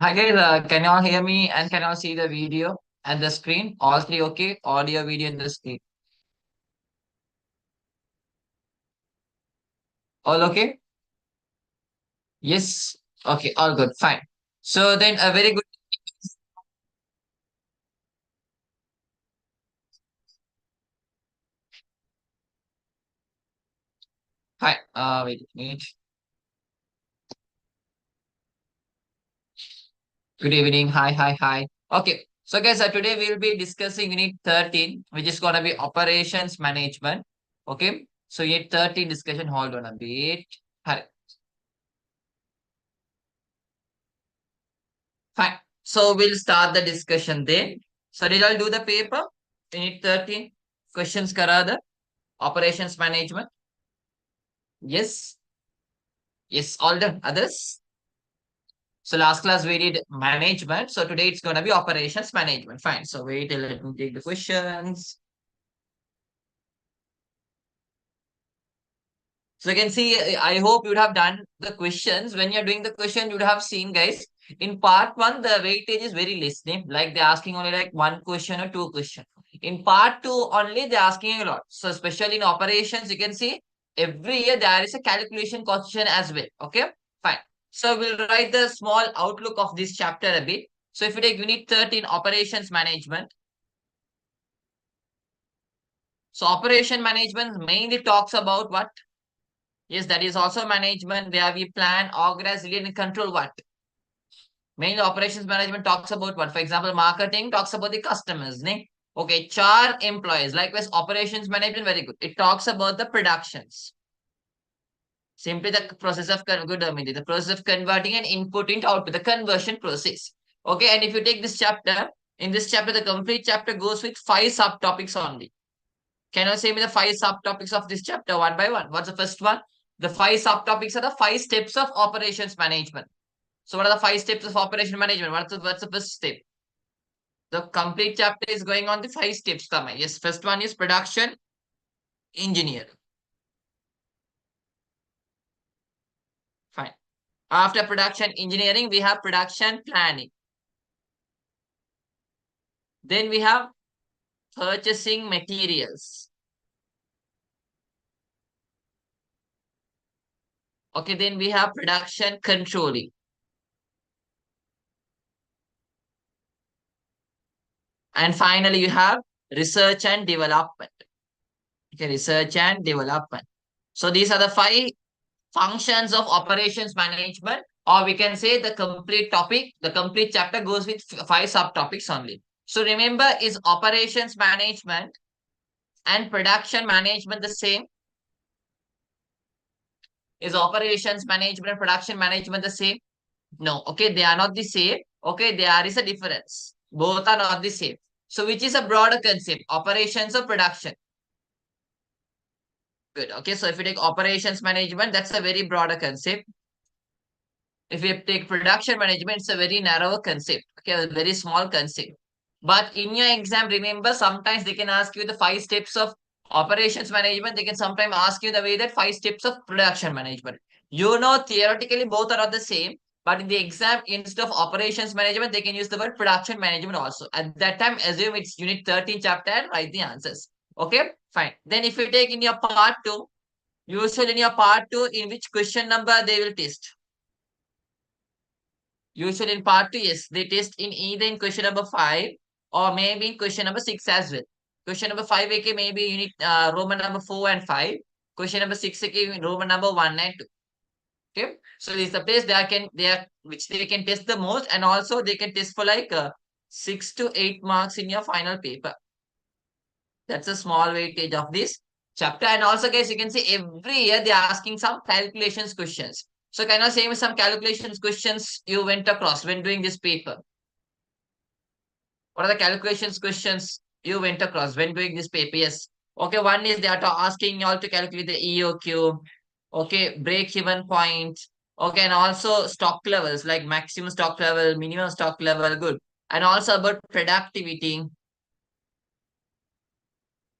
Hi guys, can you all hear me and can you all see the video and the screen? All three okay? Audio, video, and the screen. All okay? Yes. Okay, all good. Fine. So then a very good. Hi. Wait a minute. Good evening. Hi, hi, hi. Okay. So guys, today we'll be discussing unit 13, which is gonna be operations management. Okay. So unit 13 discussion. Hold on a bit. Hi. Fine. So we'll start the discussion then. So did I do the paper? Unit 13. Questions karada. Operations management. Yes. Yes. All done. Others? So last class we did management. So today it's going to be operations management. Fine. So wait, let me take the questions. So you can see, I hope you would have done the questions. When you're doing the question, you would have seen, guys, in part one, the weightage is very less. Like they're asking only like one question or two questions. In part two, only they're asking a lot. So especially in operations, you can see every year there is a calculation question as well. Okay, fine. So we'll write the small outlook of this chapter a bit. So if you take unit 13, operations management. So operation management mainly talks about what? Yes, that is also management where we plan, organize, lead, and control what? Mainly operations management talks about what? For example, marketing talks about the customers. Ne? Okay, char employees. Likewise, operations management, very good. It talks about the productions. Simply the process of good, the process of converting an input into output, the conversion process. Okay, and if you take this chapter, in this chapter, the complete chapter goes with 5 subtopics only. Can you say me the 5 subtopics of this chapter one by one? What's the first one? The 5 subtopics are the 5 steps of operations management. So what are the 5 steps of operation management? What's the first step? The complete chapter is going on the 5 steps. Tama. Yes, first one is production engineer. Fine. After production engineering, we have production planning. Then we have purchasing materials. Okay, then we have production controlling. And finally, you have research and development. Okay, research and development. So these are the 5 functions of operations management, or we can say the complete topic, the complete chapter goes with 5 subtopics only. So remember, is operations management and production management the same? Is operations management and production management the same? No. Okay, they are not the same. Okay, there is a difference. Both are not the same. So which is a broader concept? Operations or production? Good. Okay, so if you take operations management, that's a very broader concept. If you take production management, it's a very narrow concept. Okay, a very small concept. But in your exam, remember, sometimes they can ask you the 5 steps of operations management. They can sometimes ask you the way that 5 steps of production management. You know, theoretically, both are not the same. But in the exam, instead of operations management, they can use the word production management also. At that time, assume it's unit 13 chapter and write the answers. Okay, fine. Then if you take in your part 2, usually in your part 2, in which question number they will test? Usually in part 2, yes, they test in either in question number 5 or maybe in question number 6 as well. Question number 5, okay, maybe you need Roman number 4 and 5. Question number 6, okay, Roman number 1 and 2. Okay, so this is the place which they can test the most, and also they can test for like 6 to 8 marks in your final paper. That's a small weightage of this chapter. And also, guys, you can see every year they're asking some calculations questions. So can I say me some calculations questions you went across when doing this paper? What are the calculations questions you went across when doing this paper? Yes. Okay, one is they are asking you all to calculate the EOQ. Okay, break-even point. Okay, and also stock levels like maximum stock level, minimum stock level. Good. And also about productivity.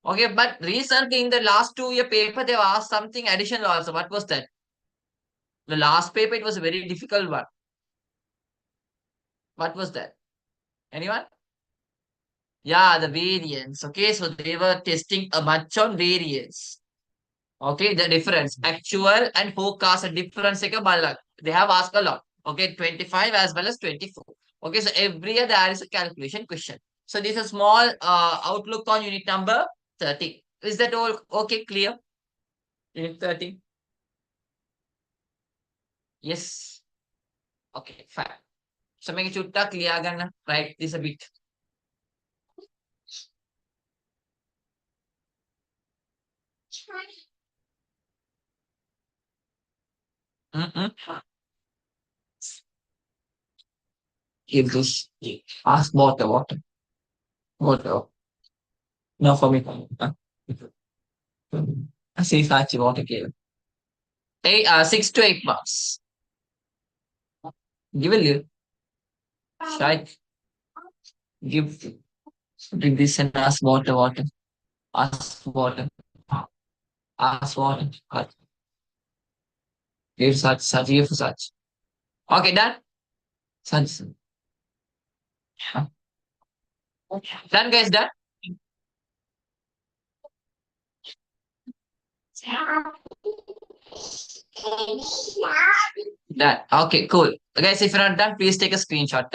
Okay, but recently in the last 2 year paper, they've asked something additional also. What was that? The last paper, it was a very difficult one. What was that? Anyone? Yeah, the variance. Okay, so they were testing a much on variance. Okay, the difference. Actual and forecast a difference. They have asked a lot. Okay, 25 as well as 24. Okay, so every year there is a calculation question. So this is a small outlook on unit number 30. Is that all okay, clear? Unit 30. Yes. Okay, fine. So make it clear again. Write this a bit. Mm-mm. Give this. Ask water. No for me. See, Sachi, water give. 6 to 8 months. Give a little. Shall give give this and ask water. Ask water. Ask water. Give give such. Okay, done. Such. Done, guys, done. Done. Okay, cool. Guys, if you're not done, please take a screenshot.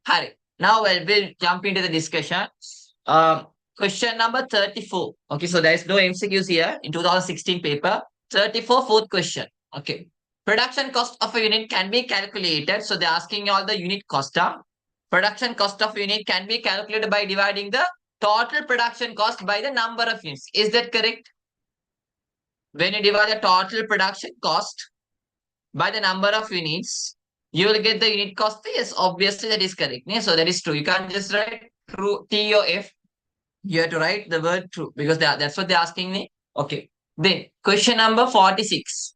Hurry. Now we'll jump into the discussion. Question number 34. Okay, so there is no MCQs here in 2016 paper. 34, fourth question. Okay. Production cost of a unit can be calculated. So they're asking you all the unit cost. Production cost of unit can be calculated by dividing the total production cost by the number of units. Is that correct? When you divide the total production cost by the number of units, you will get the unit cost. Yes, obviously that is correct. Yeah, so that is true. You can't just write true TOF. You have to write the word true because that's what they're asking me. Okay. Then question number 46.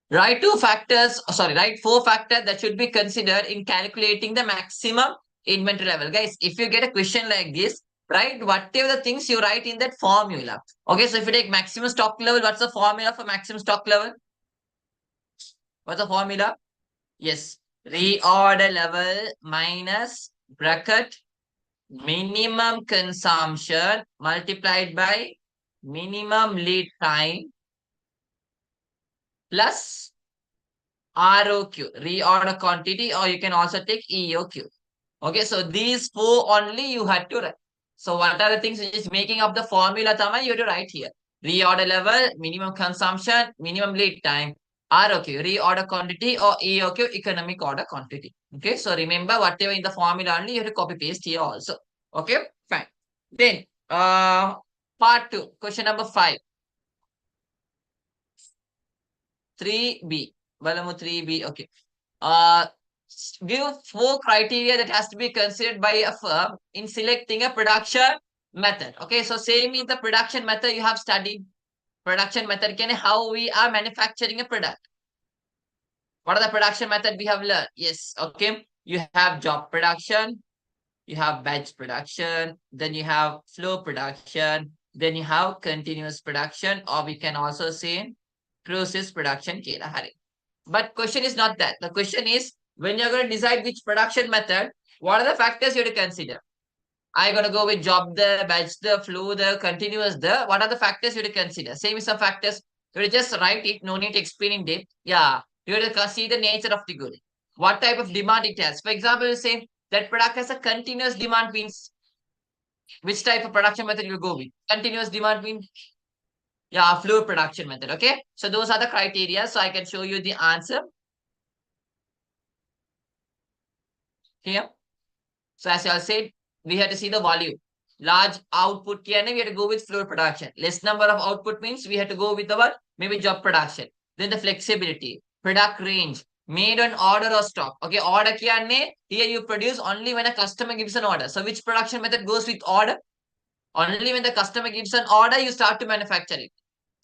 Write write 4 factors that should be considered in calculating the maximum inventory level. Guys, if you get a question like this, write whatever the things you write in that formula. Okay, so if you take maximum stock level, what's the formula for maximum stock level? What's the formula? Yes, reorder level minus bracket minimum consumption multiplied by minimum lead time plus ROQ, reorder quantity, or you can also take EOQ. Okay, so these 4 only you had to write. So what are the things which is making up the formula, Tama? You have to write here. Reorder level, minimum consumption, minimum lead time, ROQ, reorder quantity, or EOQ, economic order quantity. Okay, so remember whatever in the formula only, you have to copy paste here also. Okay, fine. Then, part 2, question number 5. 3B. Balamu 3B. Okay. Uh, give 4 criteria that has to be considered by a firm in selecting a production method. Okay, so same in the production method you have studied. Production method can how we are manufacturing a product. What are the production method we have learned? Yes, okay. You have job production, you have batch production, then you have flow production, then you have continuous production, or we can also say process production. But question is not that. The question is when you're going to decide which production method, what are the factors you have to consider? I'm going to go with job the, batch the, flow the, continuous the. What are the factors you have to consider? Same with some factors. You will just write it. No need to explain in depth. Yeah. You have to see the nature of the good. What type of demand it has. For example, you say that product has a continuous demand means which type of production method you go with? Continuous demand means yeah, flow production method. Okay. So those are the criteria. So I can show you the answer here. So as I said, we have to see the volume. Large output we have to go with floor production. Less number of output means we have to go with the what? Maybe job production. Then the flexibility, product range, made on order or stock. Okay, order here you produce only when a customer gives an order. So which production method goes with order? Only when the customer gives an order, you start to manufacture it.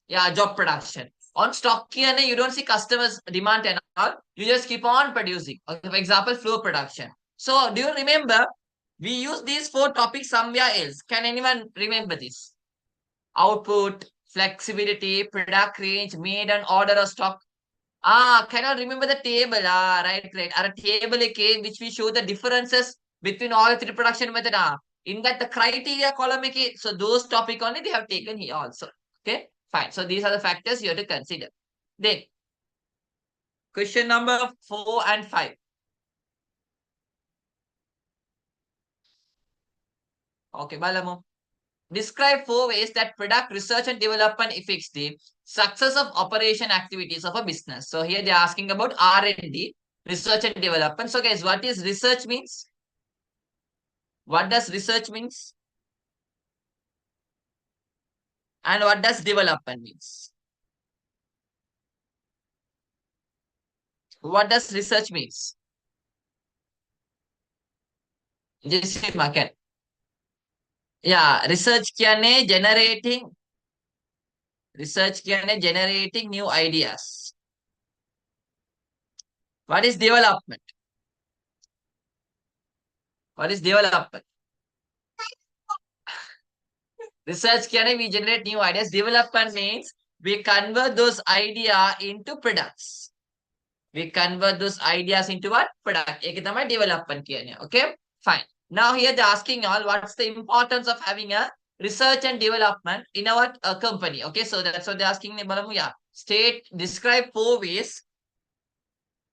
Yeah, job production. On stock here, you don't see customers demand and all. You just keep on producing. Okay, for example, flow production. So do you remember we use these 4 topics somewhere else? Can anyone remember this? Output, flexibility, product range, made and order or stock. Cannot remember the table. Right. A table came which we show the differences between all the three production method. In that the criteria column so those topic only they have taken here also. Okay, fine. So these are the factors you have to consider. Then question number 4 and 5. Okay, Balamu. Describe 4 ways that product research and development affects the success of operation activities of a business. So here they're asking about R&D, research and development. So guys, what is research means? What does research means? And what does development means? What does research means? Just market. Yeah, research generating new ideas. What is development? What is development? Research we generate new ideas. Development means we convert those idea into products. We convert those ideas into what? Product. Development. Okay, fine. Now here they're asking all what's the importance of having a research and development in our company. Okay, so that's what they're asking. Yeah. Describe 4 ways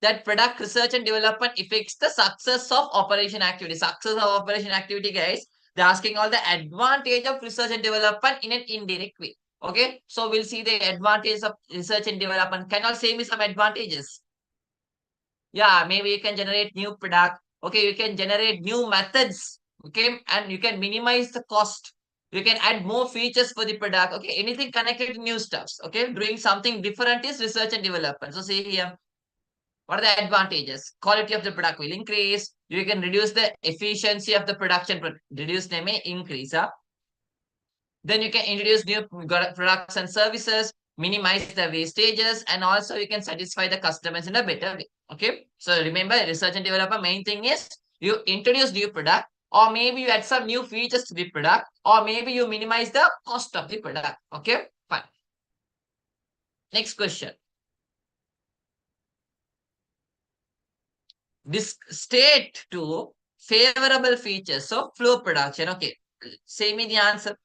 that product research and development affects the success of operation activity. Success of operation activity, guys. They're asking all the advantage of research and development in an indirect way. Okay, so we'll see the advantage of research and development. Can I say me some advantages? Yeah, maybe you can generate new product. Okay, you can generate new methods. Okay, and you can minimize the cost. You can add more features for the product. Okay, anything connected to new stuffs. Okay, doing something different is research and development. So see here, what are the advantages? Quality of the product will increase. You can reduce the efficiency of the production. Reduce they may increase. Then you can introduce new products and services, minimize the wastages, and also you can satisfy the customers in a better way. Okay. So remember, research and development main thing is you introduce new product, or maybe you add some new features to the product, or maybe you minimize the cost of the product. Okay, fine. Next question. This state to favorable features of flow production. Okay, say me the answer.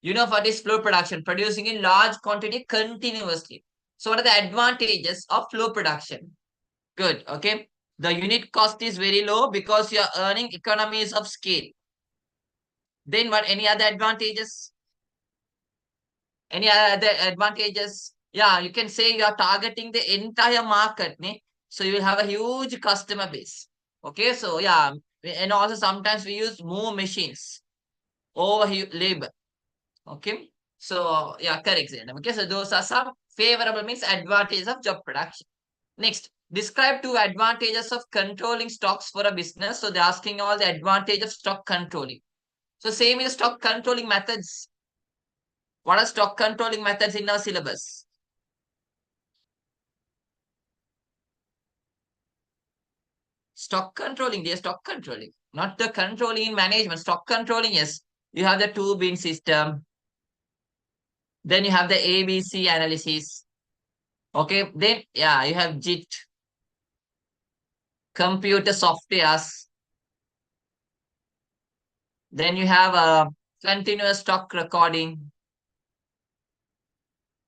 You know what is flow production? Producing in large quantity continuously. So what are the advantages of flow production? Good. Okay. The unit cost is very low because you are earning economies of scale. Then what? Any other advantages? Any other advantages? Yeah, you can say you are targeting the entire market. So you will have a huge customer base. Okay. So yeah. And also sometimes we use more machines over labor. Okay. So yeah, correct. Okay. So those are some favorable means advantages of job production. Next, describe 2 advantages of controlling stocks for a business. So they're asking all the advantage of stock controlling. So same is stock controlling methods. What are stock controlling methods in our syllabus? Stock controlling, they are stock controlling. Not the controlling in management. Stock controlling, yes. You have the 2 bin system. Then you have the ABC analysis. Okay. Then, yeah, you have JIT, computer softwares. Then you have a continuous stock recording.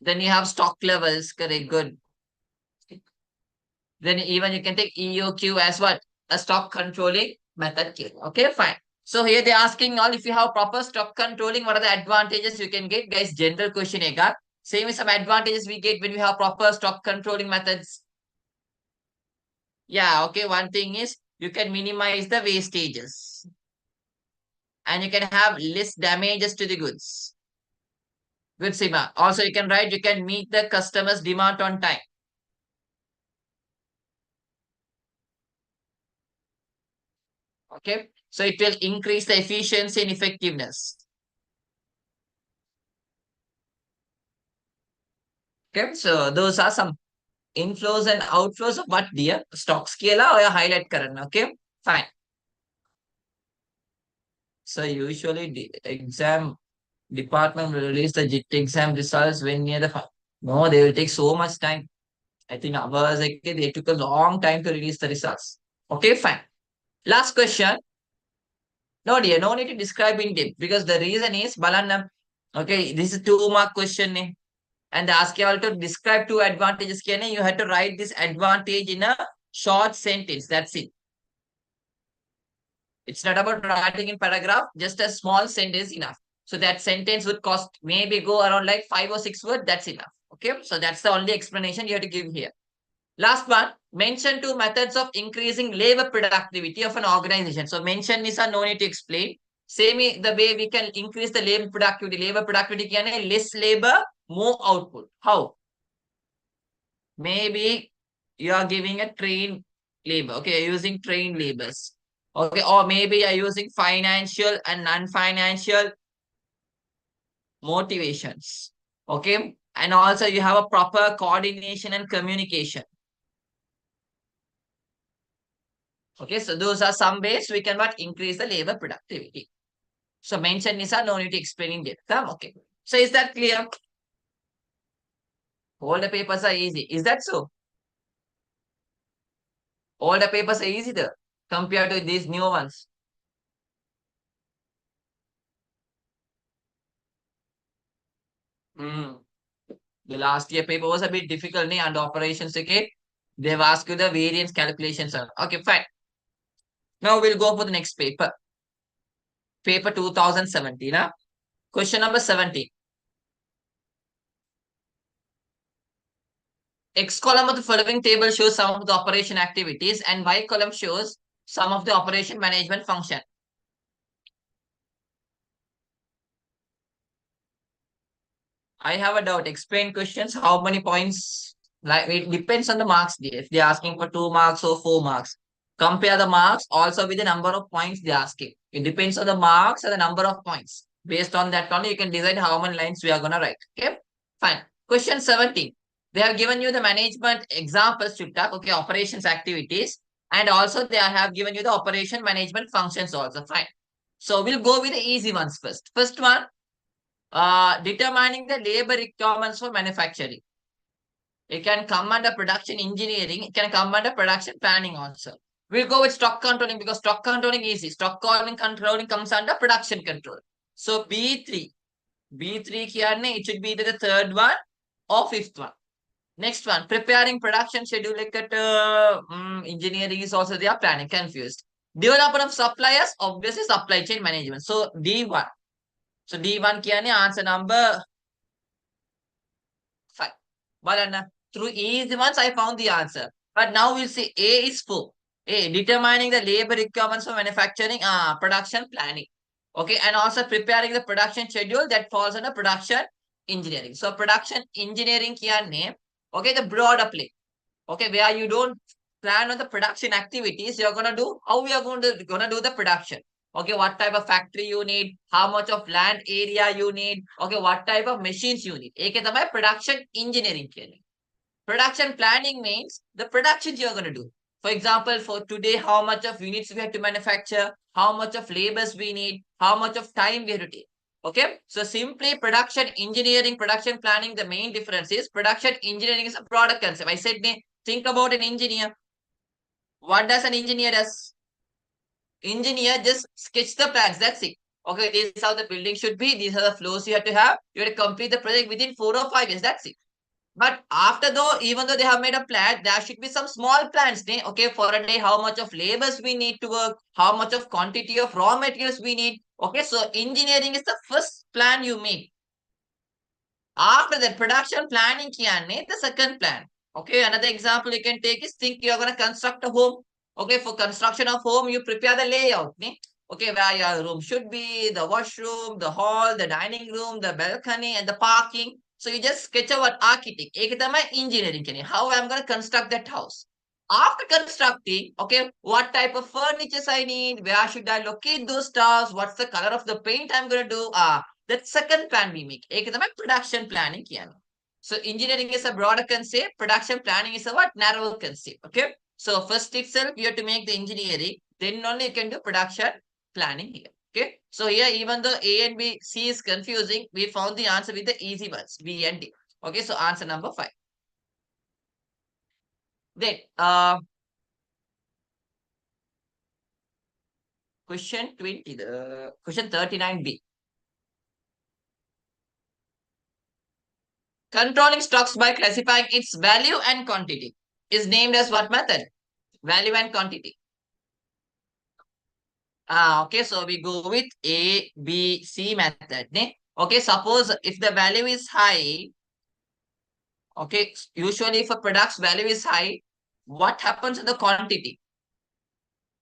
Then you have stock levels. Correct. Good. Then even you can take EOQ as what? A stock controlling method. Okay, fine. So here they're asking all if you have proper stock controlling, what are the advantages you can get? Guys, general question. Same with some advantages we get when we have proper stock controlling methods. Yeah, okay. One thing is you can minimize the wastages. And you can have less damages to the goods. Good, Sima. Also, you can write, you can meet the customer's demand on time. Okay. So it will increase the efficiency and effectiveness. Okay. So those are some inflows and outflows of what dear stock scalar or a highlight current. Okay. Fine. So usually the exam department will release the JIT exam results when near the no, they will take so much time. I think ours, okay, they took a long time to release the results. Okay, fine. Last question. No, dear, no need to describe in depth because the reason is Balanam. Okay, this is 2 mark question. And they ask you all to describe 2 advantages. You have to write this advantage in a short sentence. That's it. It's not about writing in paragraph, just a small sentence enough. So that sentence would cost maybe go around like 5 or 6 words. That's enough. Okay. So that's the only explanation you have to give here. Last one, mention 2 methods of increasing labor productivity of an organization. So mention is a no need to explain. Same the way we can increase the labor productivity. Labor productivity can less labor, more output. How? Maybe you are giving a trained labor. Okay, you're using trained labors. Okay, or maybe you're using financial and non-financial motivations. Okay, and also you have a proper coordination and communication. Okay, so those are some ways we can what increase the labor productivity. So mention is no need to explain in depth. Okay. So is that clear? All the papers are easy. Is that so? All the papers are easy there compared to these new ones. Hmm. The last year paper was a bit difficult and operations, okay? They've asked you the variance calculations. Okay, fine. Now we'll go for the next paper. Paper 2017. Question number 17. X column of the following table shows some of the operation activities and Y column shows some of the operation management function. I have a doubt. Explain questions. How many points? Like it depends on the marks. If they're asking for 2 marks or 4 marks, compare the marks also with the number of points they're asking. It depends on the marks and the number of points. Based on that only, you can decide how many lines we are gonna write. Okay, fine. Question 17. They have given you the management examples to talk. Okay, operations activities, and also they have given you the operation management functions also. Fine. So we'll go with the easy ones first. First one, determining the labor requirements for manufacturing. It can come under production engineering. It can come under production planning also. We'll go with stock controlling because stock controlling is easy. Stock controlling comes under production control. So B3. B3 here, it should be the third one or fifth one. Next one, preparing production schedule. Like at engineering is also they are planning. Confused. Development of suppliers, obviously supply chain management. So D1. So D1 here, answer number 5. But through easy ones, I found the answer. But now we'll see A is 4. A, determining the labor requirements for manufacturing, production planning. Okay, and also preparing the production schedule that falls under production engineering. So production engineering here name. Okay, the broader play. Okay, where you don't plan on the production activities, you're gonna do how we are gonna do the production. Okay, what type of factory you need, how much of land area you need, okay, what type of machines you need. एक है तुम्हारा production engineering के लिए. Production planning means the productions you're gonna do. For example, for today, how much of units we have to manufacture, how much of labors we need, how much of time we have to take. Okay, so simply production engineering, production planning, the main difference is production engineering is a product concept. I said, think about an engineer. What does an engineer does? Engineer just sketch the plans. That's it. Okay, this is how the building should be. These are the floors you have to have. You have to complete the project within 4 or 5 years. That's it. But after though, even though they have made a plan, there should be some small plans. Okay, for a day, how much of labors we need to work, how much of quantity of raw materials we need. Okay, so engineering is the first plan you make. After that, production planning the second plan. Okay, another example you can take is think you're going to construct a home. Okay, for construction of home, you prepare the layout. Okay, where your room should be, the washroom, the hall, the dining room, the balcony, and the parking. So you just sketch out architect. Engineering. How I'm going to construct that house. After constructing, okay, what type of furnitures I need, where should I locate those stuffs, what's the color of the paint I'm going to do. That second plan we make. Production planning. So engineering is a broader concept. Production planning is a what? Narrower concept. Okay. So first itself, you have to make the engineering. Then only you can do production planning here. Okay. So here, even though A and B, C is confusing, we found the answer with the easy ones, B and D. Okay. So answer number 5. Then, question 20, the question 39B. Controlling stocks by classifying its value and quantity is named as what method? Value and quantity. Okay, so we go with A, B, C method. Ne? Okay, suppose if the value is high, okay, usually if a product's value is high, what happens to the quantity?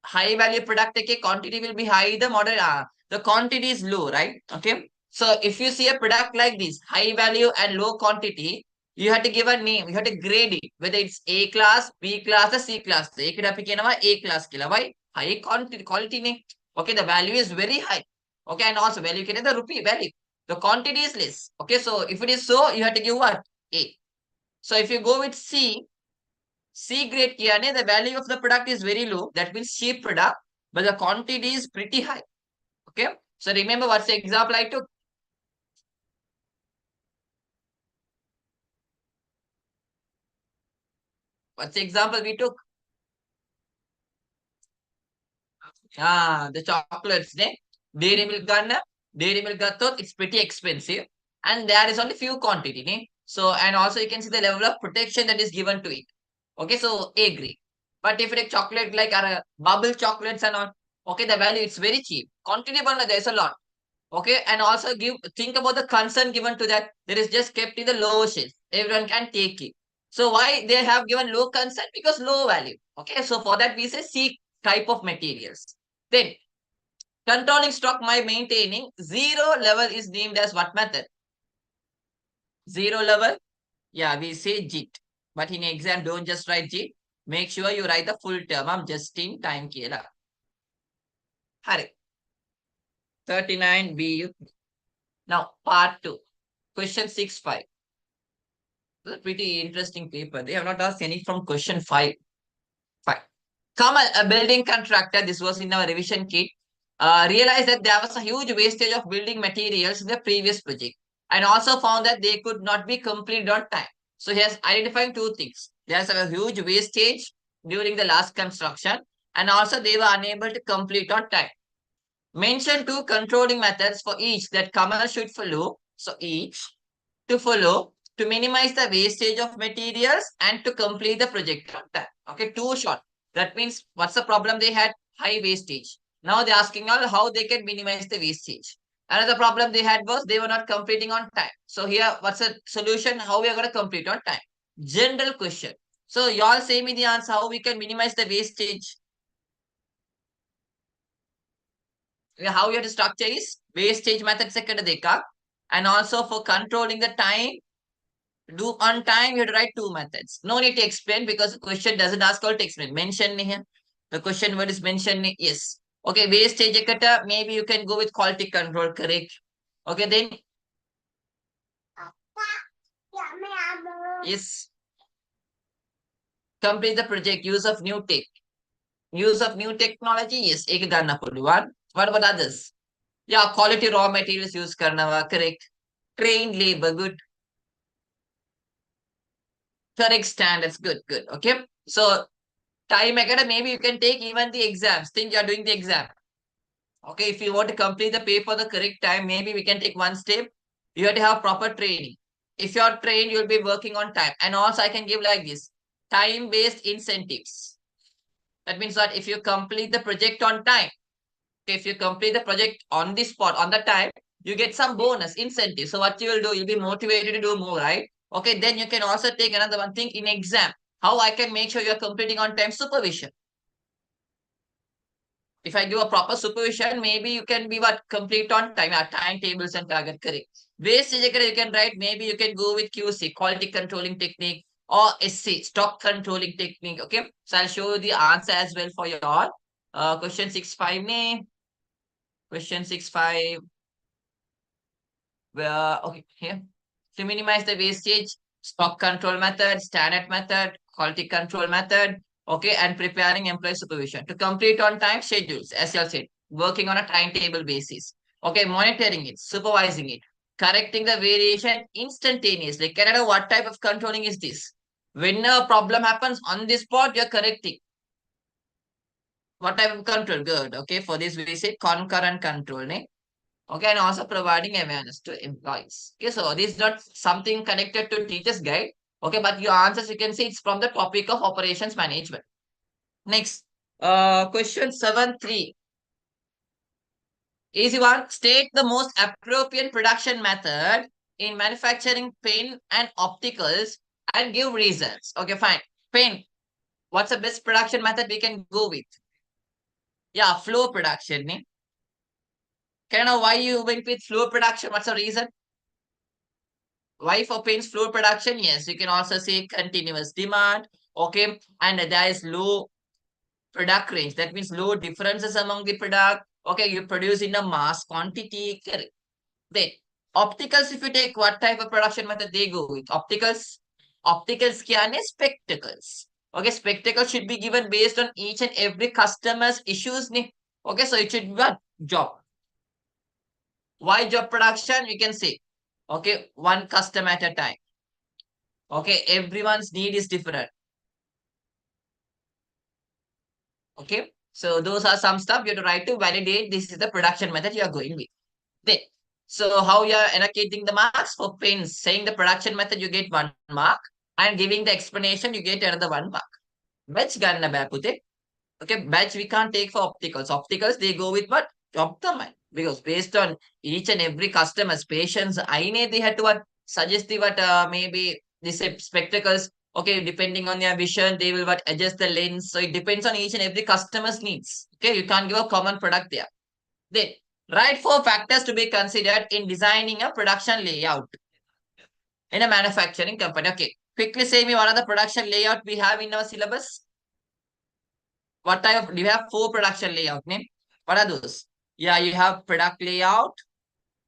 High value product okay, quantity will be high, the quantity is low, right? Okay. So if you see a product like this, high value and low quantity, you have to give a name, you have to grade it, whether it's A class, B class, or C class. A class kila. Why? High quality name. Okay, the value is very high. Okay, and also value the rupee value. The quantity is less. Okay, so if it is so, you have to give what? A. So if you go with C grade kiya the value of the product is very low. That means cheap product, but the quantity is pretty high. Okay. So remember what's the example I took? What's the example we took? The chocolates. Dairy milk ganna. Dairy milk gattot, it's pretty expensive. And there is only few quantity. So, and also you can see the level of protection that is given to it. Okay, so A grade. But if it is chocolate like bubble chocolates and all, okay, the value it's very cheap. Quantity banana, there's a lot. Okay, and also think about the concern given to that. There is just kept in the low shelf. Everyone can take it. So why they have given low concern? Because low value. Okay, so for that we say C type of materials. Then controlling stock by maintaining zero level is named as what method? Zero level? Yeah, we say JIT. But in exam, don't just write JIT. Make sure you write the full term. I'm just in time kela. Hurry. 39 B. Now, part 2. Question 6-5. It's a pretty interesting paper. They have not asked any from question 5. Fine. Kamal, a building contractor, this was in our revision kit, realized that there was a huge wastage of building materials in the previous project and also found that they could not be completed on time. So he has identifying two things. There's a huge wastage during the last construction and also they were unable to complete on time. Mention two controlling methods for each that Kamal should follow. So each to follow to minimize the wastage of materials and to complete the project on time. Okay, too short. That means what's the problem they had? High wastage. Now they're asking all how they can minimize the wastage. Another problem they had was they were not completing on time. So here, what's the solution? How we are going to complete on time? General question. So you all say me the answer how we can minimize the wastage. How you have to structure is wastage method second deka. And also for controlling the time, do on time, you have to write two methods. No need to explain because the question doesn't ask all to explain. Mention here. The question word is mentioned. Yes. Okay, wastage ekata, maybe you can go with quality control, correct? Okay, then yes. Complete the project, use of new tech. Use of new technology, yes. Ek danna one. What about others? Yeah, quality raw materials use karna, correct. Trained labor, good. Correct standards, good, good. Okay. So time again, maybe you can take even the exams. Think you are doing the exam. Okay, if you want to complete the paper the correct time, maybe we can take one step. You have to have proper training. If you are trained, you'll be working on time. And also I can give like this, time-based incentives. That means that if you complete the project on time, if you complete the project on the spot, on the time, you get some bonus incentive. So what you will do, you'll be motivated to do more, right? Okay, then you can also take another one thing in exam. How I can make sure you're completing on time supervision. If I give a proper supervision, maybe you can be what complete on time, timetables and target correct. Wastage you can write, maybe you can go with QC, quality controlling technique, or SC, stock controlling technique. Okay, so I'll show you the answer as well for you all. Question 6-5 ne. Question 6-5. Okay, here. To minimize the wastage, stock control method, standard method, quality control method, okay, and preparing employee supervision. To complete on time schedules, as you said, working on a timetable basis. Okay, monitoring it, supervising it, correcting the variation instantaneously. Can I know what type of controlling is this? When a problem happens on the spot, you're correcting. What type of control? Good. Okay, for this we say concurrent control. Ne? Okay, and also providing awareness to employees. Okay, so this is not something connected to teacher's guide. Okay, but your answers you can see it's from the topic of operations management. Next, question 7.3. Easy one. State the most appropriate production method in manufacturing pen and opticals and give reasons. Okay, fine. Pen. What's the best production method we can go with? Yeah, flow production. Ne? Can I know why you went with flow production? What's the reason? Why for pens flow production? Yes, you can also say continuous demand. Okay, and there is low product range. That means low differences among the product. Okay, you produce in a mass quantity. Correct. Then opticals, if you take what type of production method they go with? Opticals. Opticals kya hai? Spectacles. Okay, spectacles should be given based on each and every customer's issues. Ne? Okay, so it should be what? Job. Why job production? We can say. Okay, one customer at a time. Okay, everyone's need is different. Okay, so those are some stuff you have to write to validate this is the production method you are going with. Then, so how you are allocating the marks for pens? Saying the production method, you get 1 mark, and giving the explanation, you get another 1 mark. Batch ganna baapute. Okay, batch we can't take for opticals. Opticals they go with what? Optoman. Because based on each and every customer's patients, they had to what suggest the what maybe this spectacles. Okay, depending on their vision, they will what adjust the lens. So it depends on each and every customer's needs. Okay, you can't give a common product there. Then write 4 factors to be considered in designing a production layout in a manufacturing company. Okay, quickly say me what are the production layout we have in our syllabus? What type of, you have 4 production layout name? What are those? Yeah, you have product layout,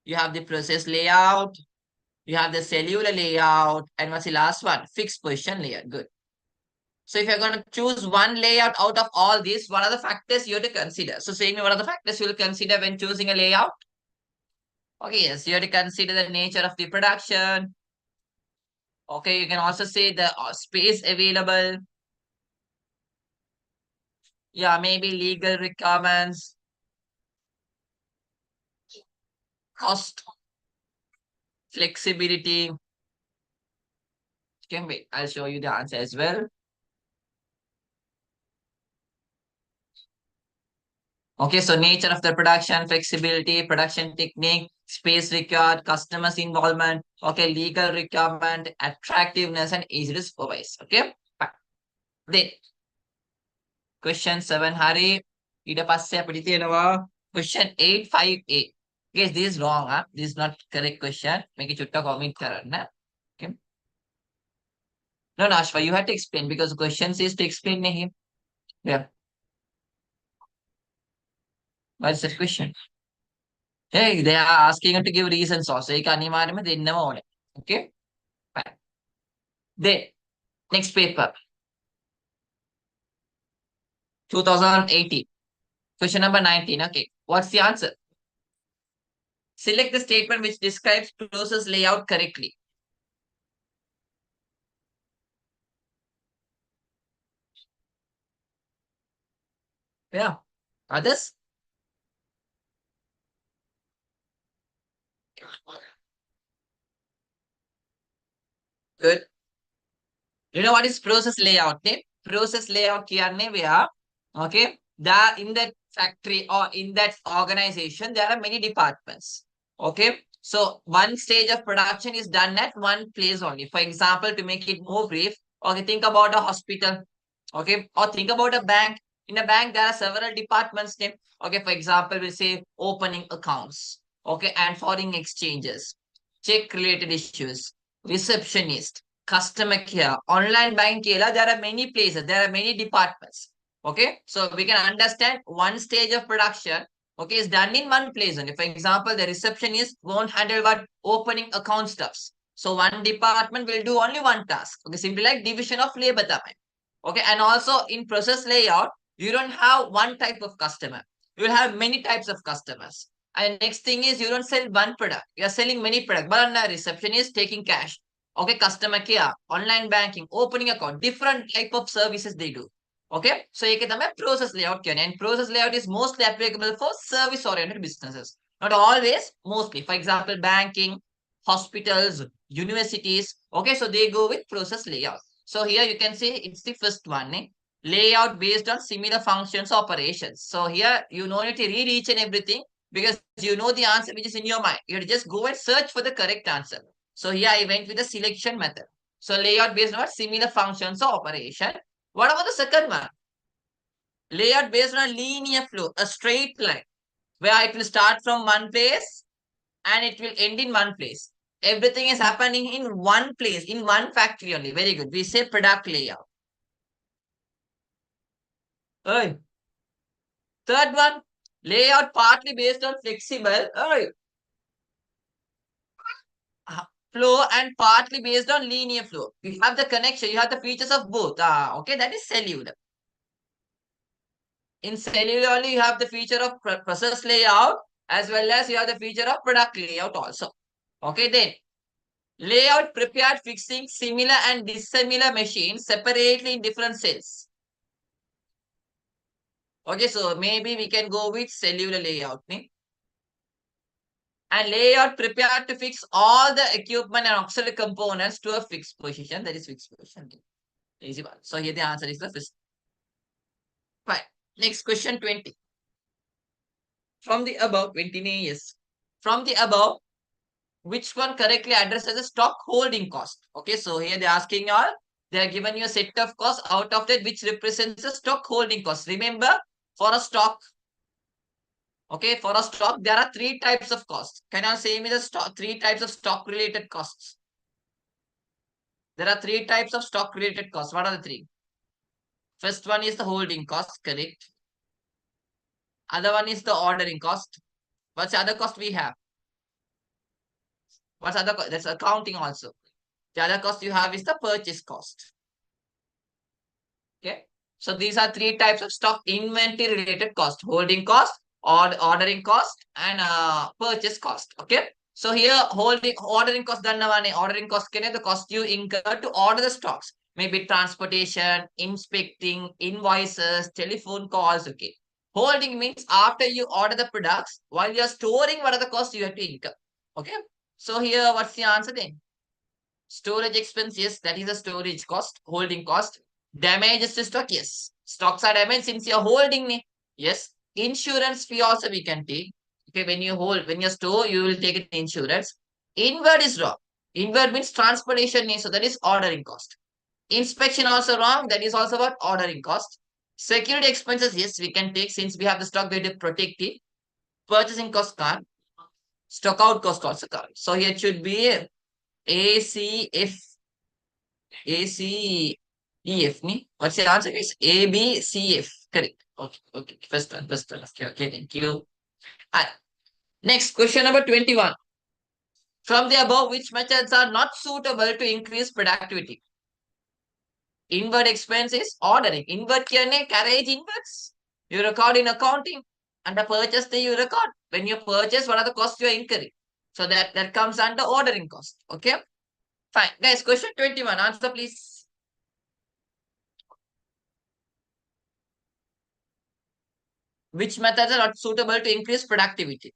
you have the process layout, you have the cellular layout, and what's the last one? Fixed position layout. Good. So if you're going to choose one layout out of all these, what are the factors you have to consider? So say me what are the factors you will consider when choosing a layout? Okay, yes, you have to consider the nature of the production. Okay, you can also say the space available. Yeah, maybe legal requirements, cost, flexibility. Okay, wait, I'll show you the answer as well. Okay, so nature of the production, flexibility, production technique, space required, customers involvement, okay, legal requirement, attractiveness, and easy to supervise. Okay, fine. Then question 7 hari ඊට පස්සේ අපිට තියෙනවා question 858. Guys, this is wrong. This is not correct question. Make it chutta comment කරන්න. Okay. No, Ashwa, you have to explain because question says to explain him. Yeah. What's the question? Hey, they are asking you to give reasons also. ඒක අනිවාර්යයෙන්ම දෙන්නම ඕනේ. Okay? Fine. Then, next paper. 2018. Question number 19. Okay. What's the answer? Select the statement which describes process layout correctly. Yeah. Others? Good. You know what is process layout? Ne? Process layout කියන්නේ where, okay, there in that factory or in that organization, there are many departments. Okay. So one stage of production is done at one place only. For example, to make it more brief, okay, think about a hospital. Okay. Or think about a bank. In a bank, there are several departments. Name. Okay. For example, we say opening accounts. Okay. And foreign exchanges, check related issues, receptionist, customer care, online banking. There are many places. There are many departments. Okay. So we can understand one stage of production. Okay, is done in one place only. For example, the receptionist won't handle what opening account stuffs. So one department will do only one task. Okay, simply like division of labor. Okay, and also in process layout, you don't have one type of customer. You will have many types of customers. And next thing is you don't sell one product. You are selling many products. But a receptionist taking cash. Okay, customer care, online banking, opening account, different type of services they do. Okay, so you can process layout and process layout is mostly applicable for service oriented businesses. Not always, mostly. For example, banking, hospitals, universities. Okay, so they go with process layout. So here you can see it's the first one. Layout based on similar functions operations. So here you don't need to read each and everything because you know the answer which is in your mind. You have to just go and search for the correct answer. So here I went with the selection method. So layout based on similar functions or operation. What about the second one? Layout based on a linear flow, a straight line, where it will start from one place and it will end in one place. Everything is happening in one place, in one factory only. Very good. We say product layout. Hey. Third one, layout partly based on flexible flow and partly based on linear flow. You have the connection, you have the features of both. Okay, that is cellular. In cellular only, you have the feature of process layout as well as you have the feature of product layout also. Okay, then layout prepared fixing similar and dissimilar machines separately in different cells. Okay, so maybe we can go with cellular layout. And layout prepared to fix all the equipment and auxiliary components to a fixed position. That is fixed position. Easy one. So here the answer is the first. Fine. Next question 20. From the above, 20 years. From the above, which one correctly addresses the stock holding cost? Okay, so here they're asking all, they are given you a set of costs out of that which represents the stock holding cost. Remember, for a stock, okay, for a stock, there are three types of costs. Can I say me the stock, three types of stock related costs? There are three types of stock related costs. What are the three? First one is the holding cost, correct? Other one is the ordering cost. What's the other cost we have? What's other cost? That's accounting also. The other cost you have is the purchase cost. Okay. So these are three types of stock inventory related cost: holding cost, ordering cost, and purchase cost. Okay. So here ordering cost ordering cost can the cost you incur to order the stocks. Maybe transportation, inspecting, invoices, telephone calls. Okay. Holding means after you order the products, while you are storing, what are the costs you have to incur? Okay. So here, what's the answer then? Storage expense, yes, that is a storage cost, holding cost. Damages to stock, yes. Stocks are damaged since you're holding me. Yes. Insurance fee also we can take. Okay, when you hold, when you store, you will take an insurance. Inward is wrong. Inward means transportation, so that is ordering cost. Inspection also wrong, that is also about ordering cost. Security expenses, yes, we can take since we have the stock, we have to protect it. Purchasing cost can't. Stock out cost also can't. So here it should be ACF. ACEF, me? What's the answer? Is ABCF. Correct. Okay, okay. First one, first one. Okay, okay, thank you. Next, question number 21. From the above, which methods are not suitable to increase productivity? Inward expense is ordering. Inward carriage inwards. You record in accounting. Under purchase, you record. When you purchase, what are the costs you are incurring? So that comes under ordering cost. Okay. Fine. Guys, question 21. Answer, please. Which methods are not suitable to increase productivity?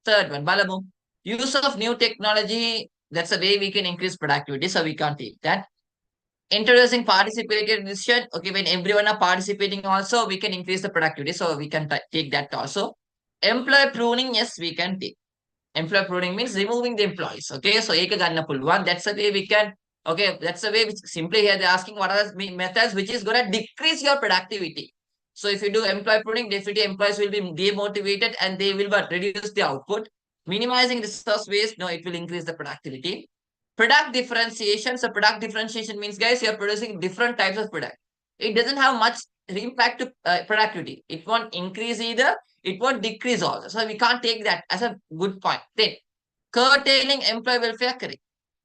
Third one, Balamu. Use of new technology, that's a way we can increase productivity, so we can't take that. Introducing participated decision, okay, when everyone are participating also, we can increase the productivity, so we can take that also. Employee pruning, yes, we can take. Employee pruning means removing the employees, okay, so one, that's the way we can, okay, that's the way which simply here they're asking what are the methods which is going to decrease your productivity. So if you do employee pruning, definitely employees will be demotivated and they will reduce the output. Minimizing resource waste, no, it will increase the productivity. Product differentiation. So product differentiation means, guys, you're producing different types of product. It doesn't have much impact to productivity. It won't increase either. It won't decrease also. So we can't take that as a good point. Then curtailing employee welfare, correct.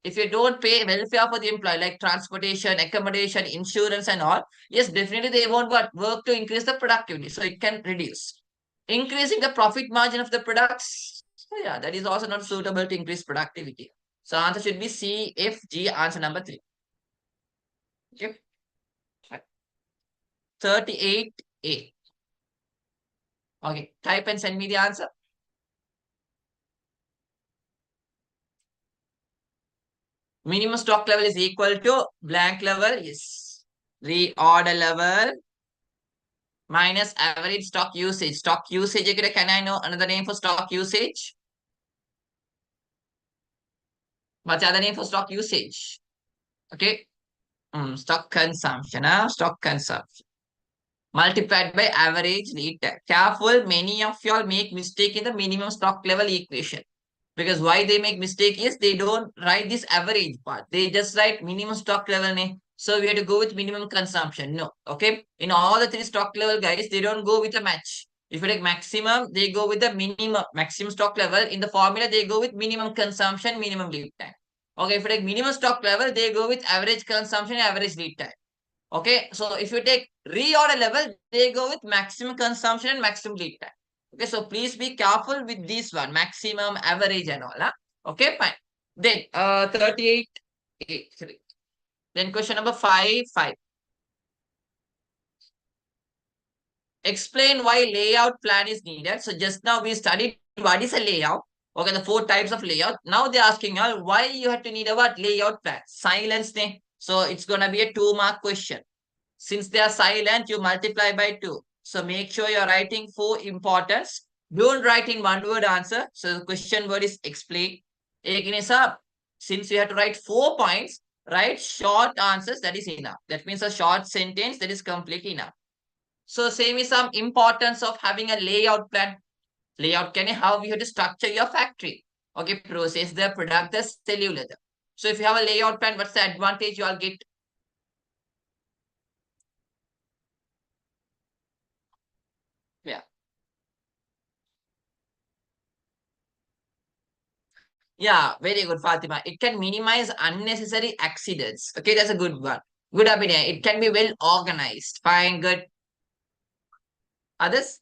If you don't pay welfare for the employee, like transportation, accommodation, insurance, and all, yes, definitely they won't work to increase the productivity. So it can reduce. Increasing the profit margin of the products. So yeah, that is also not suitable to increase productivity. So answer should be C, F, G, answer number 3. Okay. 38A. Okay. Type and send me the answer. Minimum stock level is equal to blank level. Yes. Reorder level minus average stock usage. Stock usage, can I know another name for stock usage? What's the other name for stock usage? Okay. Stock consumption. Stock consumption. Multiplied by average lead time. Careful, many of y'all make mistake in the minimum stock level equation. Because why they make mistake is they don't write this average part. They just write minimum stock level name. So we have to go with minimum consumption. No. Okay. In all the 3 stock level guys, they don't go with a match. If you take maximum, they go with the minimum maximum stock level. In the formula, they go with minimum consumption, minimum lead time. Okay. If you take minimum stock level, they go with average consumption, average lead time. Okay, so if you take reorder level, they go with maximum consumption and maximum lead time. Okay, so please be careful with this one, maximum, average and all. Okay, fine. Then 38, 8, 3. Then question number 5, 5. Explain why layout plan is needed. So just now we studied what is a layout. Okay, the 4 types of layout. Now they're asking you why you have to need a what layout plan. Silence. So it's gonna be a 2-mark question. Since they are silent, you multiply by 2. So make sure you're writing 4 importance. Don't write in 1-word answer. So the question word is explain. Since you have to write 4 points, write short answers. That is enough. That means a short sentence that is completely enough. So same is some importance of having a layout plan. Layout can how you have to structure your factory. Okay, process the product, the cellular. So if you have a layout plan, what's the advantage you all get? Yeah. Yeah, very good, Fatima. It can minimize unnecessary accidents. Okay, that's a good one. Good opinion. It can be well organized. Fine, good. Others?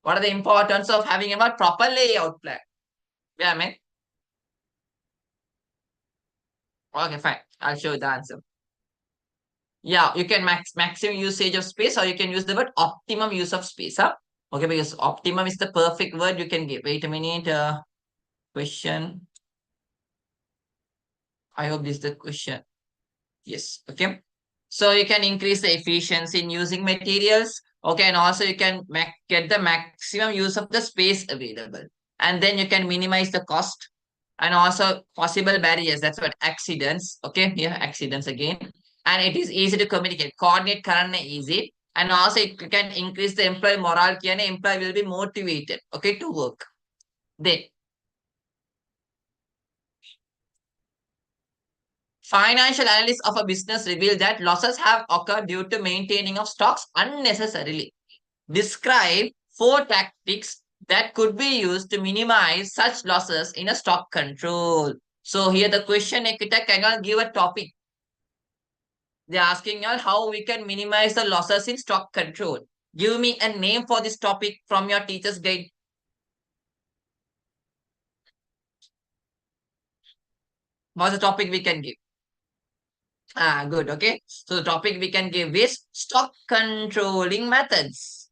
What are the importance of having a proper layout plan? Yeah, man. Okay, fine. I'll show you the answer. Yeah, you can maximum usage of space, or you can use the word optimum use of space. Okay, because optimum is the perfect word you can give. Wait a minute. Question. I hope this is the question. Yes. Okay. So you can increase the efficiency in using materials. Okay. And also you can get the maximum use of the space available. And then you can minimize the cost and also possible barriers. That's what accidents. Okay. Here accidents again. And it is easy to communicate. Coordinate current easy. And also it can increase the employee morale and employee will be motivated. Okay. To work. Then financial analysis of a business revealed that losses have occurred due to maintaining of stocks unnecessarily. Describe 4 tactics that could be used to minimize such losses in a stock control. So here the question, Nikita, can you give a topic? They're asking you how we can minimize the losses in stock control. Give me a name for this topic from your teacher's guide. What's the topic we can give? Good. Okay. So the topic we can give is stock controlling methods.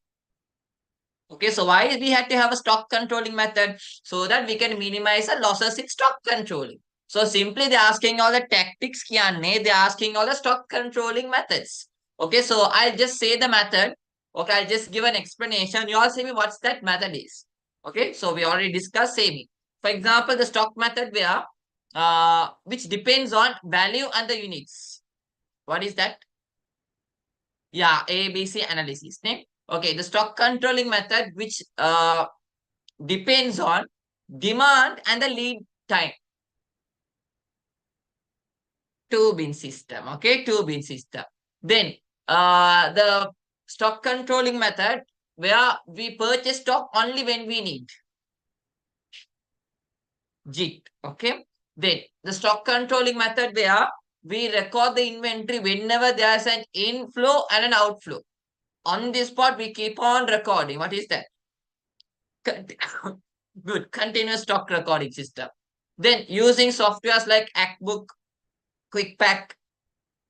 Okay, so why we had to have a stock controlling method? So that we can minimize the losses in stock controlling. So simply they're asking all the tactics, they're asking all the stock controlling methods. Okay, so I'll just say the method. Okay, I'll just give an explanation. You all say me what's that method is. Okay, so we already discussed, say me. For example, the stock method where which depends on value and the units. What is that? Yeah, ABC analysis. Okay, the stock controlling method which depends on demand and the lead time. Two-bin system. Okay, two-bin system. Then the stock controlling method where we purchase stock only when we need. JIT. Okay. Then the stock controlling method where we record the inventory whenever there's an inflow and an outflow. On this part, we keep on recording. What is that? Good. Continuous stock recording system. Then using softwares like ActBook, QuickPack,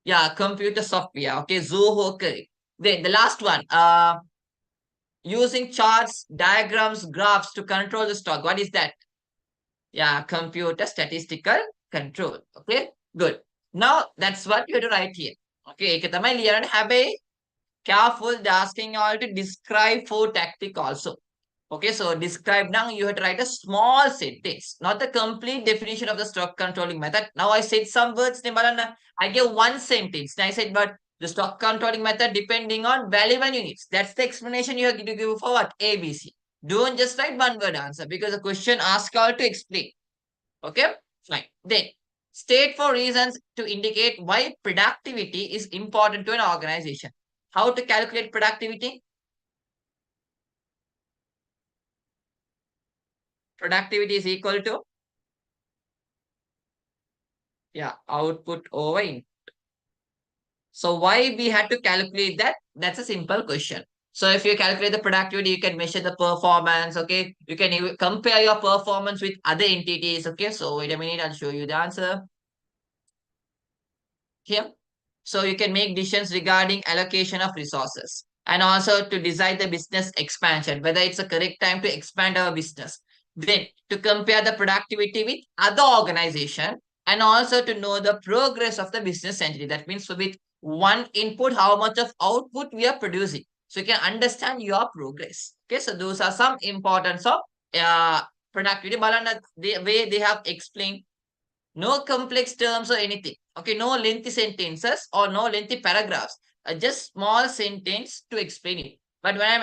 yeah, computer software. Okay, Zoho, correct. Then the last one, using charts, diagrams, graphs to control the stock. What is that? Yeah, computer statistical control. Okay, good. Now that's what you have to write here. Okay, ඒක තමයි ලියන්න. හැබැයි careful, they're asking you all to describe for tactic also. Okay, so describe now you have to write a small sentence, not the complete definition of the stock controlling method. Now I said some words, I gave one sentence. I said, but the stock controlling method depending on valuable units. That's the explanation you have to give for what? A, B, C. Don't just write one word answer because the question asks you all to explain. Okay, fine. Then state for reasons to indicate why productivity is important to an organization. How to calculate productivity? Productivity is equal to, yeah, output over input. So why we had to calculate that? That's a simple question. So if you calculate the productivity, you can measure the performance. Okay, you can compare your performance with other entities. Okay, so wait a minute, I'll show you the answer here. So you can make decisions regarding allocation of resources and also to decide the business expansion, whether it's a correct time to expand our business. Then to compare the productivity with other organization and also to know the progress of the business entity. That means with one input, how much of output we are producing. So you can understand your progress. Okay, so those are some importance of productivity. The way they have explained, no complex terms or anything. Okay, no lengthy sentences or no lengthy paragraphs. Just small sentence to explain it. But when I'm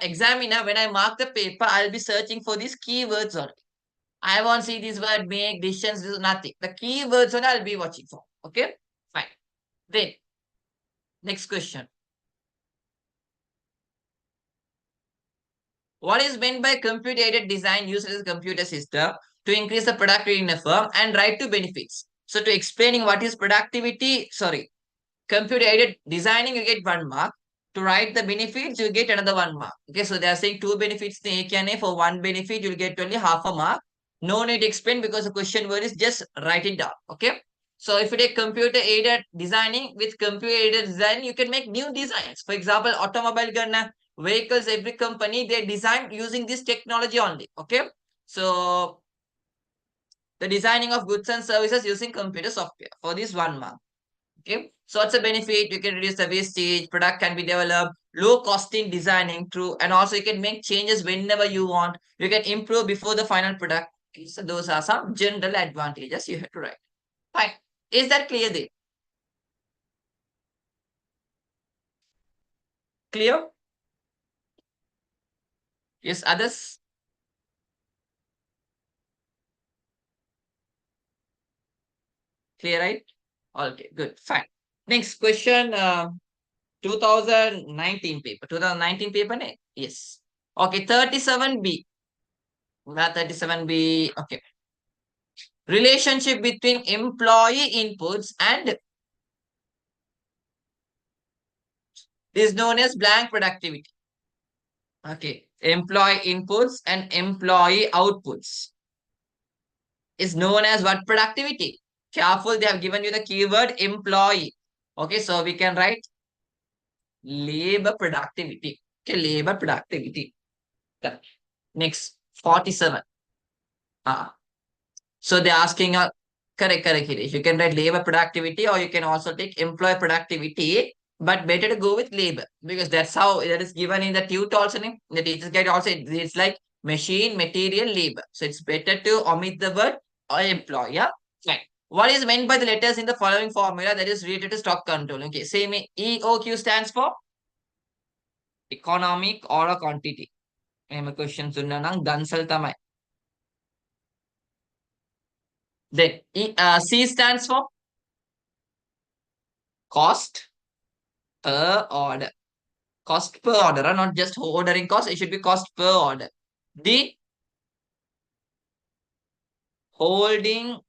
examiner, when I mark the paper, I'll be searching for these keywords only. I won't see this word make, decisions, this is nothing. The keywords only I'll be watching for. Okay, fine. Then, next question. What is meant by computer-aided design used as a computer system to increase the productivity in a firm and right to benefits? So to explaining what is productivity, sorry, computer-aided designing, you get 1 mark. To write the benefits, you get another 1 mark. Okay, so they are saying 2 benefits for 1 benefit, you'll get only half a mark. No need to explain because the question word is just write it down. Okay. So if you take computer-aided designing with computer-aided design, you can make new designs. For example, automobile gun vehicles, every company, they design using this technology only. Okay. So the designing of goods and services using computer software for this 1 mark. Okay, so it's a benefit. You can reduce the wastage, product can be developed, low cost in designing, true, and also you can make changes whenever you want. You can improve before the final product. Okay, so those are some general advantages you have to write. Fine. Is that clear there? Clear? Yes, others? Clear, right? Okay, good, fine. Next question, 2019 paper. 2019 paper, ne? Yes. Okay, 37B. 37B, okay. Relationship between employee inputs and is known as blank productivity. Okay. Employee inputs and employee outputs is known as what productivity? Careful, they have given you the keyword employee. Okay, so we can write labor productivity. Okay, labor productivity. Next, 47. So they're asking correct, Hitesh. You can write labor productivity or you can also take employee productivity, but better to go with labor because that's how that is given in the tute also. The teacher's guide also, it's like machine, material, labor. So it's better to omit the word or employee. Yeah. Fine. What is meant by the letters in the following formula that is related to stock control? Okay, same EOQ stands for economic or a quantity. එහෙම questions උන්නා නම් දන්සල් තමයි. Then C stands for cost per order. Cost per order, not just ordering cost. It should be cost per order. D, holding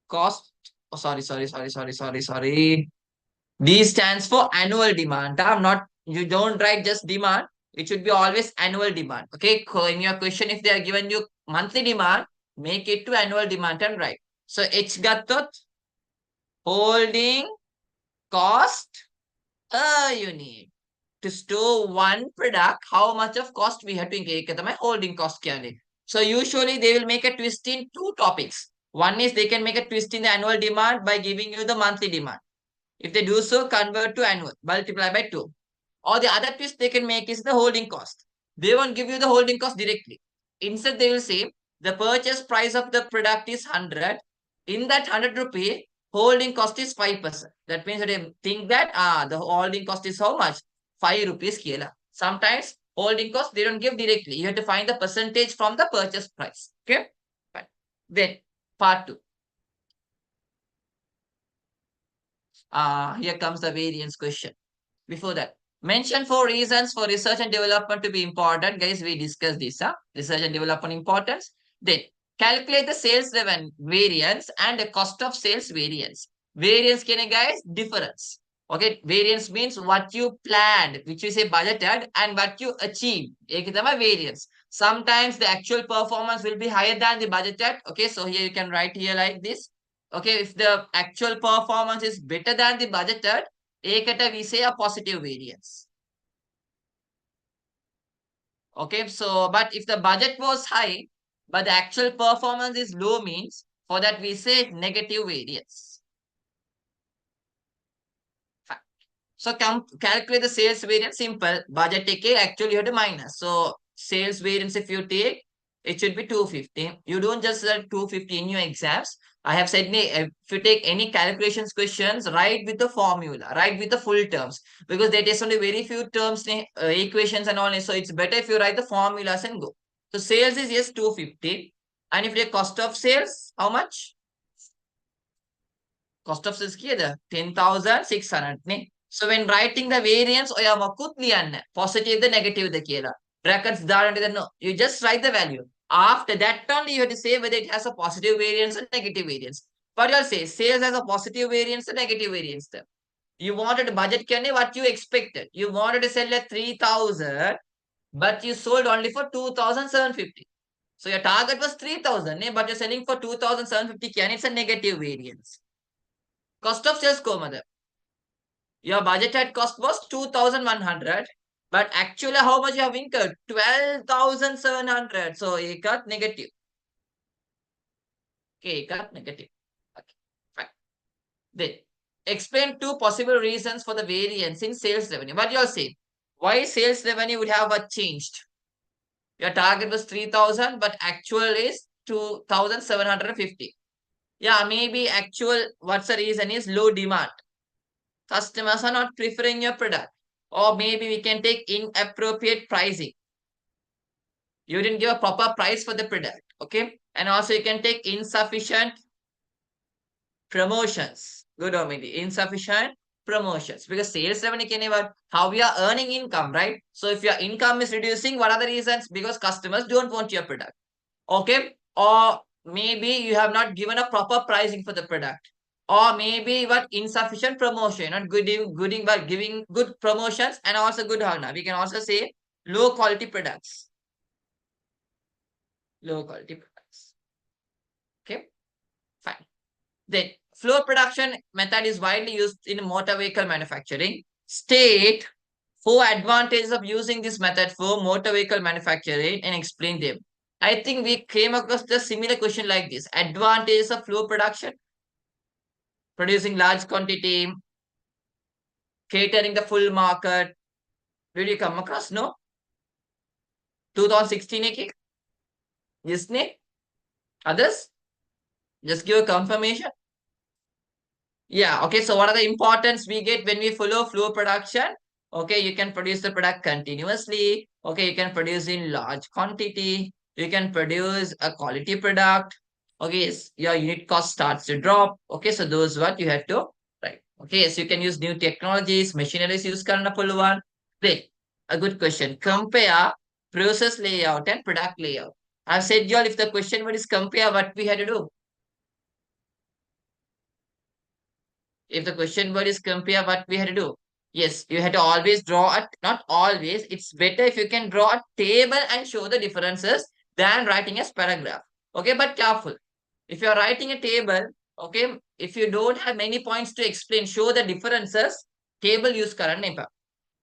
cost. Oh, sorry. D stands for annual demand. I'm not, you don't write just demand. It should be always annual demand. Okay. In your question, if they are given you monthly demand, Make it to annual demand and write. So H ගත්තොත් holding cost a unit. To store one product, how much of cost we have to incur? ඒක තමයි holding cost කියන්නේ. So usually they will make a twist in two topics. One is they can make a twist in the annual demand by giving you the monthly demand. If they do so, convert to annual, multiply by 2. Or the other twist they can make is the holding cost. They won't give you the holding cost directly. Instead, they will say the purchase price of the product is 100. In that 100 rupee, holding cost is 5%. That means they think that the holding cost is how much? 5 rupees kila. Sometimes holding cost they don't give directly. You have to find the percentage from the purchase price. Okay? Fine. Then part 2. Here comes the variance question. Before that, mention 4 reasons for research and development to be important. Guys, we discussed this. Research and development importance. Then, calculate the sales revenue variance and the cost of sales variance. Variance, guys, difference. Okay, variance means what you planned, which you say budgeted, and what you achieved. Variance. Sometimes the actual performance will be higher than the budgeted. Okay, so here you can write here like this. Okay, if the actual performance is better than the budgeted, we say a positive variance. Okay, so but if the budget was high, but the actual performance is low, means for that we say negative variance. Fine. So calculate the sales variance. Simple. Budget take actually you have to minus. So sales variance if you take, it should be 250. You don't just write 250 in your exams. I have said, if you take any calculations questions, write with the formula, write with the full terms, because they test only very few terms, equations and all. So it's better if you write the formulas and go. So sales is yes 250. And if the cost of sales, how much? Cost of sales here 10,600. So when writing the variance, positive the negative the kila. Brackets no. You just write the value. After that only you have to say whether it has a positive variance or negative variance. But you'll say sales has a positive variance or negative variance. You wanted to budget what you expected. You wanted to sell at 3,000, but you sold only for 2,750. So your target was 3,000, but you're selling for 2,750. It's a negative variance. Cost of sales your budgeted cost was 2,100, but actually how much you have incurred? 12,700. So you got negative. Okay, you got negative. Okay, fine. Then explain 2 possible reasons for the variance in sales revenue. What you all say? Why sales revenue would have changed? Your target was 3,000, but actual is 2,750. Yeah, maybe actual, what's the reason is low demand. Customers are not preferring your product. Or maybe we can take inappropriate pricing. You didn't give a proper price for the product. Okay. And also you can take insufficient promotions. Good or maybe insufficient promotions. Because sales revenue can about how we are earning income, right? So if your income is reducing, what are the reasons? Because customers don't want your product. Okay. Or maybe you have not given a proper pricing for the product. Or maybe what insufficient promotion, not but giving good promotions and also good honor. We can also say low quality products. Low quality products. Okay, fine. Then flow production method is widely used in motor vehicle manufacturing. State 4 advantages of using this method for motor vehicle manufacturing and explain them. I think we came across the similar question like this. Advantages of flow production. Producing large quantity, catering the full market. Did you come across? No? 2016 Yes, ne? Others? Just give a confirmation. Yeah, okay. So what are the importance we get when we follow flow production? Okay, you can produce the product continuously. Okay, you can produce in large quantity. You can produce a quality product. Okay, yes, your unit cost starts to drop. Okay, so those what you have to write. Okay, yes, you can use new technologies, machineries use karna puluvan. Great, a good question. Compare process layout and product layout. I've said y'all if the question word is compare, what we had to do? If the question word is compare, what we had to do? Yes, you had to always draw a, not always, it's better if you can draw a table and show the differences than writing as paragraph. Okay, but careful. If you are writing a table, okay, if you don't have many points to explain, show the differences, table use karanne.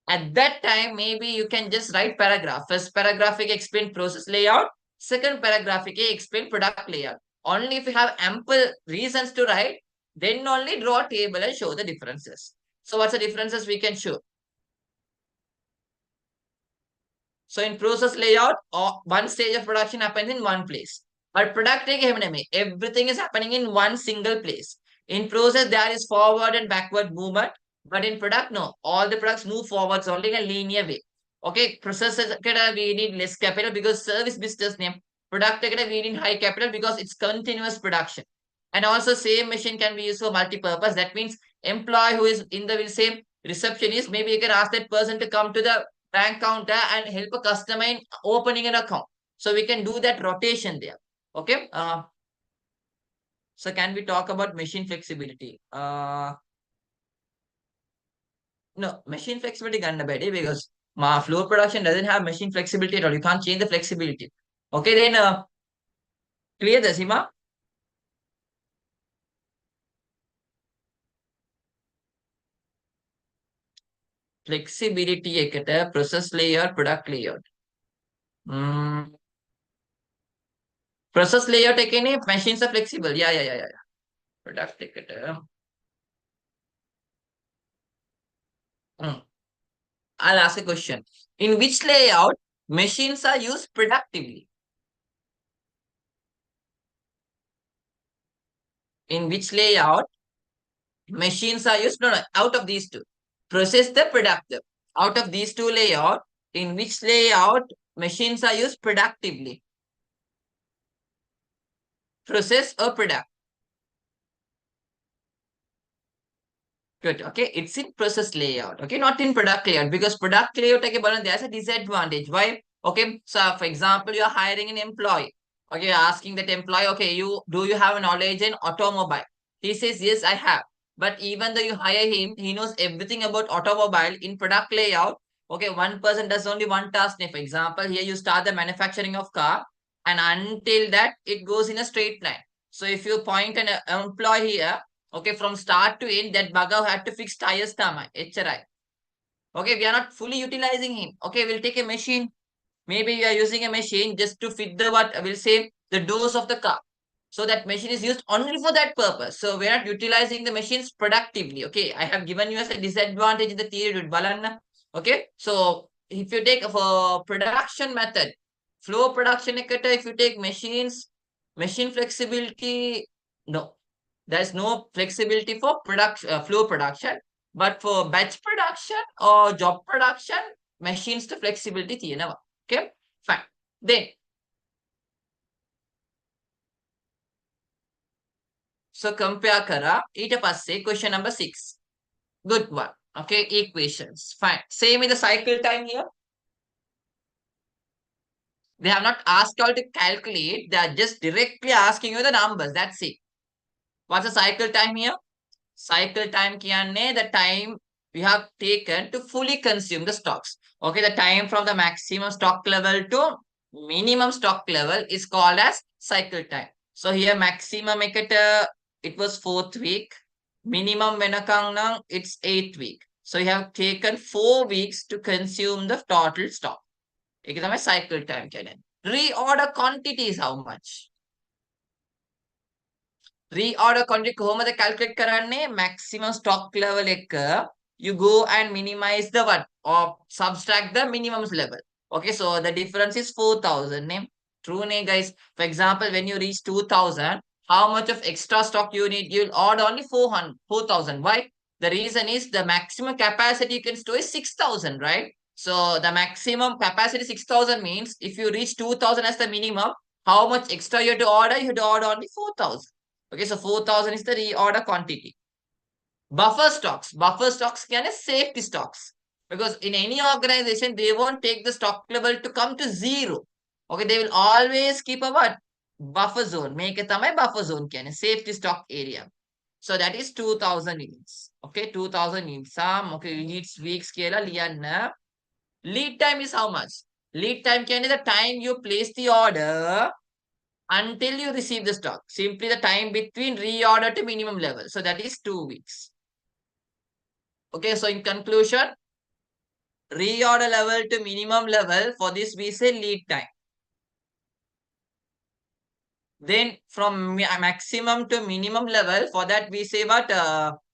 At that time, maybe you can just write paragraph. First paragraph explain process layout. Second paragraph explain product layout. Only if you have ample reasons to write, then only draw a table and show the differences. So what's the differences we can show? So in process layout, one stage of production happens in one place. But product everything is happening in one single place. In process, there is forward and backward movement. But in product, no. All the products move forwards only in a linear way. Okay, process we need less capital because service business name. Product we need high capital because it's continuous production. And also same machine can be used for multi-purpose. That means employee who is in the will say receptionist, maybe you can ask that person to come to the bank counter and help a customer in opening an account. So we can do that rotation there. Okay. So can we talk about machine flexibility? No, machine flexibility gonna be because my floor production doesn't have machine flexibility at all. You can't change the flexibility. Okay, then clear the Sima? Flexibility process layer, product layout. Hmm. Process layout machines are flexible. Yeah. Product hmm. I'll ask a question. In which layout machines are used productively? In which layout machines are used? No, out of these two. Process the productive. Out of these two layout, in which layout machines are used productively? Process or product? Good. Okay, it's in process layout. Okay, not in product layout because product layout there's a disadvantage. Why? Okay, so for example, you're hiring an employee. Okay, you're asking that employee, okay, you have a knowledge in automobile? He says, yes, I have. But even though you hire him, he knows everything about automobile in product layout. Okay, one person does only one task. For example, here you start the manufacturing of car, and until that it goes in a straight line. So if you point an employee here, okay, from start to end, that bugger had to fix tires tama, HRI. Okay, we are not fully utilizing him. Okay, we'll take a machine. Maybe we are using a machine just to fit the what we'll say the doors of the car. So that machine is used only for that purpose. So we are not utilizing the machines productively. Okay, I have given you as a disadvantage in the theory with Balanna. Okay, so if you take for production method, flow production, if you take machines, machine flexibility, no, there's no flexibility for production, flow production. But for batch production or job production, machines to flexibility තියෙනවා. Okay, fine. Then, so compare kara. ඊට පස්සේ question number 6. Good one. Okay, equations. Fine. Same in the cycle time here. They have not asked you all to calculate. They are just directly asking you the numbers. That's it. What's the cycle time here? Cycle time කියන්නේ the time we have taken to fully consume the stocks. Okay, the time from the maximum stock level to minimum stock level is called as cycle time. So here maximum it was 4th week. Minimum වෙනකන් නම් it's 8th week. So you have taken 4 weeks to consume the total stock. ඒක තමයි cycle time කියන්නේ. Reorder quantity is how much? Reorder quantity කොහොමද calculate කරන්නේ? Maximum stock level එක you go and minimize the what? Or subtract the minimum level. Okay, so the difference is 4,000. Name true, ne guys. For example, when you reach 2,000, how much of extra stock you need? You'll order only 4,000. Why? The reason is the maximum capacity you can store is 6,000, right? So the maximum capacity 6,000 means if you reach 2,000 as the minimum, how much extra you have to order? You have to order only 4,000. Okay, so 4,000 is the reorder quantity. Buffer stocks. Buffer stocks can be safety stocks. Because in any organization, they won't take the stock level to come to zero. Okay, they will always keep a what? Buffer zone. Make it a buffer zone can safety stock area. So that is 2,000 units. Okay, 2,000 units. Some okay, units, weeks, scale, lead time is how much? Lead time can be the time you place the order until you receive the stock. Simply the time between reorder to minimum level. So that is 2 weeks. Okay, so in conclusion, reorder level to minimum level, for this we say lead time. Then from maximum to minimum level, for that we say what?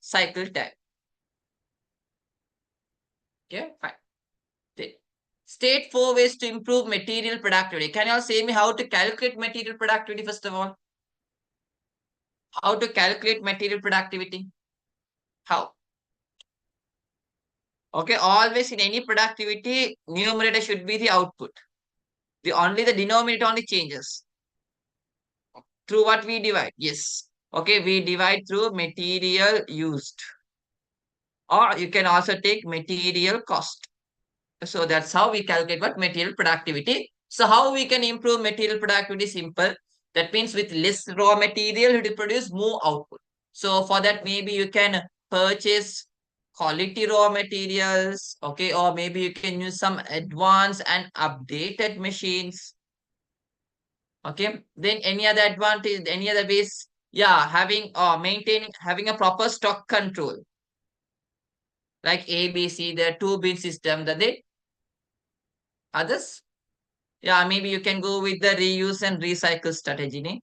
Cycle time. Okay, fine. State 4 ways to improve material productivity. Can you all say me how to calculate material productivity first of all? How to calculate material productivity? How? Okay, always in any productivity, numerator should be the output. The denominator only changes. Through what we divide? Yes. Okay, we divide through material used. Or you can also take material cost. So that's how we calculate what material productivity. So how we can improve material productivity? Simple. That means with less raw material, you will produce more output. So for that, maybe you can purchase quality raw materials, okay, or maybe you can use some advanced and updated machines. Okay, then any other advantage, any other ways? Yeah, having or maintaining, having a proper stock control, like ABC, the two bin system, that they others. Yeah, maybe you can go with the reuse and recycle strategy. Ne?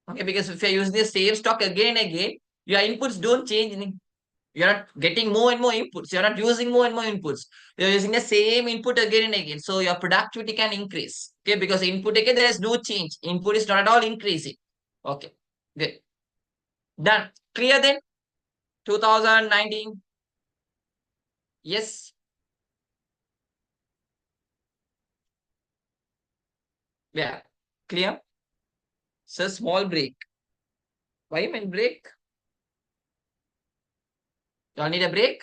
Okay, because if you're using the same stock again and again, your inputs don't change. Ne? You're not getting more and more inputs. You're not using more and more inputs. You're using the same input again and again. So your productivity can increase. Okay, because input again, there is no change. Input is not at all increasing. Okay, good. Done. Clear then? 2019. Yes. Yeah. Clear? So small break. Why you mean break? You all need a break?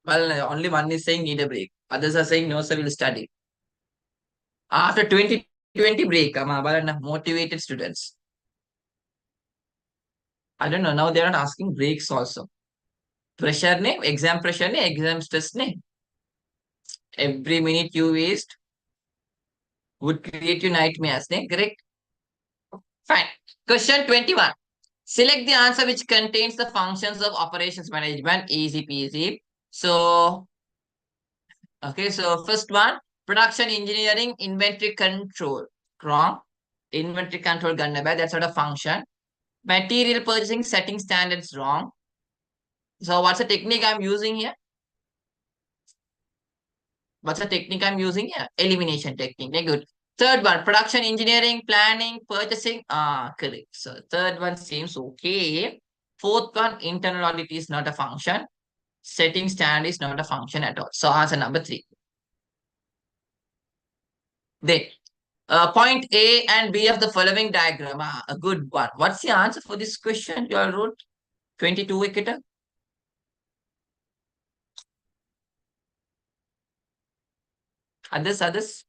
Well, only one is saying need a break. Others are saying no, sir, we'll study. After 2020 break, motivated students. I don't know. Now they're not asking breaks also. Pressure ne, exam stress ne. Every minute you waste would create you nightmares, ne? Correct? Fine. Question 21. Select the answer which contains the functions of operations management. Easy peasy. So, okay, so first one, production engineering, inventory control. Wrong. Inventory control, that's not a function. Material purchasing, setting standards, wrong. So what's the technique I'm using here? What's the technique I'm using here? Elimination technique. Very good. Third one, production engineering, planning, purchasing. Correct. So third one seems okay. Fourth one, internal audit is not a function. Setting standard is not a function at all. So answer number 3. Then point A and B of the following diagram. A good one. What's the answer for this question you all wrote? 22 wicket. Others.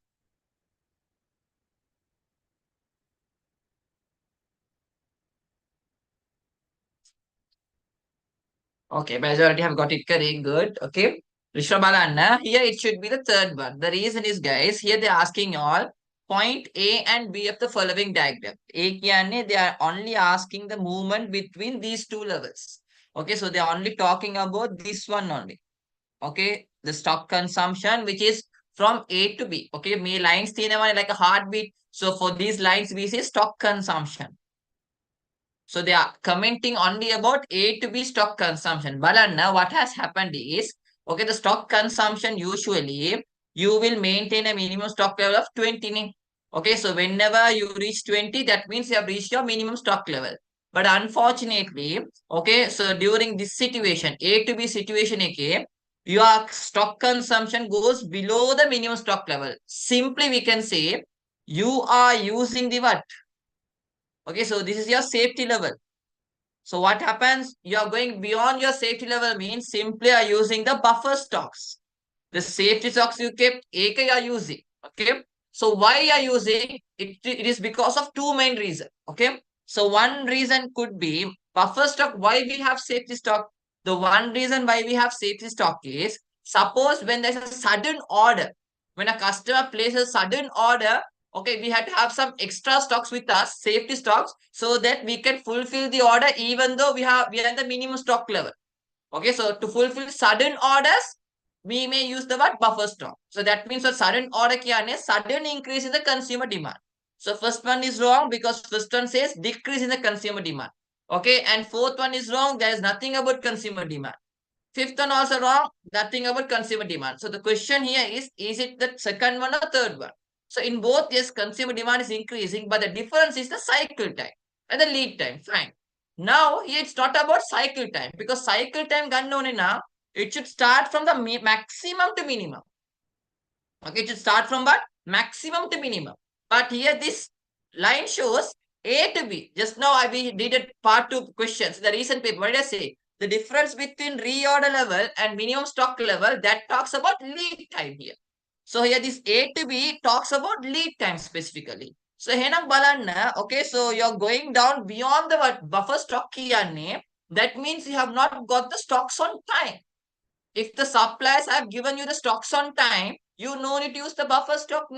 Okay, majority have got it correct. Good. Okay. Rishabala, here it should be the third one. The reason is, guys, here they're asking all point A and B of the following diagram. A kya they are only asking the movement between these two levels. Okay, so they're only talking about this one only. Okay, the stock consumption, which is from A to B. Okay, me lines like a heartbeat. So for these lines, we say stock consumption. So they are commenting only about A to B stock consumption. But now what has happened is, okay, the stock consumption usually you will maintain a minimum stock level of 20. Okay, so whenever you reach 20, that means you have reached your minimum stock level. But unfortunately, okay, so during this situation, A to B situation, okay, your stock consumption goes below the minimum stock level. Simply, we can say you are using the what? Okay, so this is your safety level. So what happens? You are going beyond your safety level means simply are using the buffer stocks. The safety stocks you kept, AK you are using. Okay. So why you are using it? It is because of two main reasons. Okay. So one reason could be buffer stock. Why we have safety stock? The one reason why we have safety stock is, suppose when there's a sudden order, when a customer places sudden order, okay, we have to have some extra stocks with us, safety stocks, so that we can fulfill the order even though we are at the minimum stock level. Okay, so to fulfill sudden orders, we may use the word buffer stock. So that means a sudden order kya hai? Sudden increase in the consumer demand. So first one is wrong because first one says decrease in the consumer demand. Okay, and fourth one is wrong. There is nothing about consumer demand. Fifth one also wrong. Nothing about consumer demand. So the question here is it the second one or third one? So in both, yes, consumer demand is increasing, but the difference is the cycle time and the lead time. Fine. Now here it's not about cycle time because cycle time gannone now it should start from the maximum to minimum. Okay, it should start from what? Maximum to minimum. But here this line shows A to B. Just now we did a part 2 questions. The recent paper, what did I say? The difference between reorder level and minimum stock level, that talks about lead time here. So here this A to B talks about lead time specifically. So henang balanna, okay, so you're going down beyond the what buffer stock kiyanne. That means you have not got the stocks on time. If the suppliers have given you the stocks on time, you no need to use the buffer stock.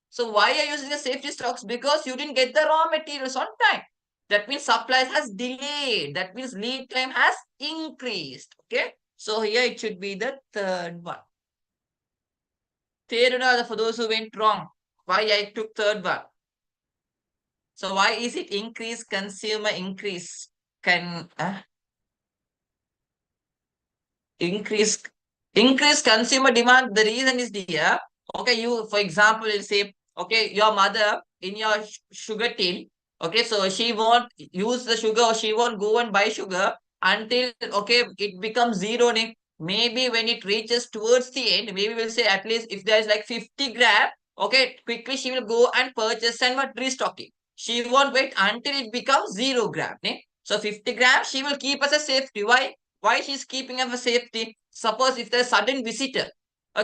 So why are you using the safety stocks? Because you didn't get the raw materials on time. That means supplies has delayed. That means lead time has increased. Okay. So here it should be the third one. For those who went wrong, why I took third one. So why is it increase consumer increase? Can increase consumer demand. The reason is here. Okay, you for example will say, okay, your mother in your sugar tin, okay, so she won't use the sugar or she won't go and buy sugar until okay it becomes zero. Maybe when it reaches towards the end, maybe we'll say at least if there is like 50 gram, okay, quickly she will go and purchase and what restocking. She won't wait until it becomes 0 gram. So 50 grams she will keep as a safety. Why she's keeping up a safety? Suppose if there's a sudden visitor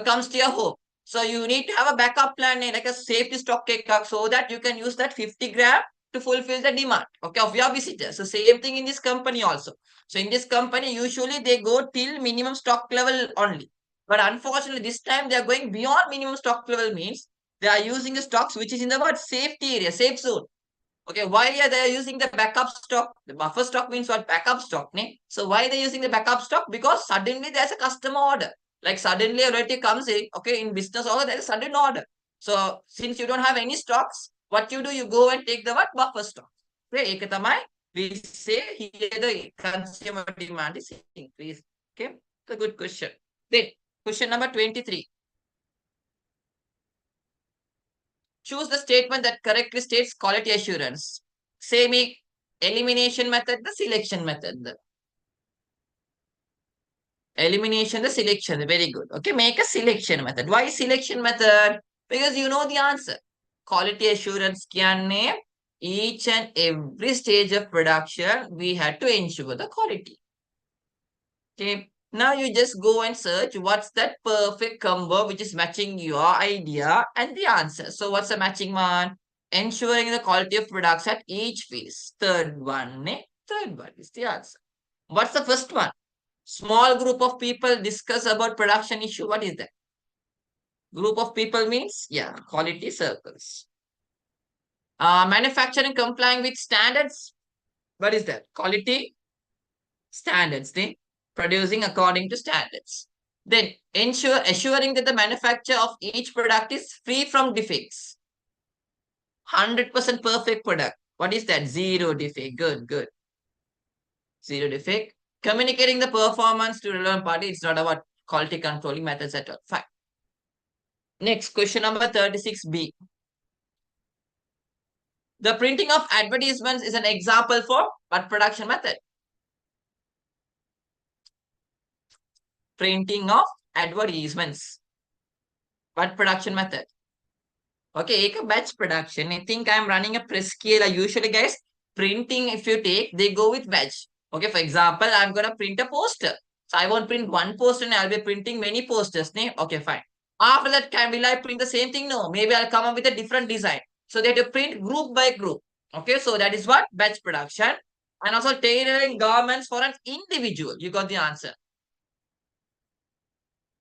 comes to your home, so you need to have a backup plan, like a safety stock cake, so that you can use that 50 gram to fulfill the demand, okay, of your visitors. So same thing in this company also. So in this company, usually they go till minimum stock level only. But unfortunately, this time they are going beyond minimum stock level means they are using the stocks which is in the what safety area, safe zone. Okay, why are they using the backup stock? The buffer stock means what? Backup stock. So why are they using the backup stock? Because suddenly there's a customer order. Like suddenly a relative comes in, okay, in business order, there's a sudden order. So since you don't have any stocks, what you do, you go and take the what? Buffer stock. Okay, we say here the consumer demand is increased. Okay, it's a good question. Then question number 23. Choose the statement that correctly states quality assurance. Say me elimination method, the selection method. Elimination, the selection. Very good. Okay, make a selection method. Why selection method? Because you know the answer. Quality assurance kyanne each and every stage of production, we had to ensure the quality. Okay. Now you just go and search what's that perfect combo which is matching your idea and the answer. So what's the matching one? Ensuring the quality of products at each phase. Third one, third one is the answer. What's the first one? Small group of people discuss about production issue. What is that? Group of people means, yeah, quality circles. Manufacturing complying with standards. What is that? Quality standards. Producing according to standards. Then assuring that the manufacture of each product is free from defects. 100% perfect product. What is that? Zero defect. Good, good. Zero defect. Communicating the performance to relevant party. It's not about quality controlling methods at all. Fine. Next, question number 36B. The printing of advertisements is an example for what production method? Printing of advertisements. What production method? Okay, a batch production. I think I'm running a press scale. Usually, guys, printing, if you take, they go with batch. Okay, for example, I'm going to print a poster. So I won't print one poster and I'll be printing many posters. Okay, fine. After that, will I print the same thing? No, maybe I'll come up with a different design. So they have to print group by group. Okay, so that is what? Batch production. And also tailoring garments for an individual. You got the answer.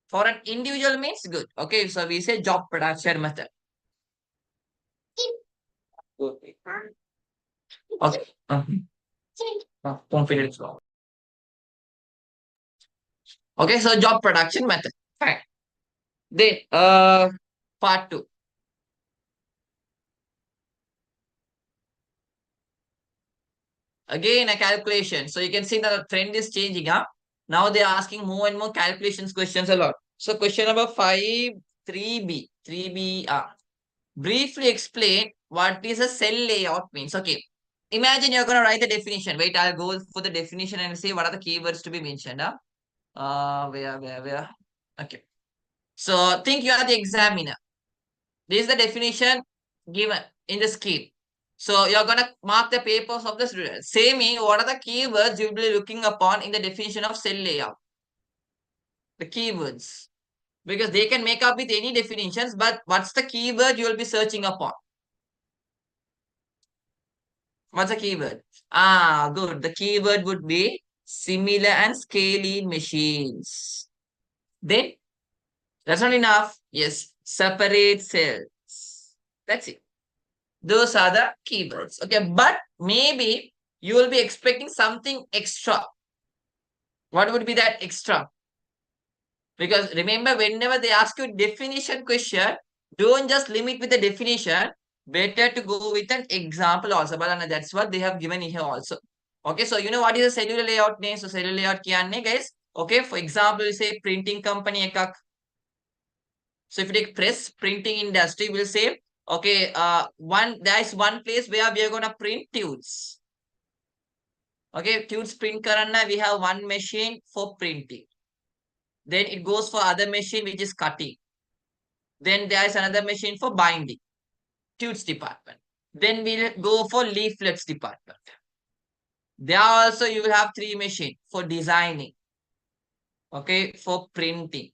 For an individual means good. Okay, so we say job production method. Okay. Okay. Confidence law. Okay, so job production method. Fine. Then part two. Again a calculation. So you can see that the trend is changing, huh? Now they're asking more and more calculations questions a lot. So question number 5, 3B. 3B. Briefly explain what is a cell layout means. Okay. Imagine you're going to write the definition. Wait, I'll go for the definition and see what are the keywords to be mentioned. Huh? Where? Okay. So think you are the examiner. This is the definition given in the scheme. So you're going to mark the papers of the student. Say me what are the keywords you'll be looking upon in the definition of cell layout. The keywords. Because they can make up with any definitions, but what's the keyword you'll be searching upon? What's the keyword? Good. The keyword would be similar and scaling machines. Then, that's not enough. Yes, separate cells. That's it. Those are the keywords. Okay, but maybe you will be expecting something extra. What would be that extra? Because remember, whenever they ask you definition question, don't just limit with the definition. Better to go with an example also. But that's what they have given here also. Okay, so you know what is a cellular layout name? So cellular layout kiyanne, guys. Okay, for example, you say printing company ekak. So if you take press printing industry, we'll say, okay, there is one place where we are gonna print tubes. Okay, tubes print karanna, we have one machine for printing. Then it goes for other machine which is cutting. Then there is another machine for binding, tubes department. Then we'll go for leaflets department. There also you will have three machine for designing, okay, for printing,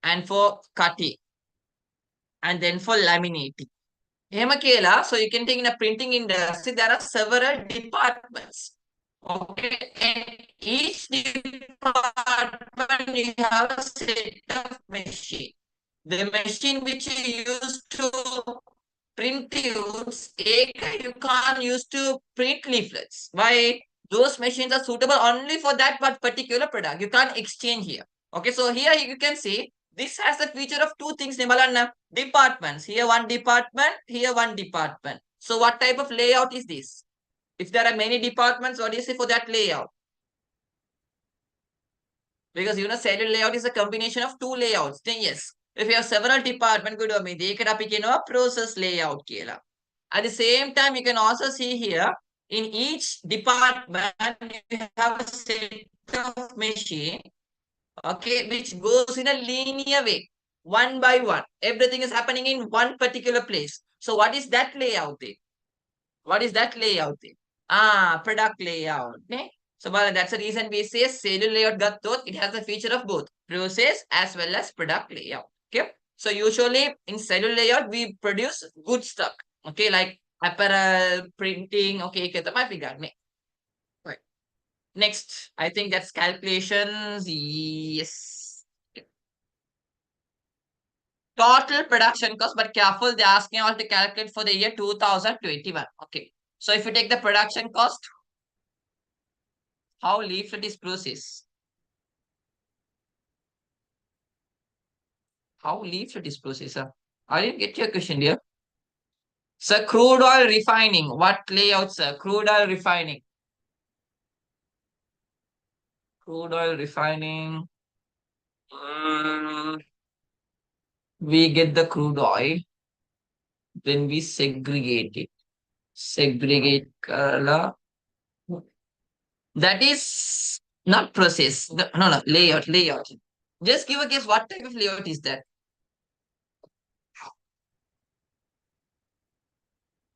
and for cutting, and then for laminating. So you can take in a printing industry, there are several departments. Okay, and each department you have a set of machine. The machine which you use to print tubes, you can't use to print leaflets. Why? Those machines are suitable only for that particular product. You can't exchange here. Okay, so here you can see this has the feature of two things, Nimalanna. Departments. Here one department, here one department. So what type of layout is this? If there are many departments, what do you say for that layout? Because you know, cellular layout is a combination of two layouts. Then yes, if you have several departments, good or me, they could up a process layout. At the same time, you can also see here in each department, you have a set of machine, okay, which goes in a linear way, one by one. Everything is happening in one particular place. So what is that layout there? What is that layout there? Product layout. Okay? So that's the reason we say cellular layout got both. It has a feature of both process as well as product layout. Okay. So usually in cellular layout, we produce good stuff. Okay, like apparel, printing. Okay, right. Next, I think that's calculations. Yes. Total production cost, but careful, they're asking all to calculate for the year 2021. Okay. So if you take the production cost, how leaflet is processed? How leaflet is processed, sir? I didn't get your question, dear. Sir, crude oil refining. What layout, sir? Crude oil refining. Crude oil refining. We get the crude oil. Then we segregate it. Segregate color. That is not process. No, layout. Just give a guess. What type of layout is that?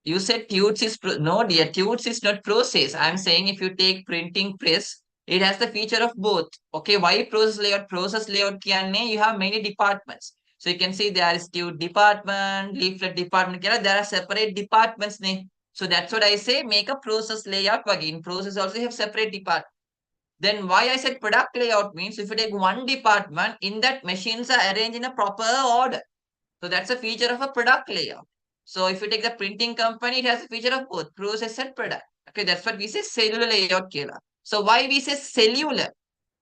You said tubes is no, dear, tubes is not process. I'm saying if you take printing press, it has the feature of both. Okay, why process layout? Process layout kiyanne, you have many departments. So you can see there is tube department, leaflet department. There are separate departments. Ne? So that's what I say, make a process layout. Again, process also have separate department. Then why I said product layout means if you take one department, in that machines are arranged in a proper order. So that's a feature of a product layout. So if you take the printing company, it has a feature of both process and product. Okay, that's what we say cellular layout killer. So why we say cellular?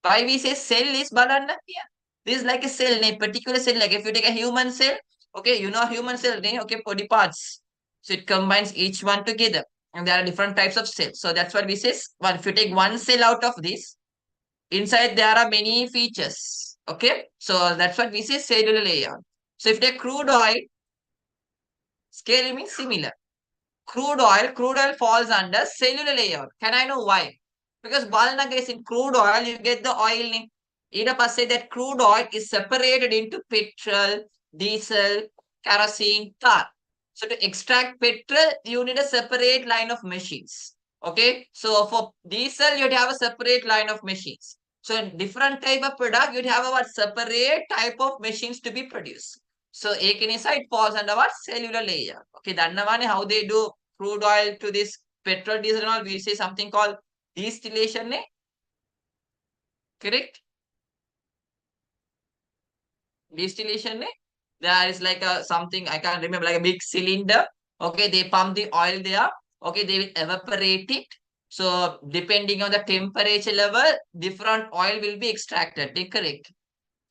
Why we say cell is balanna here. This is like a cell, a particular cell. Like if you take a human cell, okay, you know human cell, okay, body parts. So it combines each one together. And there are different types of cells. So that's what we say. Well, if you take one cell out of this, inside there are many features. Okay. So that's what we say cellular layout. So if you take crude oil, scale means similar. Crude oil falls under cellular layout. Can I know why? Because Balnaga is in crude oil, you get the oil. Ida say that crude oil is separated into petrol, diesel, kerosene, tar. So to extract petrol, you need a separate line of machines. Okay. So for diesel, you'd have a separate line of machines. So in different type of product, you'd have a separate type of machines to be produced. So side falls under what? Cellular layer. Okay, that's how they do crude oil to this petrol, diesel and all. We say something called distillation. Correct? Distillation. There is like a something, I can't remember, like a big cylinder. Okay, they pump the oil there. Okay, they will evaporate it. So depending on the temperature level, different oil will be extracted. Correct?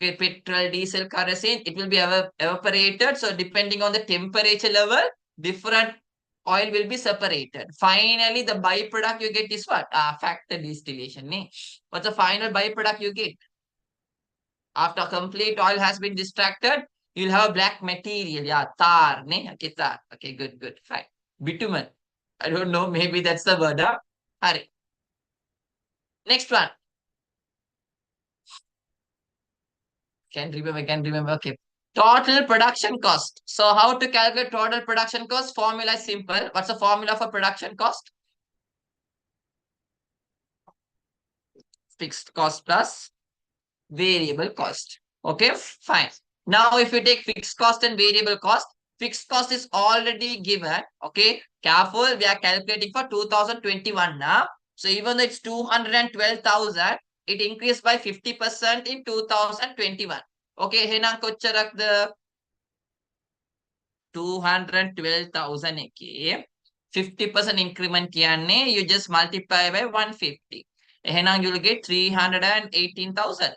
Okay, petrol, diesel, kerosene, it will be evaporated. So depending on the temperature level, different oil will be separated. Finally, the byproduct you get is what? Factor distillation. What's the final byproduct you get? After complete oil has been extracted, you'll have black material. Yeah, tar. Okay, tar. Okay, good, good. Fine. Bitumen. I don't know. Maybe that's the word. Hurry. Next one. Can remember. Okay. Total production cost. So how to calculate total production cost? Formula is simple. What's the formula for production cost? Fixed cost plus variable cost. Okay, fine. Now, if you take fixed cost and variable cost, fixed cost is already given. Okay, careful. We are calculating for 2021 now. So even though it's 212,000, it increased by 50% in 2021. Okay, henang kocharak the 212,000 okay. 50% increment කියන්නේ you just multiply by 150. එහෙනම් you'll get 318,000.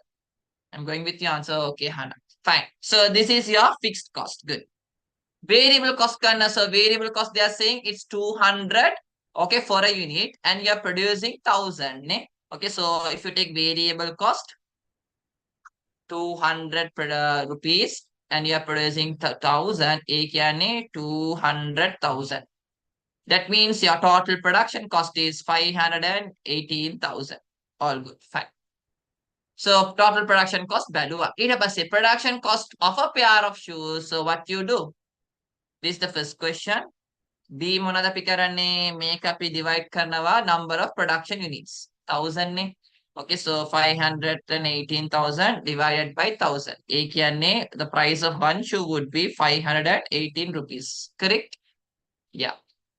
I'm going with your answer. Okay, Hannah. Fine. So this is your fixed cost. Good. Variable cost karna. So variable cost, they are saying it's 200. Okay, for a unit, and you are producing 1,000. Okay, so if you take variable cost, 200 rupees, and you are producing 1,000, 200,000. That means your total production cost is 518,000. All good. Fine. So total production cost baluwa. Ita production cost of a pair of shoes. So what you do? This is the first question. B monada pikarane make up divide karnawa number of production units. 1,000 ne. Okay, so 518,000 divided by 1,000. The price of one shoe would be 518 rupees. Correct? Yeah.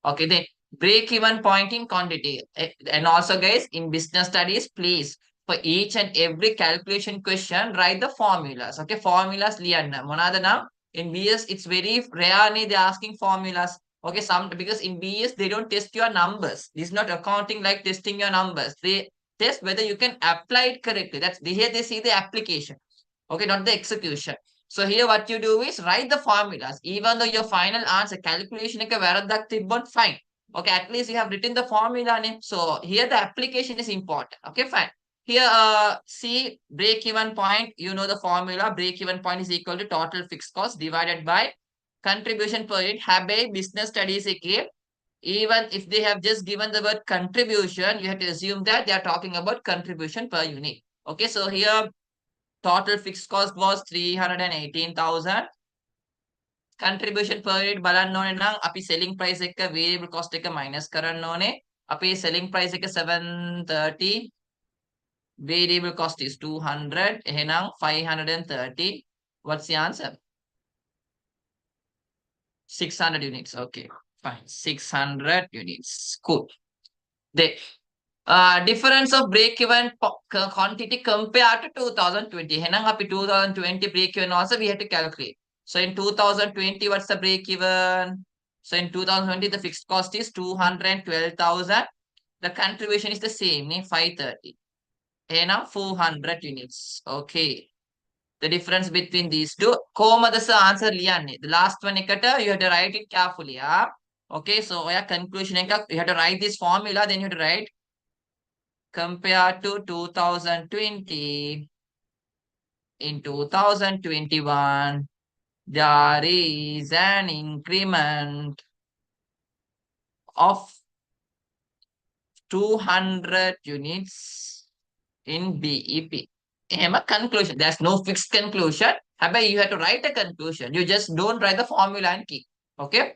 Okay, then break-even point in quantity. And also, guys, in business studies, please, for each and every calculation question, write the formulas. Okay, formulas liyanna. Monadana, in BS, it's very rare they're asking formulas. Okay, because in BS, they don't test your numbers. This is not accounting like testing your numbers. They test whether you can apply it correctly. Here they see the application. Okay, not the execution. So here what you do is write the formulas. Even though your final answer calculation fine. Okay, at least you have written the formula name. So here the application is important. Okay, fine. Here, see break-even point. You know the formula. Break-even point is equal to total fixed cost divided by contribution per unit. Have a business studies again. Even if they have just given the word contribution, you have to assume that they are talking about contribution per unit. Okay, so here total fixed cost was 318,000. Contribution per unit බලන්න ඕනේ නම් අපි selling price එක variable cost එක minus කරන්න ඕනේ. අපේ selling price එක 730. Variable cost is 200. එහෙනම් 530. What's the answer? 600 units. Okay, Fine. 600 units. Cool. The difference of break-even quantity compared to 2020. Henang api 2020 break-even also we have to calculate. So in 2020, what's the break-even? So in 2020, the fixed cost is 212,000. The contribution is the same, 530. Henang 400 units. Okay. The difference between these two. Komadasa answer liyanne. The last one ekata, you have to write it carefully. Yeah? Okay, so yeah, conclusion you have to write this formula, then you have to write compared to 2020. In 2021, there is an increment of 200 units in BEP. A conclusion. There's no fixed conclusion. However, you have to write a conclusion. You just don't write the formula and key. Okay?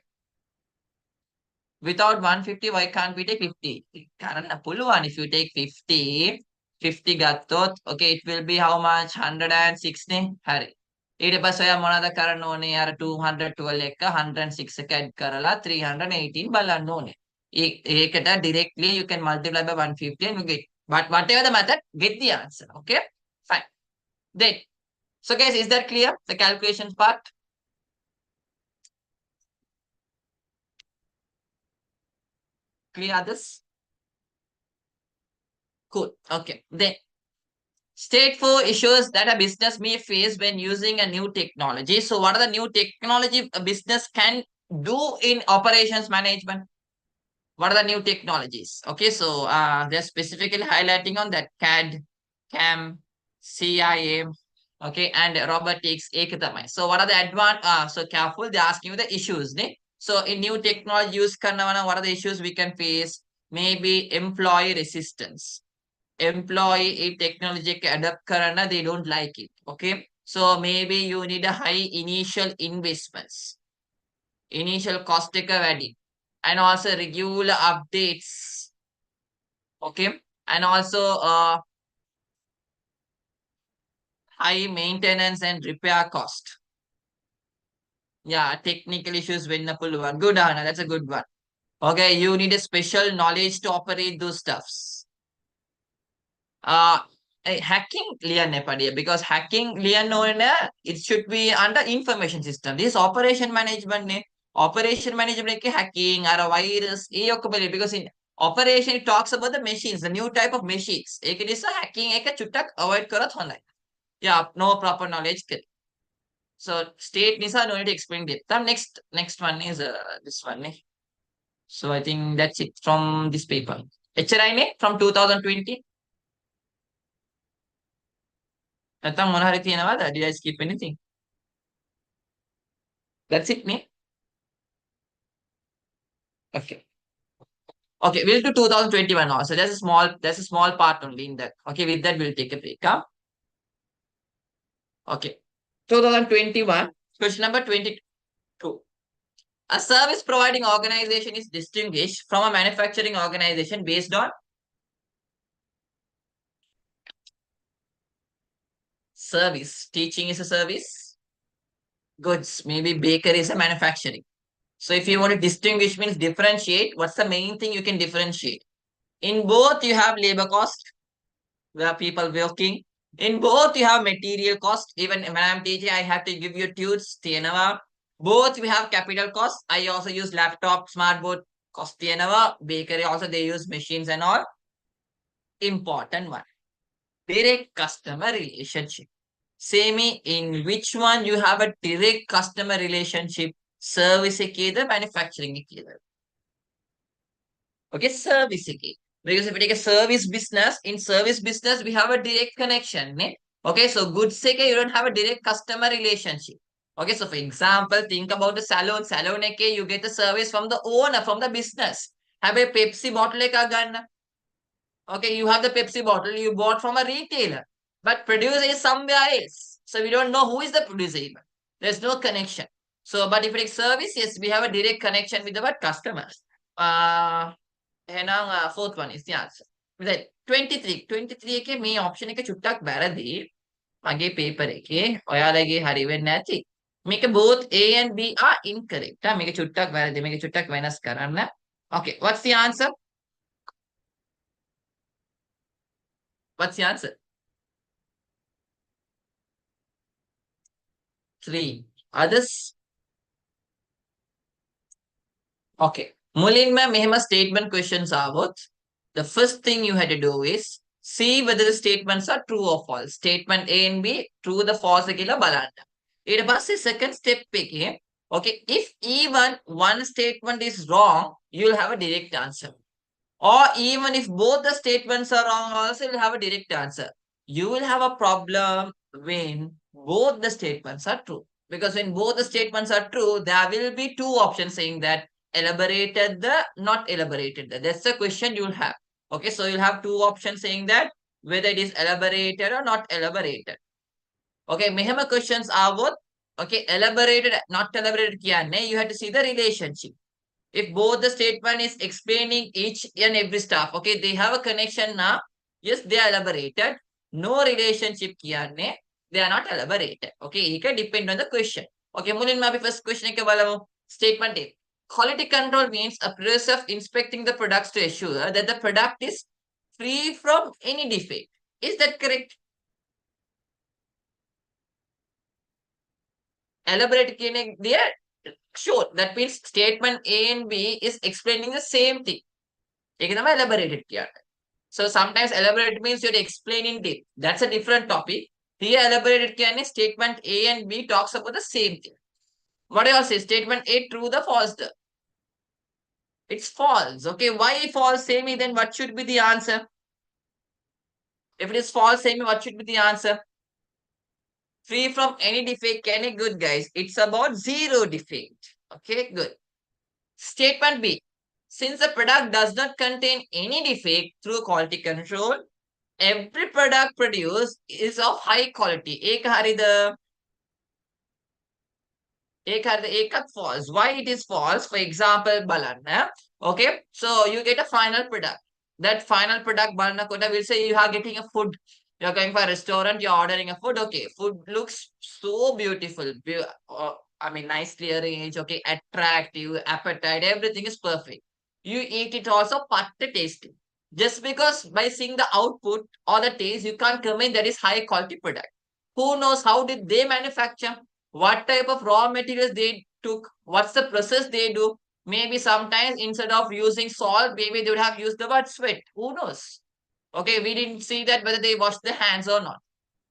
Without 150, why can't we take 50? Karana puluwan. If you take 50, 50 gatot, okay, it will be how much? 106 ne? Hari. ඊට පස්සේ ඔයා මොනවද කරන්න ඕනේ? අර 212 එක 106 එක add කරලා 318 බලන්න ඕනේ. ඒකට directly you can multiply by 150 and you get. But whatever the method, get the answer. Okay? Fine. Then, so guys, is that clear? The calculations part? Clear this? Cool. Okay. Then, state 4 issues that a business may face when using a new technology. So, what are the new technology a business can do in operations management? What are the new technologies? Okay, so they're specifically highlighting on that CAD, CAM, CIM, okay, and robotics. So, what are the advanced? So, careful, they're asking you the issues. So, in new technology use, what are the issues we can face? Maybe employee resistance. Employee technology adapt karana, they don't like it. Okay. So maybe you need a high initial investments. Initial cost ready. And also regular updates. Okay. And also high maintenance and repair cost. Yeah, technical issues when one. Good, Anna. That's a good one. Okay, you need a special knowledge to operate those stuffs. Hacking liyan padiya because hacking liyan it should be under information system. This operation management hacking or a virus because in operation it talks about the machines, the new type of machines. It is a hacking chuttak avoid karat honai. Yeah, no proper knowledge. So state nisa no need to explain it. The next one is this one. So I think that's it from this paper. HRI from 2020. නැත්තම් මොන හරි තියෙනවද? Did I skip anything? That's it, me. Okay. Okay, we'll do 2021 also. There's a small part only in that. Okay, with that we'll take a break. Huh? Okay. 2021, question number 22. A service providing organization is distinguished from a manufacturing organization based on service. Teaching is a service. Goods, maybe bakery is a manufacturing. So if you want to distinguish means differentiate, what's the main thing you can differentiate? In both you have labor cost, where people working. In both you have material cost. Even when I'm teaching, I have to give you tunes. Both we have capital cost. I also use laptop, smartboard cost. Bakery also they use machines and all. Important one. Direct customer relationship. Same in which one you have a direct customer relationship. Service manufacturing. Okay, service. Because if you take a service business, in service business, we have a direct connection. Okay, so goods you don't have a direct customer relationship. Okay, so for example, think about the salon. Salon you get the service from the owner, from the business. Have a Pepsi bottle okay, you have the Pepsi bottle you bought from a retailer. But producer is somewhere else. So we don't know who is the producer even. There's no connection. So, but if it is service, yes, we have a direct connection with the customers. Fourth one is the answer. 23. 23 එකේ මේ option එක චුට්ටක් බැරදි. මගේ paper එකේ ඔයාලගේ හරි වෙන්නේ නැති. Make both A and B are incorrect. Make chuttak varadi. Make chuttak venas karanna. Okay, what's the answer? What's the answer? 3. Others? Okay. Mulin में मेहमा statement questions are what? The first thing you had to do is see whether the statements are true or false. Statement A and B, true the false kila balanda. It was the second step peke. Okay, if even one statement is wrong, you'll have a direct answer. Or even if both the statements are wrong, also you'll have a direct answer. You will have a problem when both the statements are true. Because when both the statements are true, there will be two options saying that elaborated the, not elaborated the. That's the question you'll have. Okay, so you'll have two options saying that whether it is elaborated or not elaborated. Okay, Mehama questions are both. Okay, elaborated, not elaborated kiya nahi. You have to see the relationship. If both the statement is explaining each and every stuff, okay, they have a connection now. Yes, they are elaborated. No relationship kiya ne, they are not elaborated. Okay, it can depend on the question. Okay, Mulin ma first question ke bala statement A. Quality control means a process of inspecting the products to assure that the product is free from any defect. Is that correct? Elaborate kiya they are sure. That means statement A and B is explaining the same thing. एक एकदम elaborated किया है. So sometimes elaborate means you're explaining it. That's a different topic. Here elaborated किया है statement A and B talks about the same thing. What do you all say? Statement A true the false the? It's false. Okay, why false? Same then what should be the answer? If it is false, same what should be the answer? Free from any defect. Can it good guys? It's about zero defect. Okay, good. Statement B. Since the product does not contain any defect through quality control, every product produced is of high quality. एक हरिद एक false. Why it is false? For example, balanna. Okay, so you get a final product. That final product, balanna kota will say you are getting a food. You're going for a restaurant. You're ordering a food. Okay, food looks so beautiful. I mean, nicely arranged. Okay, attractive, appetite. Everything is perfect. You eat it also, but the tasting. Just because by seeing the output or the taste, you can't comment that is high quality product. Who knows how did they manufacture? What type of raw materials they took? What's the process they do? Maybe sometimes instead of using salt, maybe they would have used the word sweat. Who knows? Okay, we didn't see that whether they washed their hands or not.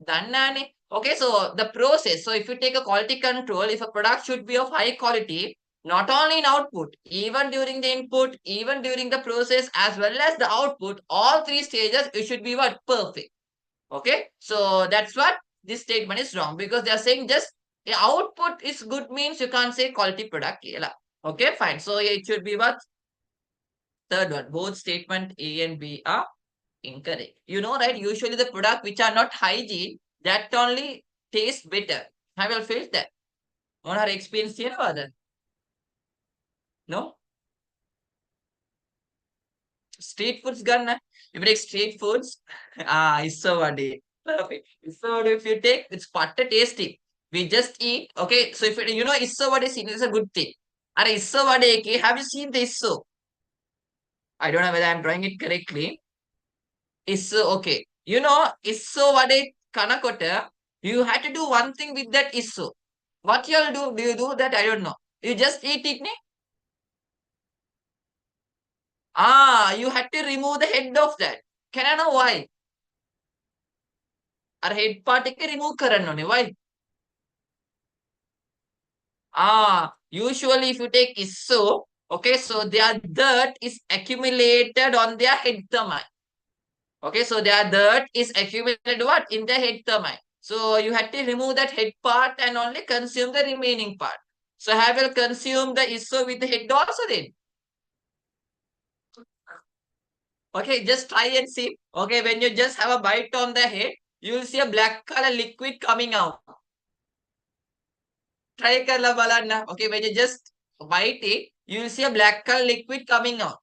Dannani. Okay, so the process. So if you take a quality control, if a product should be of high quality, not only in output, even during the input, even during the process, as well as the output, all three stages, it should be what? Perfect. Okay, so that's what this statement is wrong because they are saying just output is good means you can't say quality product. Okay, fine. So it should be what? Third one. Both statement A and B are incorrect. You know, right? Usually the product which are not hygiene, that only tastes better. Have you felt that? On our experience here, father? No? Street foods gonna. If you take street foods, it's so vade. Perfect. So if you take, it's part tasty. We just eat. Okay, so if you know isso vade seen is a good thing. Are isso vade ke? Have you seen the isso? I don't know whether I'm drawing it correctly. Isso okay. You know isso vade kanakota. You had to do one thing with that isso. What you'll do? Do you do that? I don't know. You just eat it, ne? You had to remove the head of that. Can I know why? Our head part remove karan ne? Why? Usually if you take isso, okay, so their dirt is accumulated on their head thermi. Okay, so their dirt is accumulated what? In their head thermi. So you had to remove that head part and only consume the remaining part. So have you consumed the isso with the head also then? Okay, just try and see. Okay, when you just have a bite on the head, you will see a black color liquid coming out. Try color balana. Okay, when you just bite it, you will see a black color liquid coming out.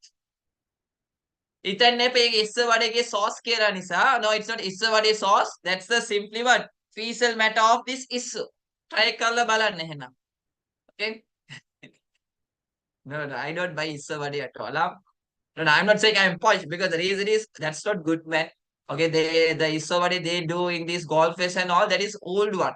Itanne pe issa vadege sauce kera nisa. No, it's not issa vade sauce. That's the simply what? Fecal matter of this issue. try කරලා බලන්න එහෙනම්. Okay? No, no, I don't buy Isawadi at all. No, no, I'm not saying I'm posh because the reason is that's not good, man. Okay, the Isawadi they do in this golf fest and all that is old one.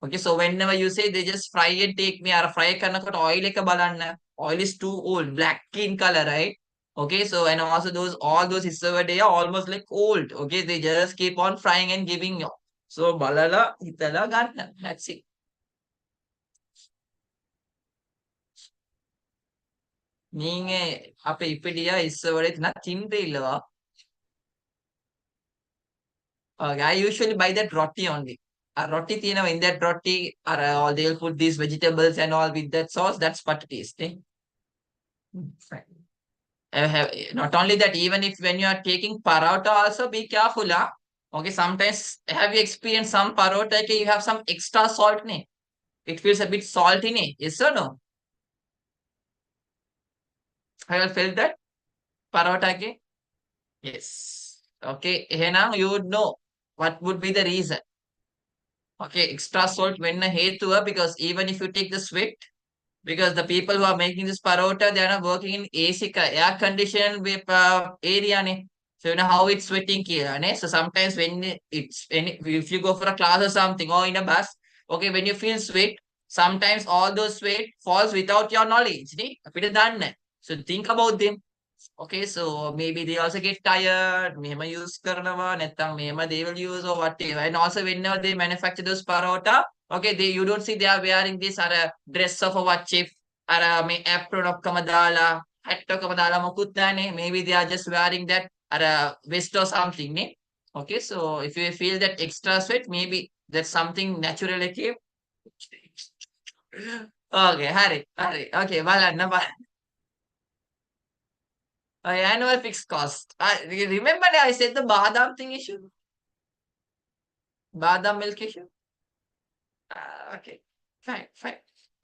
Okay, so whenever you say they just fry and take me or fry karnකොට oil එක බලන්න. Oil is too old, black in color, right? Okay, so and also those all those Isawadi are almost like old. Okay, they just keep on frying and giving you. So balala hitala ගන්න. That's it. நீங்க அப்ப இப்படியா Isawadi நான் தின்றே இல்லவா? Okay, I usually buy that roti only. Roti තියෙනවා in that roti or they'll put these vegetables and all with that sauce. That's what it is. Okay? Fine. Not only that, even if when you are taking parota also be careful. Okay, sometimes have you experienced some parota you have some extra salt ne? It feels a bit salty ne? Yes or no? Have you felt that? Parota ke? Yes. Okay, එහෙනම් you would know what would be the reason. Okay, extra salt when hetuva because even if you take the sweat, because the people who are making this parota, they are not working in AC air conditioned area. Ne? So you know how it's sweating here. Ne? So sometimes if you go for a class or something or in a bus, okay, when you feel sweat, sometimes all those sweat falls without your knowledge. Ne? අපිට දන්නේ නැහැ. So think about them. Okay, so maybe they also get tired. මෙහෙම use කරනවා නැත්නම් මෙහෙම they will use or whatever. And also whenever they manufacture those parota, okay, you don't see they are wearing this dress of a what chip may apron ඔක්කොම දාලා hat ඔක්කොම දාලා මොකුත් නැහනේ. Maybe they are just wearing that vest or something නේ. Okay, so if you feel that extra sweat, maybe that's something natural okay. Okay, hurry. Okay, බලන්න. Annual fixed cost. Remember I said the badam thing issue? Badam milk issue? Okay, fine.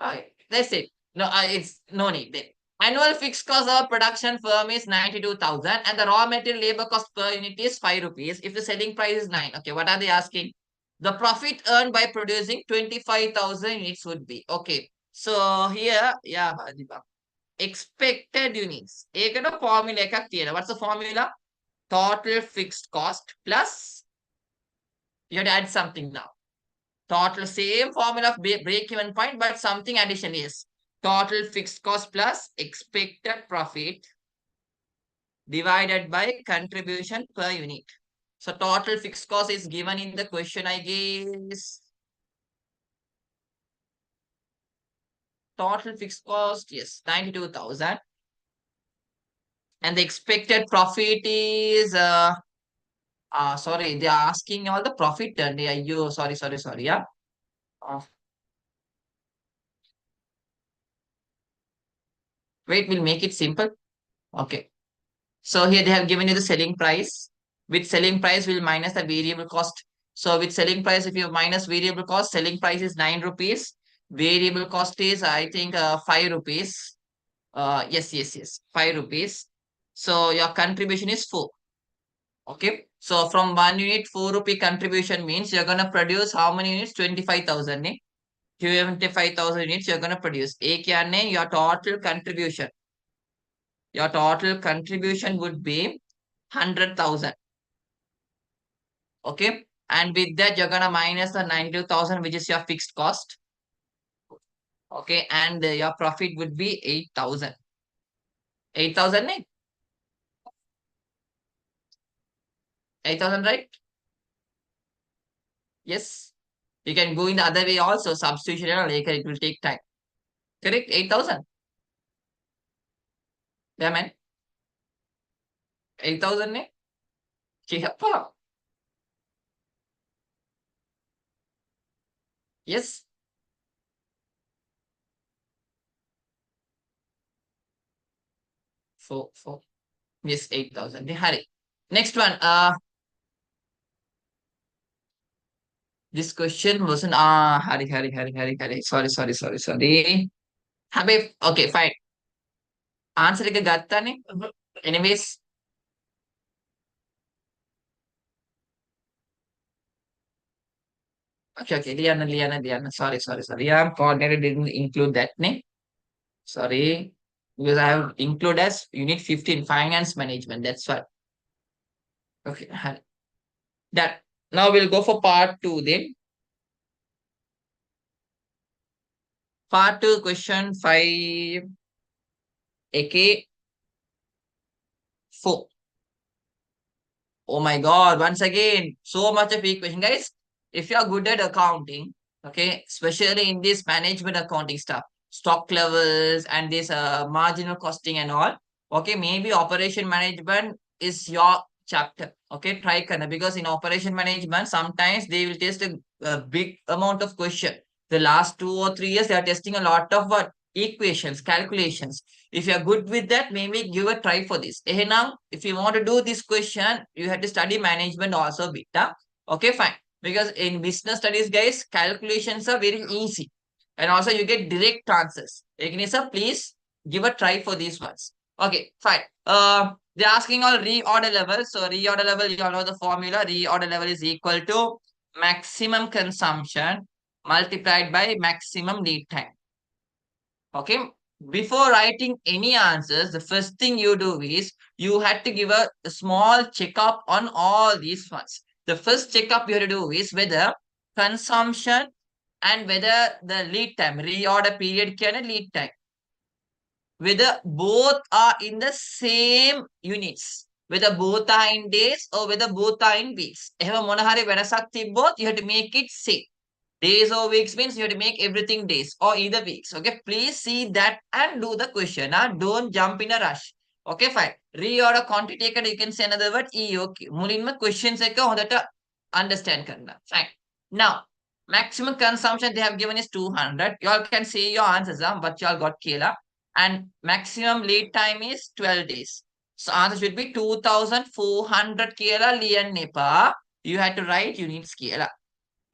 Okay, that's it. No, it's no need then. Annual fixed cost of production firm is 92,000 and the raw material labor cost per unit is 5 rupees if the selling price is 9. Okay, what are they asking? The profit earned by producing 25,000 units would be. Okay, so here, yeah, expected units. ඒකට formula එකක් තියෙනවා. What's the formula? Total fixed cost plus, you have to add something now. Total same formula of break-even point, but something addition is total fixed cost plus expected profit divided by contribution per unit. So total fixed cost is given in the question, I guess. Total fixed cost, yes, 92,000. And the expected profit is, sorry, they are asking all the profit and sorry. Yeah. Wait, we'll make it simple. Okay. So here they have given you the selling price. With selling price, we'll minus the variable cost. So with selling price, if you minus variable cost, selling price is 9 rupees. Variable cost is, I think, 5 rupees. Yes, 5 rupees. So your contribution is 4. Okay. So from 1 unit, 4 rupee contribution means you're going to produce how many units? 25,000. 25,000 units you're going to produce. Your total contribution. Your total contribution would be 100,000. Okay. And with that, you're going to minus the 92,000, which is your fixed cost. Okay. And your profit would be 8,000. 8,000, 8,000, right? Yes. You can go in the other way also. Substitution or later, it will take time. Correct? 8,000. Yeah, man. 8,000, ne? Yes. Four. Yes, 8,000. Hurry. Next one. This question wasn't Hari. Sorry. Habib, okay, fine. Answer එක ගත්තානේ. Anyways, Okay, okay. Liana. Sorry. Coordinator didn't include that name. Sorry. Because I have include as unit 15, finance management. That's what. Okay. That. Now we'll go for part two then. Part two, question 5, AK 4. Oh my God, once again, so much of equation. Guys, if you are good at accounting, okay, especially in this management accounting stuff, stock levels and this marginal costing and all, okay, maybe operation management is your chapter. Okay, try Kanna, because in operation management, sometimes they will test a big amount of question. The last 2 or 3 years, they are testing a lot of what? Equations, calculations. If you are good with that, maybe give a try for this. Now, if you want to do this question, you have to study management also beta. Okay, fine. Because in business studies, guys, calculations are very easy. And also you get direct answers. Ignis, please give a try for these ones. Okay, fine. They're asking all reorder level. So reorder level, you all know the formula. Reorder level is equal to maximum consumption multiplied by maximum lead time. Okay, before writing any answers, the first thing you do is you had to give a small checkup on all these ones. The first checkup you have to do is whether consumption and whether the lead time, reorder period can lead time, whether both are in the same units, whether both are in days or whether both are in weeks. එහෙම මොන හරි වෙනසක් තිබ්බොත් you have to make it same. Days or weeks means you have to make everything days or either weeks. Okay, please see that and do the question. Don't jump in a rush. Okay, fine. Reorder quantity eකට you can say another word EOQ. මුලින්ම questions එක හොඳට understand කරන්න. Fine. Now, maximum consumption they have given is 200. You all can see your answers, but you all got කියලා. And maximum lead time is 12 days. So answer should be 2400 කියලා ලියන්න එපා. You had to write units කියලා.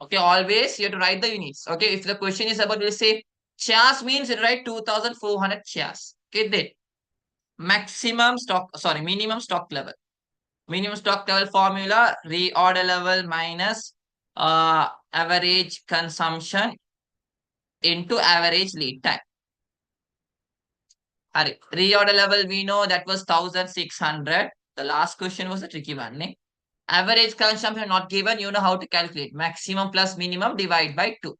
Okay, always you have to write the units. Okay, if the question is about, let's say, chairs means you write 2400 chairs. Okay, then maximum stock, sorry, minimum stock level. Minimum stock level formula, reorder level minus average consumption into average lead time. Reorder level, we know that was 1600. The last question was a tricky one. Average consumption not given, you know how to calculate. Maximum plus minimum divide by 2.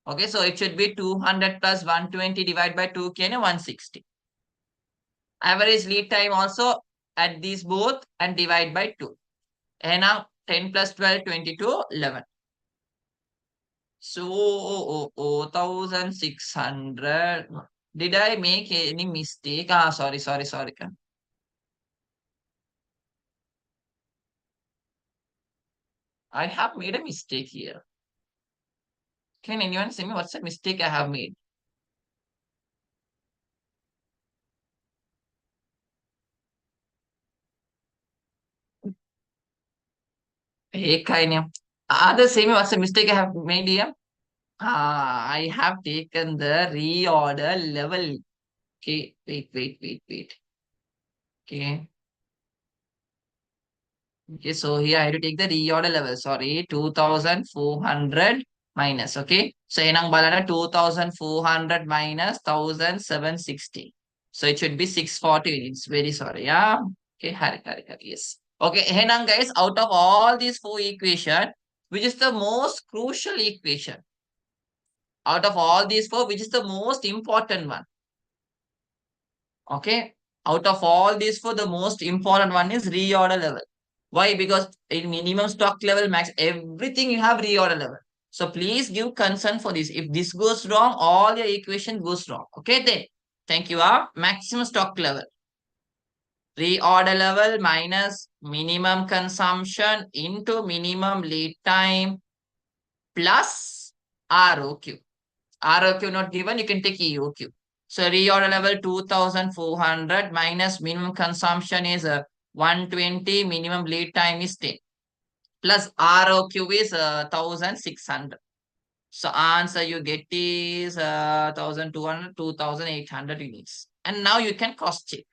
Okay, so it should be 200 plus 120 divided by 2 can 160. Average lead time also add these both and divide by 2. And now 10 plus 12, 22, 11. So 1600. Did I make any mistake? Sorry. I have made a mistake here. Can anyone say me what's the mistake I have made? Hey, kind Others say me what's the mistake I have made here? I have taken the reorder level. Okay, wait. Okay. Okay, so here I have to take the reorder level. Sorry, 2400 minus. Okay, so enang balana 2400 minus 1760. So it should be 640. It's very sorry. Yeah. Okay, hari. Yes. Okay, enang guys, out of all these four equation, which is the most crucial equation? Out of all these four, which is the most important one? Okay, out of all these four, the most important one is reorder level. Why? Because in minimum stock level, max, everything you have reorder level. So please give concern for this. If this goes wrong, all your equation goes wrong. Okay, then. Thank you. Maximum stock level. Reorder level minus minimum consumption into minimum lead time plus ROQ. ROQ not given, you can take EOQ. So reorder level 2400 minus minimum consumption is 120, minimum lead time is 10. Plus ROQ is 1600. So answer you get is 1200, 2800 units. And now you can cross check.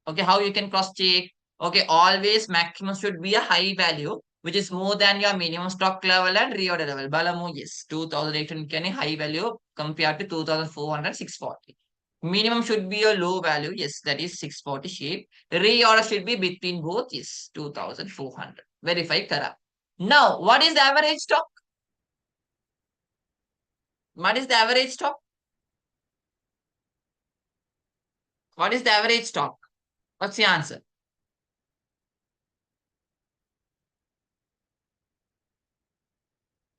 Okay, how you can cross check? Okay, always maximum should be a high value. which is more than your minimum stock level and reorder level. Balamu, yes, 2,800 can a high value compared to 2,400, 640. Minimum should be a low value. Yes, that is 640 shape. Reorder should be between both. Yes, 2,400. Verify correct. Now, what is the average stock? What is the average stock? What is the average stock? What's the answer?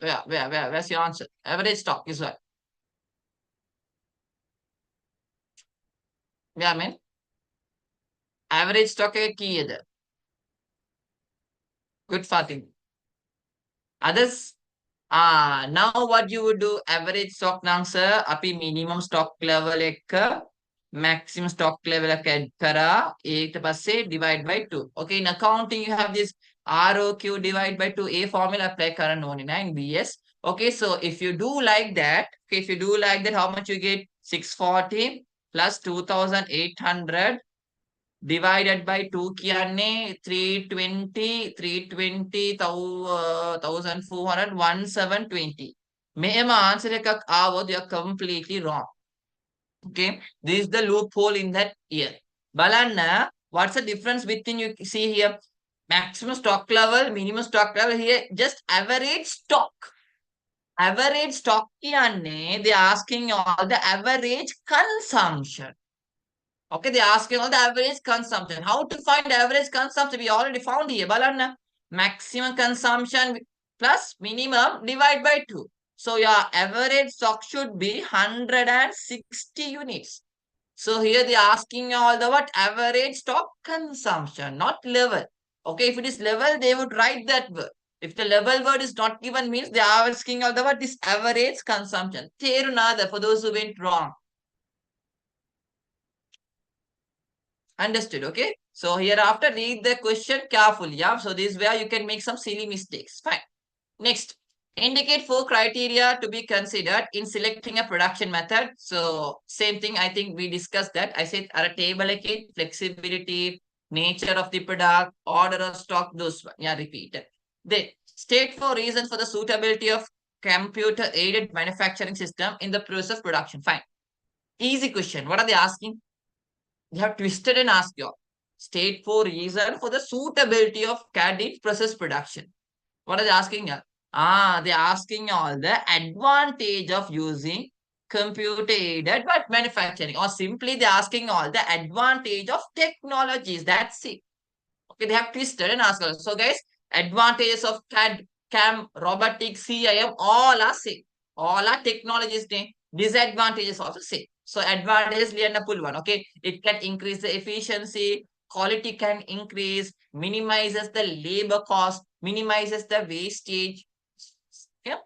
Where's your answer? Average stock is what? Yeah, I mean, average stock is key. Good Fatim. Others? Now what you would do? Average stock answer, api minimum stock level ek, maximum stock level ek kara, ek passe divide by 2. Okay, in accounting you have this ROQ divide by 2. A formula apply current 99 BS. Okay, so if you do like that, okay, if you do like that, how much you get? 640 plus 2,800 divided by 2 कियाने 320 1,400 1,720 ma'am answer का आवो you are completely wrong. Okay, this is the loophole in that year. Balanna, what's the difference between you see here? Maximum stock level, minimum stock level here, just average stock. Average stock kiyanne they are asking all the average consumption. Okay, they're asking all the average consumption. How to find average consumption? We already found here. Balanna, maximum consumption plus minimum divide by 2. So your average stock should be 160 units. So here they are asking all the what? Average stock consumption, not level. Okay, if it is level, they would write that word. If the level word is not given, means they are asking all the what is average consumption. Terunada for those who went wrong. Understood, okay? So hereafter read the question carefully, yeah? So this is where you can make some silly mistakes. Fine. Next, indicate 4 criteria to be considered in selecting a production method. So same thing, I think we discussed that. I said a table like it, flexibility, nature of the product, order of stock, those one. Yeah, repeat it. Then state 4 reasons for the suitability of computer aided manufacturing system in the process of production. Fine. Easy question. What are they asking? They have twisted and asked you. State 4 reason for the suitability of CAD in process production. What are they asking you? They're asking all the advantage of using computer aided but manufacturing, or simply they're asking all the advantage of technologies. That's it. Okay, they have twisted and asked us. So guys, advantages of CAD, CAM, robotics, CIM, all are same. All are technologies name. Disadvantages also same. So advantages liyan pull one. Okay, it can increase the efficiency, quality can increase, minimizes the labor cost, minimizes the wastage. Yeah.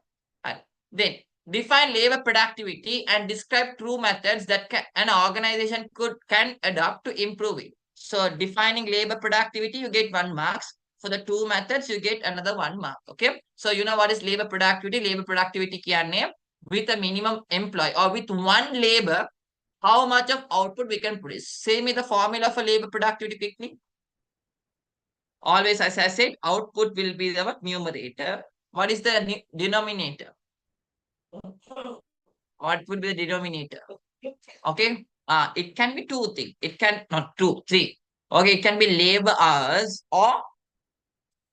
And then define labor productivity and describe true methods that an organization can adopt to improve it. So defining labor productivity, you get 1 marks. For the 2 methods, you get another 1 mark. Okay. So you know what is labor productivity? Labor productivity kya name? With a minimum employee or with 1 labor, how much of output we can produce. Say me the formula for labor productivity quickly. Always, as I said, output will be the what? Numerator. What is the denominator? What would be the denominator? Okay. It can be 2 things. It can not 2, 3. Okay, it can be labor hours or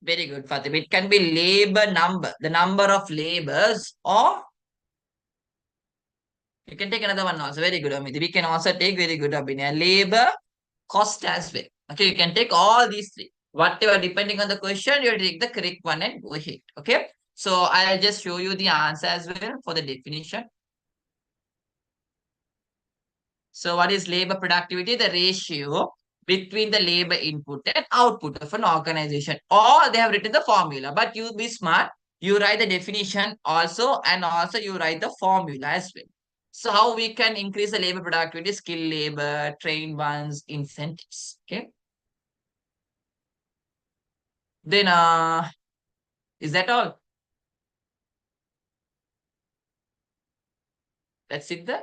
very good, Fatim. It can be labor number, the number of labors, or you can take another one also. Very good, Amit. We can also take very good opinion. Labor cost as well. Okay, you can take all these 3. Whatever, depending on the question, you take the correct one and go ahead. Okay. So I'll just show you the answer as well for the definition. So what is labor productivity? The ratio between the labor input and output of an organization. Or they have written the formula, but you be smart. You write the definition also, and also you write the formula as well. So how we can increase the labor productivity? Skill labor, trained ones, incentives. Okay. Then is that all? That's it there.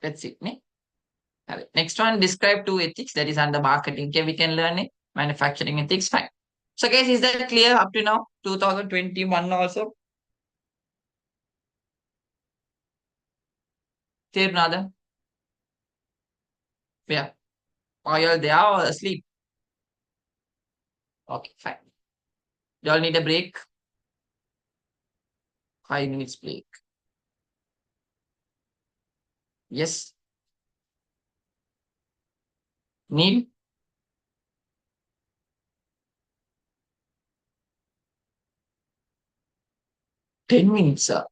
That's it. Ne? Next one, describe two ethics that is under marketing. Okay, we can learn it. Manufacturing ethics, fine. So guys, is that clear up to now? 2021 also? Clear, brother? Yeah. Or you're there or asleep? Okay, fine. You all need a break? 5 minutes break. Yes. Need? 10 minutes, sir.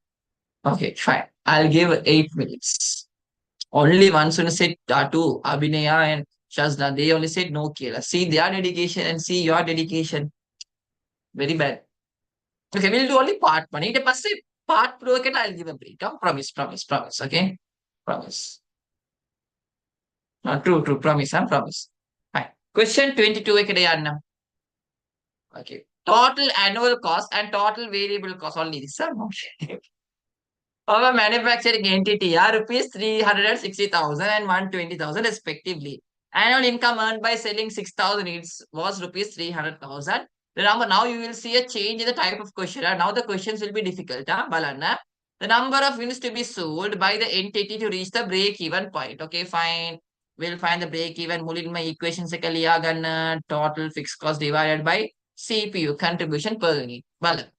Okay, fine. I'll give 8 minutes. Only one student said two, Abhinaya and Shazna. They only said no, Kela. See their dedication and see your dedication. Very bad. Okay, we'll do only part one. ඊට පස්සේ part two එකට I'll give a break. Promise, promise, promise. Okay? Promise. True, true. Promise, promise. Fine. Question 22 එකට යන්න. Okay. Total annual cost and total variable cost. Only this, sir. Of a manufacturing entity are rupees 360,000 and 120,000 respectively. Annual income earned by selling 6,000 units was rupees 300,000. Remember, now you will see a change in the type of question. Now the questions will be difficult. Balanna. The number of units to be sold by the entity to reach the break-even point. Okay, fine. We'll find the break-even. My equation se total fixed cost divided by CPU, contribution per unit. Balanna.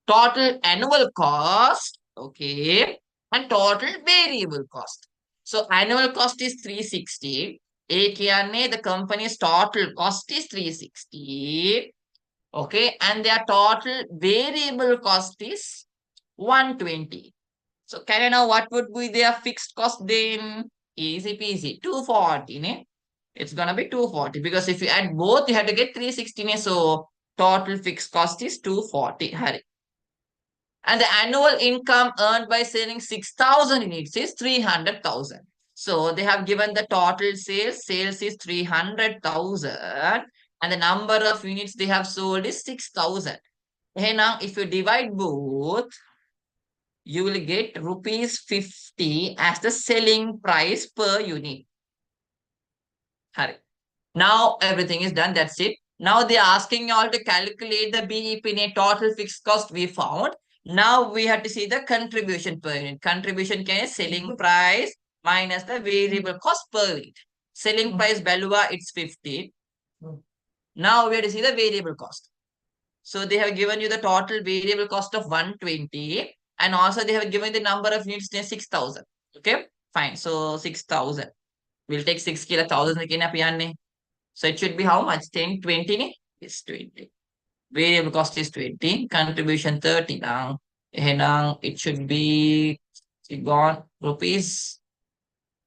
Total annual cost, okay, and total variable cost. So annual cost is 360. The company's total cost is 360. Okay, and their total variable cost is 120. So can you know what would be their fixed cost then? Easy peasy. 240. Ne? It's gonna be 240 because if you add both, you have to get 360. Ne? So total fixed cost is 240. Hurry. And the annual income earned by selling 6,000 units is 300,000. So they have given the total sales. Sales is 300,000 and the number of units they have sold is 6,000. Hey, now if you divide both, you will get rupees 50 as the selling price per unit. Hurry. Now everything is done. That's it. Now they are asking you all to calculate the BEP in a total fixed cost we found. Now we have to see the contribution per unit. Contribution can selling price minus the variable cost per unit. Selling price Balua, it's 50. Now we have to see the variable cost. So they have given you the total variable cost of 120 and also they have given the number of units 6,000. Okay, fine. So 6,000. We'll take 6 kilo 1,000 again. So it should be how much? 10, 20? Yes, 20. Variable cost is 20. Contribution 30 now. Now it should be gone rupees.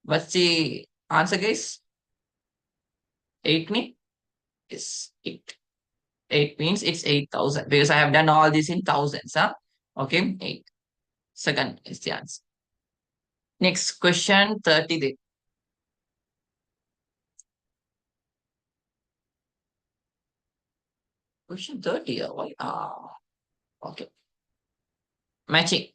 What's the answer, guys? 8 ni? Yes, 8. 8 means it's 8,000 because I have done all this in thousands. Huh? Okay, 8. Second is the answer. Next question 30 then. Question 30. Why? Okay. Matching.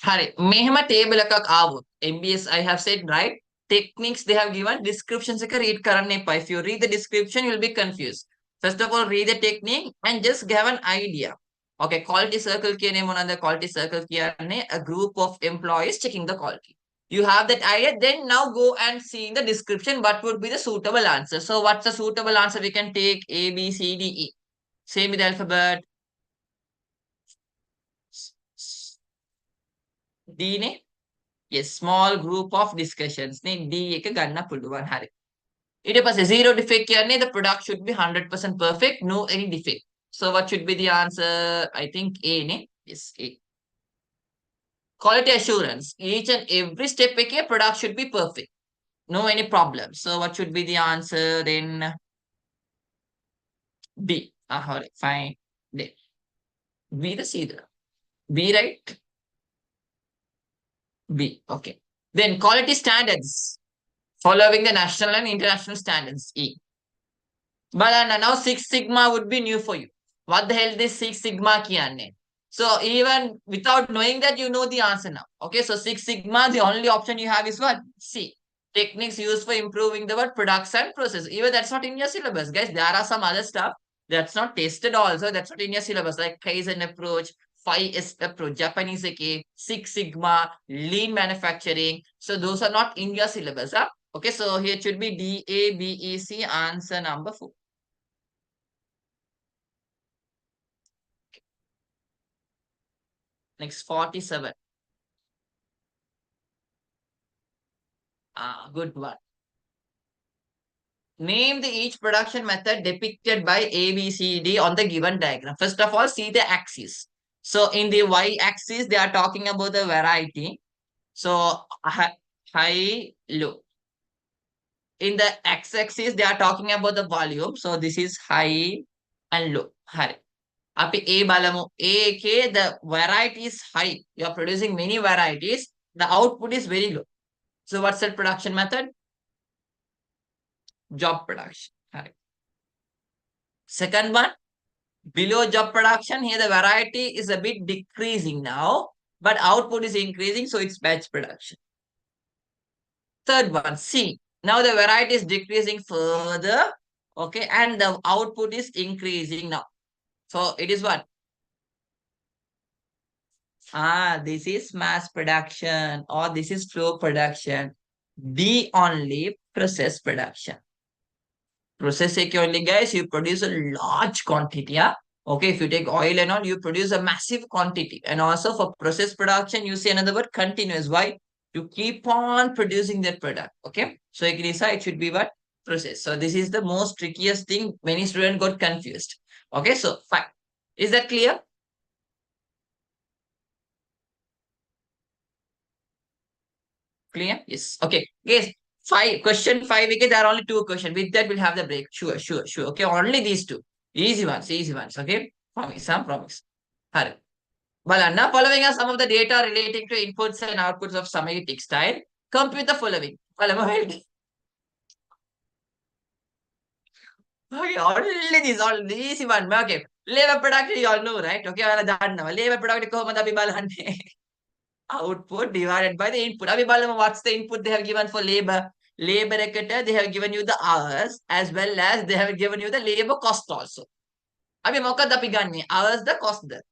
Hari, mehma table එකක් ආවොත් MBS I have said right techniques they have given descriptions එක read කරන්න එපා. If you read the description you will be confused. First of all read the technique and just have an idea. Okay, quality circle කියන්නේ මොනවාද? Quality circle කියන්නේ a group of employees checking the quality. You have that idea, then now go and see in the description what would be the suitable answer. So what's the suitable answer? We can take A, B, C, D, E. Same with the alphabet. D ne? Yes, small group of discussions ne D එක ගන්න පුළුවන්. හරි. ඊට පස්සේ zero defect කියන්නේ the product should be 100% perfect, no any defect. So what should be the answer? I think A ne? Yes, A. Quality assurance. Each and every step එකේ product should be perfect. No any problem. So what should be the answer then? B. Alright, fine. Then B the C the B, right? B. Okay. Then quality standards. Following the national and international standards. E. But now 6 Sigma would be new for you. What the hell is 6 Sigma kiyanne? So even without knowing that, you know the answer now. Okay, so 6 Sigma, the only option you have is what? C. Techniques used for improving the what production process. Even that's not in your syllabus, guys. There are some other stuff that's not tested also. That's not in your syllabus, like Kaizen approach, 5S approach, Japanese Six Sigma, lean manufacturing. So those are not in your syllabus. Huh? Okay, so here it should be DABEC, answer number 4. Next 47. Good one. Name the each production method depicted by A, B, C, D on the given diagram. First of all, see the axis. So in the y-axis, they are talking about the variety. So high, low. In the x-axis, they are talking about the volume. So this is high and low. High. Up A balamu. A, K, the variety is high. You are producing many varieties. The output is very low. So what's the production method? Job production. Correct. Second one, below job production, here the variety is a bit decreasing now, but output is increasing, so it's batch production. Third one, C. Now the variety is decreasing further, okay, and the output is increasing now. So it is what? This is mass production or this is flow production. D only process production. Process only, guys, you produce a large quantity. Yeah. Okay, if you take oil and all, you produce a massive quantity. And also for process production, you see another word, continuous. Why? You keep on producing that product. Okay. So it should be what? Process. So this is the most trickiest thing. Many students got confused. Okay, so fine. Is that clear? Clear? Yes. Okay. Yes. Question five. Okay, there are only two questions. With that, we'll have the break. Sure, sure, sure. Okay, only these two. Easy ones, easy ones. Okay. Promise, huh? Promise. Hurry. Well, now following are some of the data relating to inputs and outputs of Samay textile. Compute the following. Well, okay, only these, all easy one. Okay. Labor production, you all know, right? Okay, well, done now. Labor production, ko madabi balhan. Output divided by the input. Abhi balama, what's the input they have given for labor? Labor equator, they have given you the hours as well as they have given you the labor cost also. Abhi moka da pigani. Hours the cost there.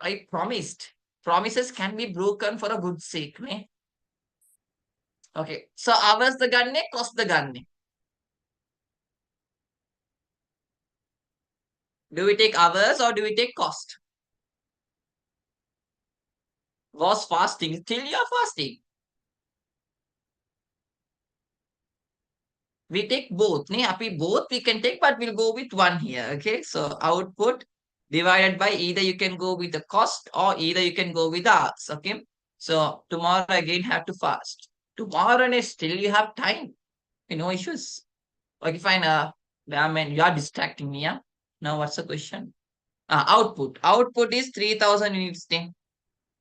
I promised. Promises can be broken for a good sake. Ne? Okay. So hours the ganne, cost the ganne. Do we take hours or do we take cost? Was fasting. Till you are fasting. We take both. Ne? Happy both we can take, but we'll go with one here. Okay. So output divided by either you can go with the cost or either you can go with the hours. Okay. So tomorrow again have to fast. Tomorrow and still you have time. No issues. Okay, fine. I mean, you are distracting me. Yeah. Now what's the question? Output. Output is 3000 units. Ne?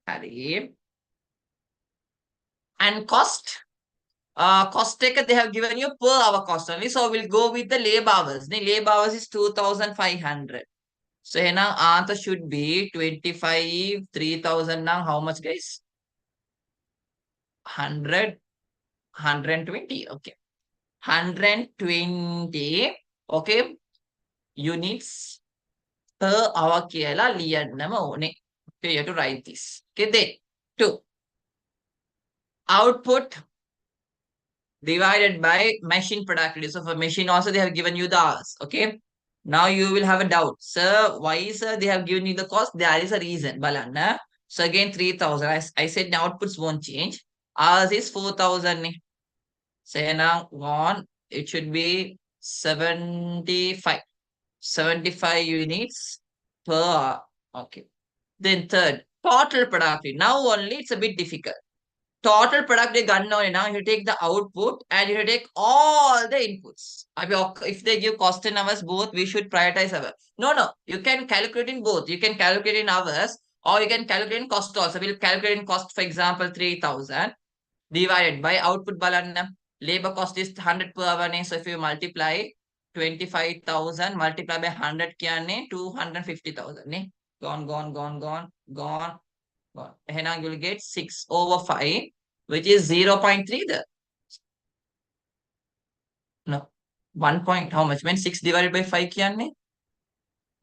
Hurry. And cost. Cost taker, they have given you per hour cost only. So we'll go with the labor hours. The labor hours is 2500. So here now answer should be 25, 3000 now. How much, guys? 100, 120. Okay. 120. Okay. Units per hour kela liyan nama one. Okay, you have to write this. Okay, then 2. Output divided by machine productivity. So for machine also they have given you the hours. Okay. Now you will have a doubt. Sir, why sir they have given you the cost? There is a reason. Balana. So again 3000. I said the outputs won't change. Ours is 4000. Say now one. It should be 75. 75 units per hour. Okay. Then third, total productivity. Now only it's a bit difficult. Total productive gun now you take the output and you take all the inputs. If they give cost in hours both, we should prioritize hours. No, you can calculate in both. You can calculate in hours or you can calculate in cost also. We'll calculate in cost, for example, 3000 divided by output balanna. Labor cost is 100 per hour. So if you multiply 25,000 multiply by 100 kya 250,000. Gone, gone, gone, gone, gone. Here now you will get 6/5, which is 0.3 there. 1 point, how much? When 6 divided by 5 kiyanne?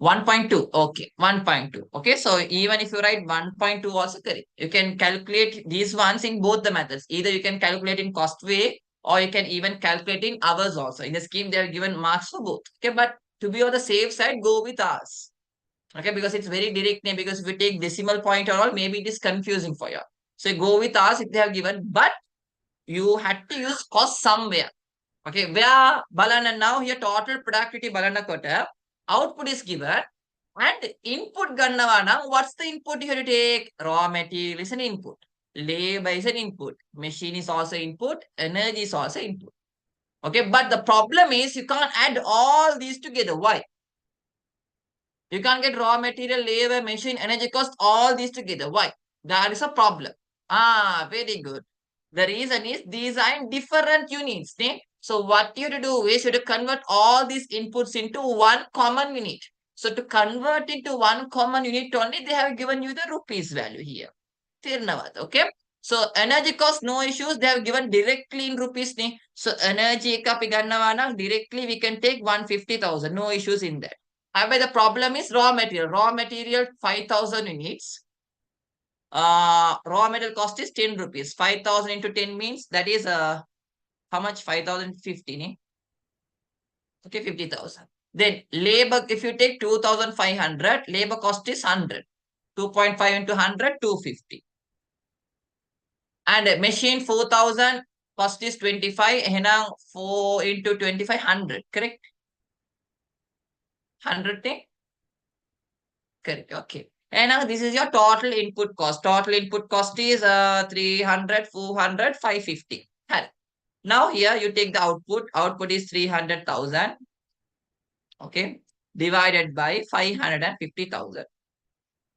1.2. Okay, 1.2. Okay, so even if you write 1.2 also correct. You can calculate these ones in both the methods. Either you can calculate in cost way or you can even calculate in hours also. In the scheme, they are given marks for both. Okay, but to be on the safe side, go with hours. Okay, because it's very direct name. Because if you take decimal point or all, maybe it is confusing for you. So go with hours if they have given, but you had to use cost somewhere. Okay, where Balana now here total productivity Balana Kota, output is given and input Gannavana. What's the input you have to take? Raw material is an input, labor is an input, machine is also input, energy is also input. Okay, but the problem is you can't add all these together. Why? You can't get raw material, labor, machine, energy cost, all these together. Why? That is a problem. Ah, very good. The reason is these are in different units. Ne? So what you have to do is you have to convert all these inputs into one common unit. So to convert into one common unit only, they have given you the rupees value here. Tirnavad, okay? So energy cost, no issues. They have given directly in rupees. Ne? So energy directly we can take 150,000. No issues in that. However, the problem is raw material. Raw material 5,000 units. Raw material cost is 10 rupees. 5,000 into 10 means that is how much? 5,050. Eh? Okay, 50,000. Then labor, if you take 2,500, labor cost is 100. 2.5 into 100, 250. And machine 4,000, cost is 25. Henang 4 into 25, 100. Correct? 100 thing? Correct. Okay. And now this is your total input cost. Total input cost is 300, 400, 550. Now here you take the output. Output is 300,000. Okay. Divided by 550,000.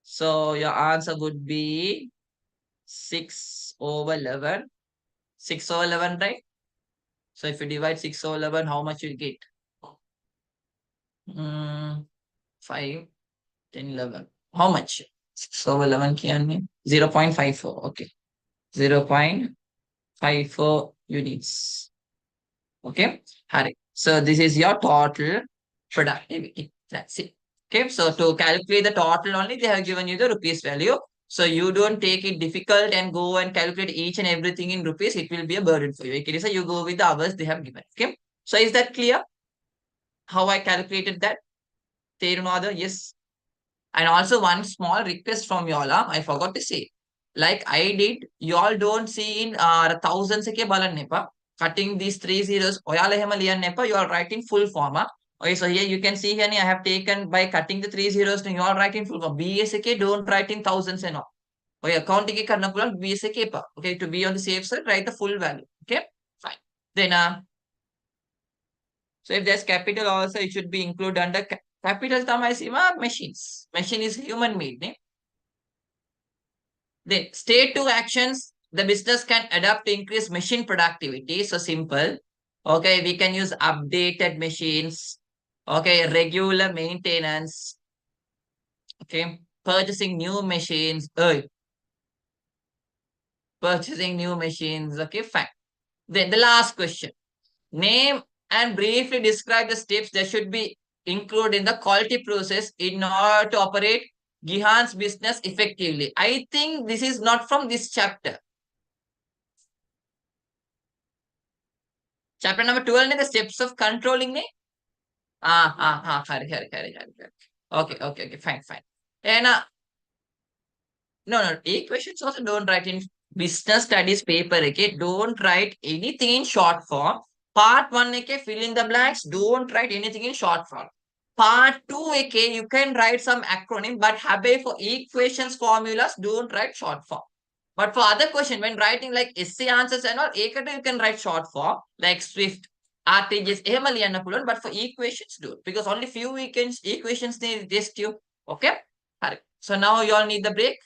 So your answer would be 6 over 11. 6 over 11, right? So if you divide 6 over 11, how much you get? 5, 10, 11. How much? 6 over 11 can 0.54. Okay. 0.54 units. Okay. Hari. So this is your total productivity. That's it. Okay. So to calculate the total only, they have given you the rupees value. So you don't take it difficult and go and calculate each and everything in rupees. It will be a burden for you. Okay. So you go with the hours they have given. Okay. So is that clear? How I calculated that? Yes. And also one small request from y'all, I forgot to say. Like I did, y'all don't see in thousands ke balan nepa. Cutting these three zeros, oyala hemalian nepa, you are writing full form. Okay, so here you can see here, I have taken by cutting the three zeros, you are writing full form. BSK don't write in thousands and all. Okay, accounting ke karna pulan BSK pa. Okay, to be on the safe side, write the full value. Okay, fine. Then so if there's capital also, it should be included under capital tamasima machines. Machine is human made. Ne? Then state two actions the business can adapt to increase machine productivity. So simple. Okay, we can use updated machines. Okay, regular maintenance. Okay, purchasing new machines. Purchasing new machines. Okay, fine. Then the last question. Name and briefly describe the steps that should be included in the quality process in order to operate Gihan's business effectively. I think this is not from this chapter. Chapter number 12 is the steps of controlling me. Correct. Okay, fine, fine. And no, equations also don't write in business studies paper, okay? Don't write anything in short form. Part 1, okay, fill in the blanks. Don't write anything in short form. Part 2, okay, you can write some acronym, but habe for equations formulas, don't write short form. But for other question, when writing like essay answers and all, you can write short form, like Swift, RTGS, but for equations, do because only few equations they test you. Okay? So now you all need the break.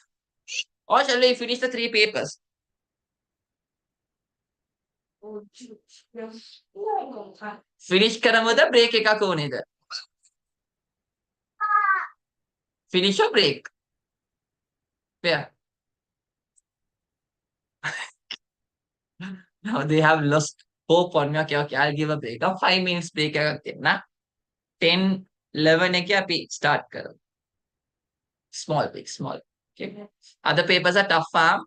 Or shall we finish the three papers? Finish karamada break eka koneda. Finish or break? Yeah. Now they have lost hope on me. Okay, okay, I'll give a break. अब 5 minutes break है करते हैं ना. 10, 11 है क्या अभी start करो. Small break, small. Okay. Other papers are tough, farm.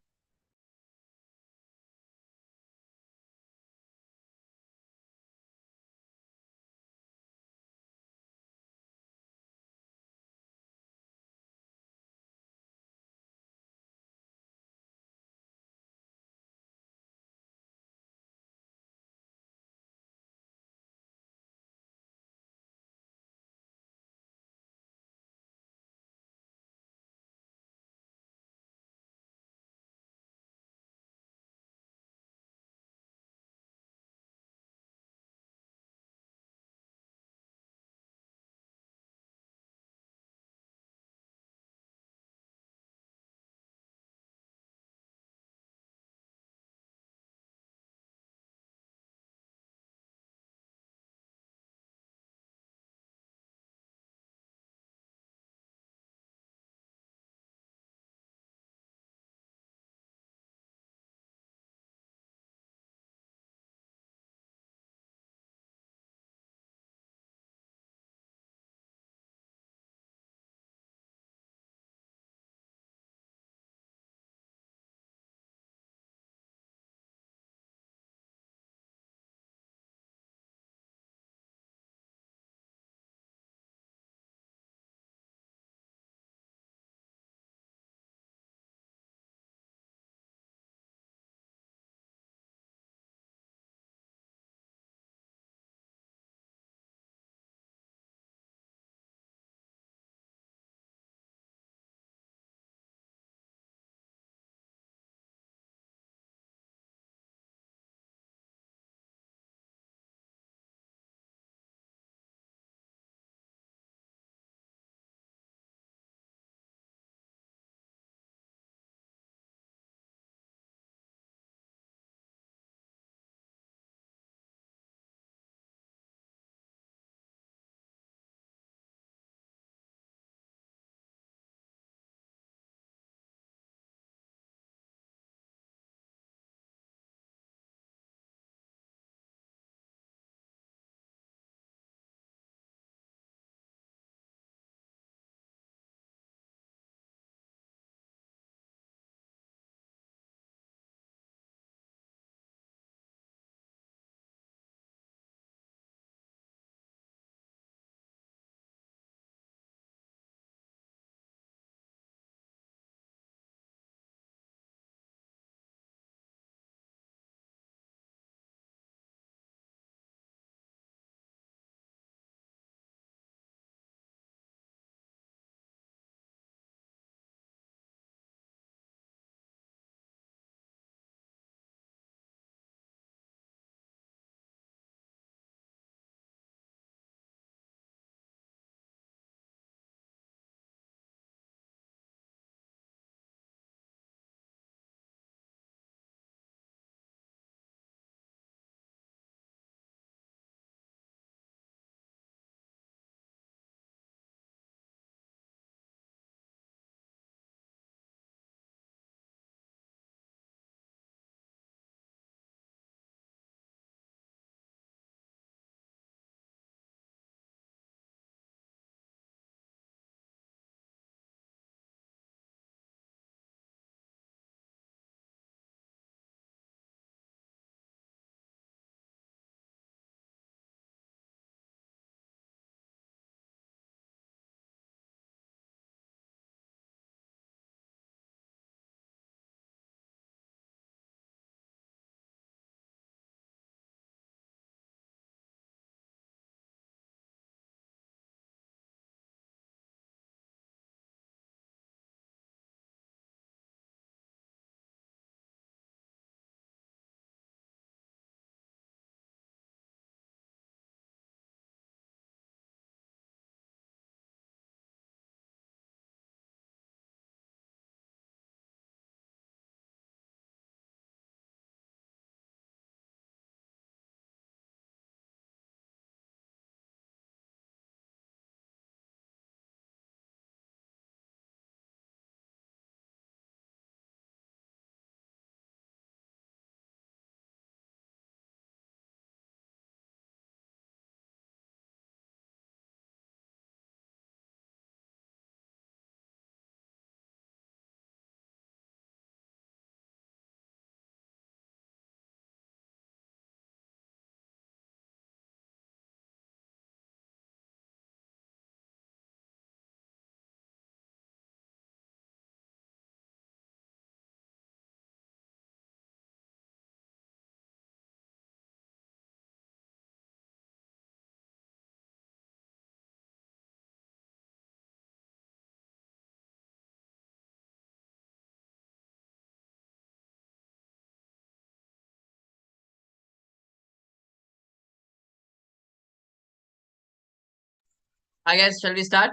I guess, shall we start?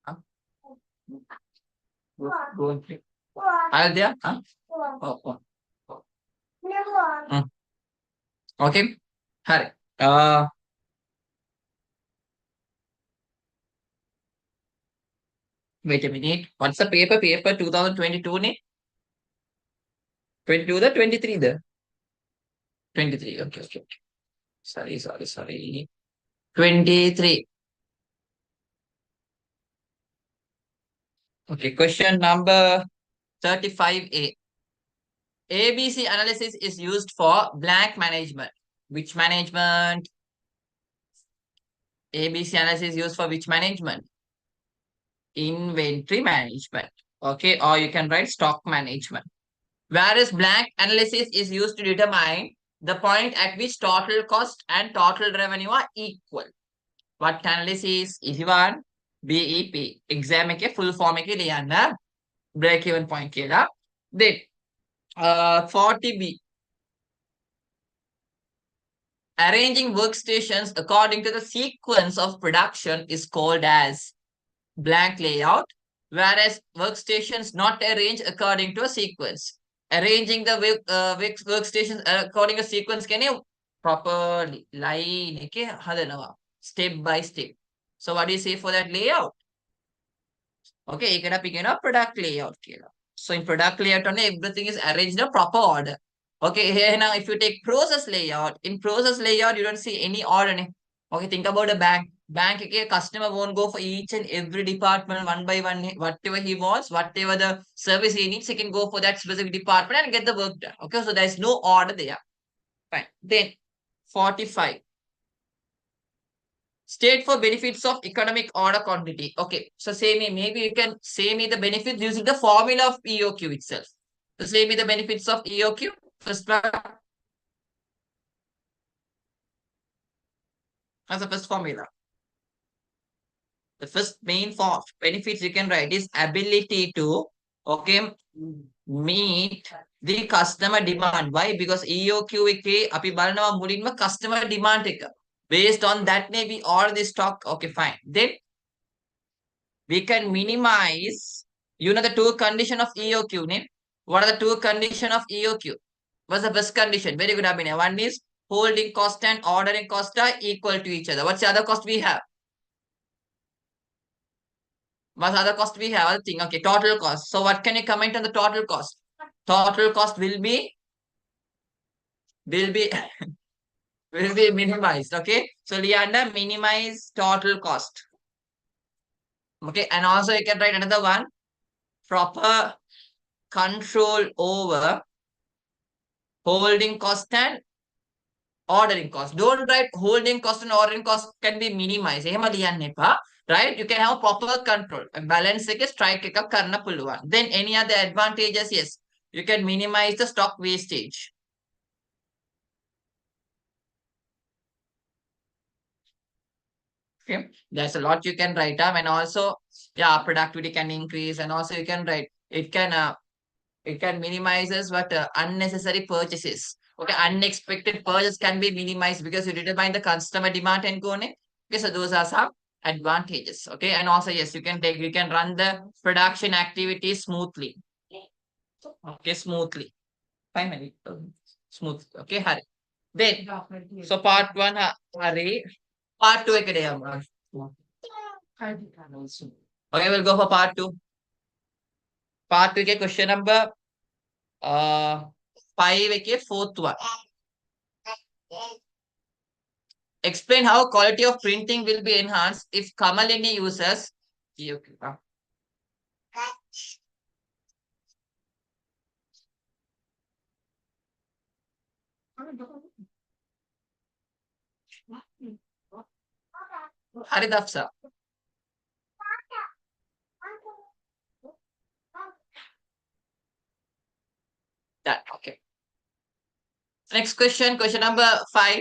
Huh? Go and play. Are there? Huh? Oh, oh. Mm. Okay. Hurry. Wait a minute. What's the paper? Paper 2022 ne? 22 the 23 the? 23. Okay, okay. Sorry. 23. Okay, question number 35A. ABC analysis is used for blank management. Which management? ABC analysis is used for which management? Inventory management. Okay, or you can write stock management. Whereas blank analysis is used to determine the point at which total cost and total revenue are equal. What analysis? Easy one. BEP. Exam ke full form ke liyanna. Break even point kela. Then 40B. Arranging workstations according to the sequence of production is called as blank layout, whereas workstations not arranged according to a sequence. Arranging the workstations according to sequence can you properly line step by step. So what do you say for that layout? Okay, you can a product layout. So in product layout, everything is arranged in a proper order. Okay, here now if you take process layout, in process layout, you don't see any order. Okay, think about a bank. Bank, okay, customer won't go for each and every department one by one, whatever he wants, whatever the service he needs, he can go for that specific department and get the work done. Okay, so there's no order there. Fine. Then 45. State for benefits of economic order quantity. Okay, so say me, maybe you can say me the benefits using the formula of EOQ itself. So say me the benefits of EOQ. First one, as the first formula. The first main form benefits you can write is ability to, okay, meet the customer demand. Why? Because EOQ එකේ අපි බලනවා මුලින්ම customer demand එක. Based on that, maybe all the stock. Okay, fine. Then we can minimize, the two condition of EOQ. What are the two condition of EOQ? What's the first condition? Very good, Abhinay. One is holding cost and ordering cost are equal to each other. What's the other cost we have? What's the other cost we have? Other thing. Okay, total cost. So what can you comment on the total cost? Total cost will be will be will be minimized. Okay. So Leander, minimize total cost. Okay, and also you can write another one. Proper control over holding cost and ordering cost. Don't write holding cost and ordering cost can be minimized. Right? You can have proper control. Balance strike karna pulluvan. Then any other advantages? Yes. You can minimize the stock wastage. Okay. There's a lot you can write up, and also, yeah, productivity can increase, and also you can write it can minimizes what unnecessary purchases. Okay, unexpected purchase can be minimized because you determine the customer demand and go on. Okay, so those are some advantages. Okay, and also yes, you can run the production activity smoothly. Okay, smoothly. Finally, smooth. Okay, Hari. Then, so part one, Hari. Part two, okay, we'll go for part two. Part two, question number 5, fourth one. Explain how quality of printing will be enhanced if Kamalini uses. Haridafsa. That okay. Next question number 5.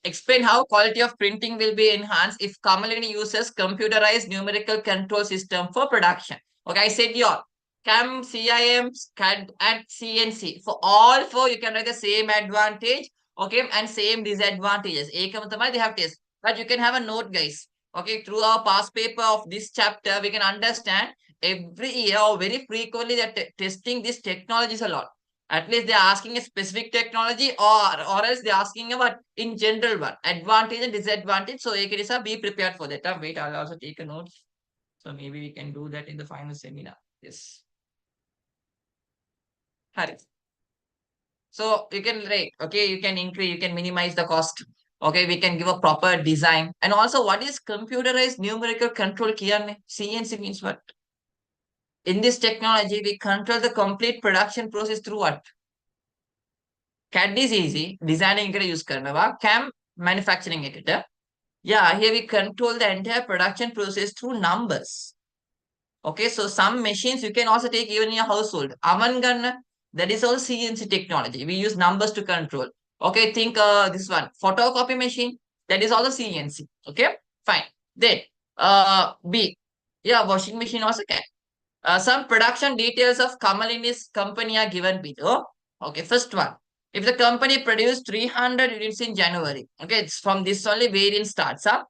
Explain how quality of printing will be enhanced if Kamalini uses computerized numerical control system for production. Okay, I said your CAM, CIM, CAD, and CNC. For all four, you can write the same advantage, okay, and same disadvantages. They have test. But you can have a note, guys. Okay, through our past paper of this chapter, we can understand every year or very frequently that testing this technologies a lot. At least they're asking a specific technology or else they're asking about in general one. Advantage and disadvantage. So Ekedisa, be prepared for that. Wait, I'll also take a note. So maybe we can do that in the final seminar. Yes. Harry. So you can rate, okay, you can increase, you can minimize the cost. Okay, we can give a proper design. And also, what is computerized numerical control? CNC means what? In this technology, we control the complete production process through what? CAD is easy. Designing it use karna. CAM manufacturing it. Yeah, here we control the entire production process through numbers. Okay, so some machines you can also take even in your household. Oven gun, that is all CNC technology. We use numbers to control. Okay, think this one, photocopy machine, that is also CNC. Okay, fine. Then B, yeah, washing machine also can. Some production details of Kamalini's company are given below. Okay, first one. If the company produced 300 units in January, okay, it's from this only variance starts up.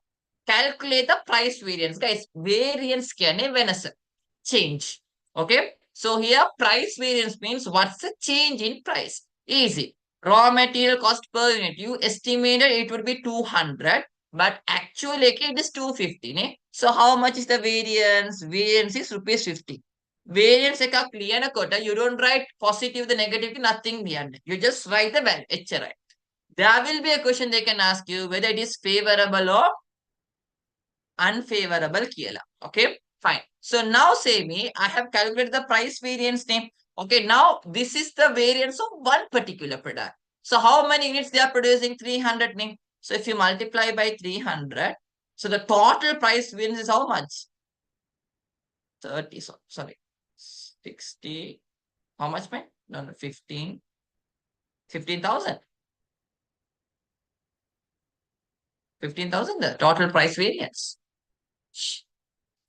Calculate the price variance. Guys, variance can venasa change. Okay. So here price variance means what's the change in price? Easy. Raw material cost per unit. You estimated it would be 200, but actually it is 250. Ne? So how much is the variance? Variance is rupees 50. Variance එක clear you don't write positive, the negative, nothing beyond. You just write the value. Right. There will be a question they can ask you whether it is favorable or unfavorable කියලා. Okay, fine. So now say me, I have calculated the price variance name. Okay, now this is the variance of one particular product. So how many units they are producing? 300 name. So if you multiply by 300, so the total price variance is how much? 30, sorry, 60, how much, man? No, 15, 15,000. 15,000, the total price variance.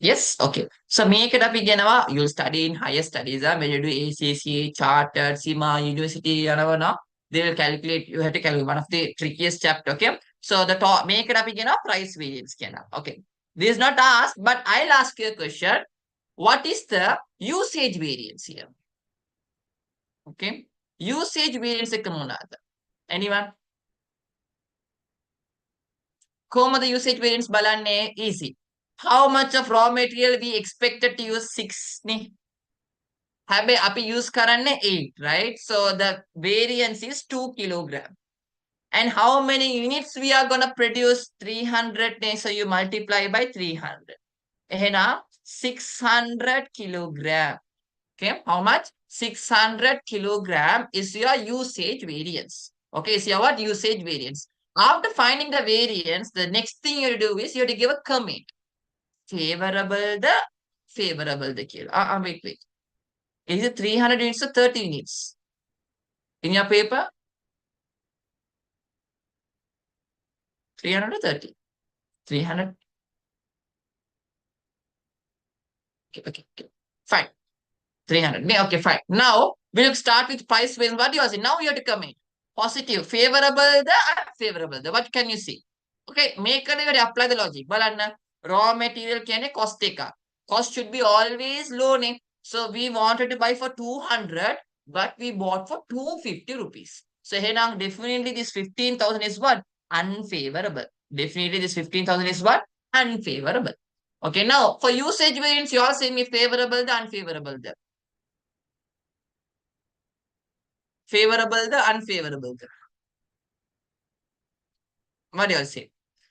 Yes, okay. So make it up again. You'll study in higher studies. When you do ACC, Chartered, SEMA, University, they will calculate. You have to calculate one of the trickiest chapter. Okay. So the top, make it up again. Price variance. Okay. This is not asked, but I'll ask you a question. What is the usage variance here? Okay. Usage variance. Anyone? Koma the usage variance balanne easy. How much of raw material we expected to use 6 ni? Habe api use karanne 8, right? So the variance is 2 kilogram. And how many units we are gonna produce? 300 ne, so you multiply by 300. Ehena 600 kilogram. Okay, how much? 600 kilogram is your usage variance. Okay, is your what? Usage variance. After finding the variance, the next thing you do is you have to give a comment. Favorable the kilo. Wait. Is it 300 units or 30 units? In your paper? 300 or 30? 300. Okay. Fine. 300. Okay, fine. Now, we'll start with price variance. What do you see? Now you have to come in. Positive. Favorable the unfavorable the. What can you see? Okay, make it apply the logic. But raw material can cost take up. Cost should be always low. Ne? So we wanted to buy for 200, but we bought for 250 rupees. So here now definitely this 15,000 is what? Unfavorable. Definitely this 15,000 is what? Unfavorable. Okay, now for usage variance, you all say me favorable the unfavorable the. Favorable the unfavorable the. What do you all say?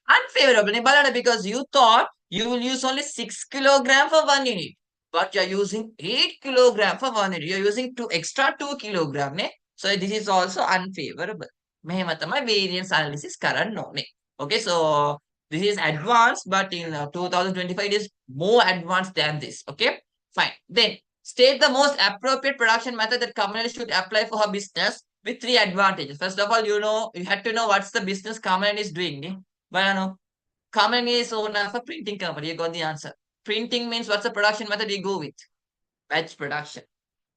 Unfavorable because you thought you will use only 6 kilogram for 1 unit, but you're using 8 kilogram for 1 unit. You're using extra 2 kilogram. Ne? So this is also unfavorable. My variance analysis current no. Ne? Okay, so this is advanced, but in 2025 it is more advanced than this. Okay, fine. Then state the most appropriate production method that company should apply for her business with 3 advantages. First of all, you had to know what's the business company is doing. Ne? But Kamen is owner of a printing company. You got the answer. Printing means what's the production method we go with? Batch production.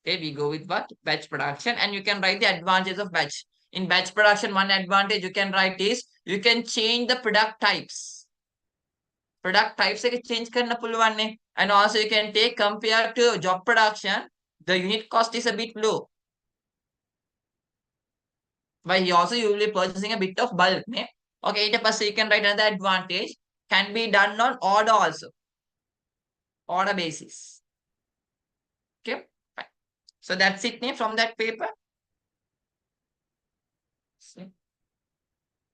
Okay, we go with what? Batch production. And you can write the advantages of batch. In batch production, one advantage you can write is you can change the product types. product types එක change කරන්න පුළුවන්නේ. And also you can take compared to job production, the unit cost is a bit low. But he also you will be purchasing a bit of bulk. Ne? Okay, ඊට පස්සේ you can write another advantage can be done on order also. Order basis. Okay, fine. So that's it ne, from that paper.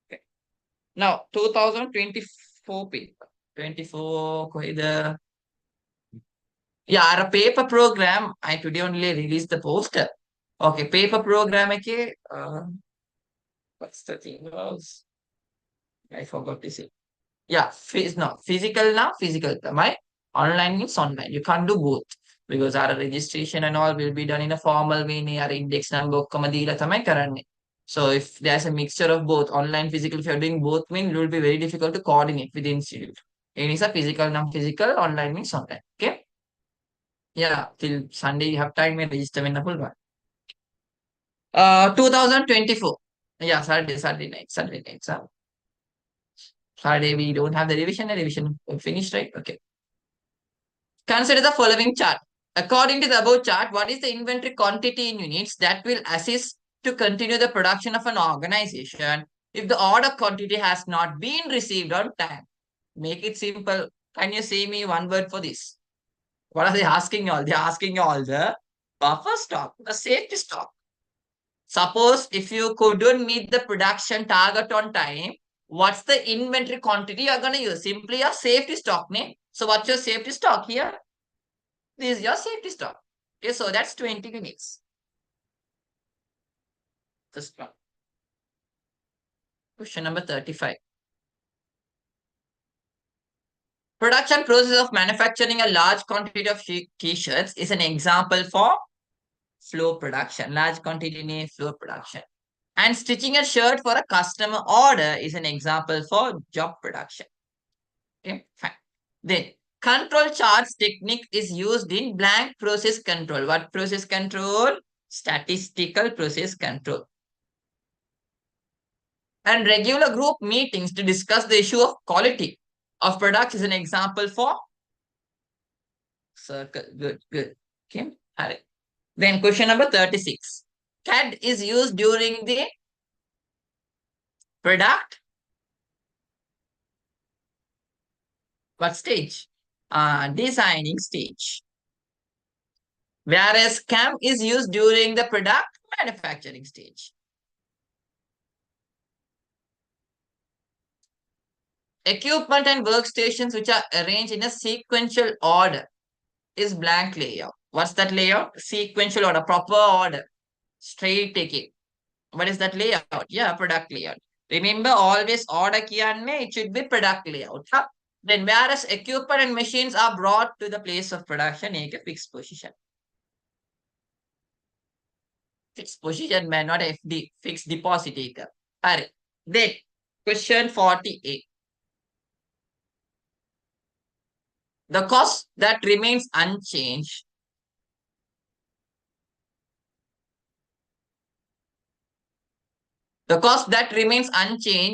Okay. Now 2024 paper. 24 කොයිද? Yeah, our paper program, I today only released the poster. Okay, paper program එකේ what's the thing was? I forgot to say. Yeah, physical now, physical. My online means online. You can't do both because our registration and all will be done in a formal way. Our index number ඔක්කොම දීලා තමයි කරන්නේ. So if there's a mixture of both online, physical, if you're doing both, mean it will be very difficult to coordinate with the institute. It is a physical, non-physical, online means online. Okay. Yeah, till Sunday you have time and register when the full one. 2024. Yeah, Saturday night. Saturday we don't have the revision. The revision finished, right? Okay. Consider the following chart. According to the above chart, what is the inventory quantity in units that will assist to continue the production of an organization if the order quantity has not been received on time? Make it simple. Can you say me one word for this? What are they asking you all? They're asking you all the buffer stock, the safety stock. Suppose if you couldn't meet the production target on time, what's the inventory quantity you're going to use? Simply a safety stock name. So what's your safety stock here? This is your safety stock. Okay, so that's 20 units. First one. Question number 35. Production process of manufacturing a large quantity of t-shirts is an example for flow production. Large quantity name flow production. And stitching a shirt for a customer order is an example for job production. Okay, fine. Then control charts technique is used in blank process control. What process control? Statistical process control. And regular group meetings to discuss the issue of quality of products is an example for circle. Good. Okay. All right. Then question number 36. CAD is used during the product. What stage? Designing stage. Whereas CAM is used during the product manufacturing stage. Equipment and workstations which are arranged in a sequential order is blank layout. What's that layout? Sequential order, proper order. Straight taking. What is that layout? Yeah, product layout. Remember, always order kiyanne, it should be product layout. Huh? Then whereas equipment and machines are brought to the place of production, a fixed position. Fixed position, man, not FD, fixed deposit. Alright. Then, question 48. The cost that remains unchanged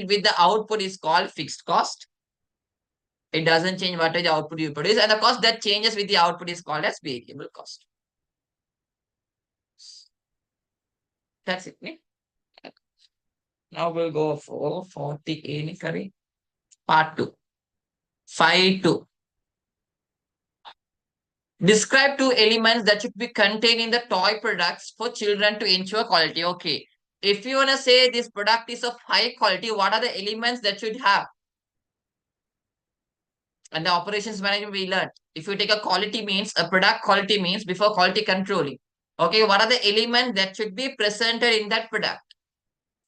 with the output is called fixed cost. It doesn't change what is the output you produce, and the cost that changes with the output is called as variable cost. That's it. Ne? Now we'll go for 48. Part 2. 5.2. Describe 2 elements that should be contained in the toy products for children to ensure quality. Okay. If you want to say this product is of high quality, what are the elements that should have? And the operations management we learned. If you take a quality means, a product quality means before quality controlling. Okay, what are the elements that should be presented in that product?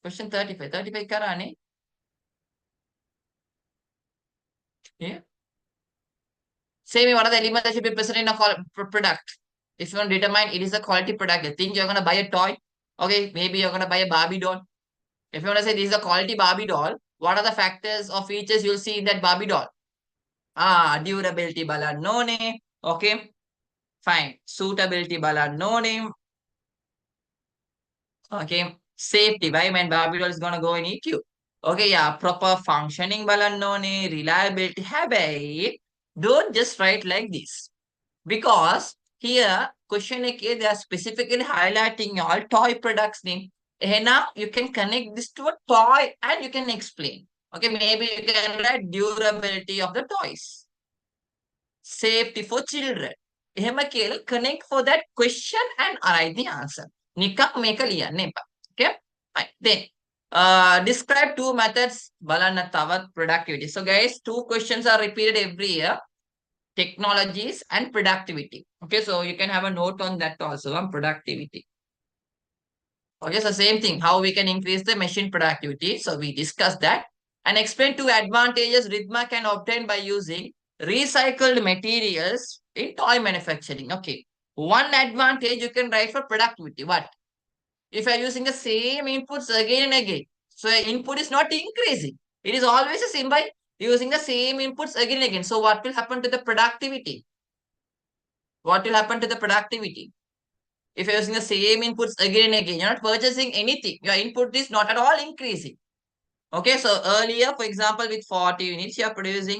Question 35. 35 karane. Yeah. Say me what are the elements that should be present in a product? If you want to determine it is a quality product, you think you're going to buy a toy. Okay, maybe you're going to buy a Barbie doll. If you want to say this is a quality Barbie doll, what are the factors or features you'll see in that Barbie doll? Durability balannone. Okay, fine. Suitability balannone. Okay, safety. Why man Barbie doll is gonna go and eat you? Okay, yeah, proper functioning balannone, reliability හැබැයි don't just write like this. Because here question එකේ they are specifically highlighting all toy products name. Now you can connect this to a toy and you can explain. Okay, maybe you can write durability of the toys, safety for children. එහෙම කියලා connect for that question and write the answer. නිකක් මේක ලියන්න එපා. Okay? Fine. Then describe two methods බලන්න තවත් productivity. So guys, two questions are repeated every year. Technologies and productivity. Okay, so you can have a note on that also on productivity. Okay, so same thing, how we can increase the machine productivity. So we discussed that and explain two advantages Ridma can obtain by using recycled materials in toy manufacturing. Okay, one advantage you can write for productivity. What? If you are using the same inputs again and again, so input is not increasing. It is always the same by using the same inputs again and again. So what will happen to the productivity? What will happen to the productivity? If you're using the same inputs again and again, you're not purchasing anything. Your input is not at all increasing. Okay, so earlier, for example, with 40 units,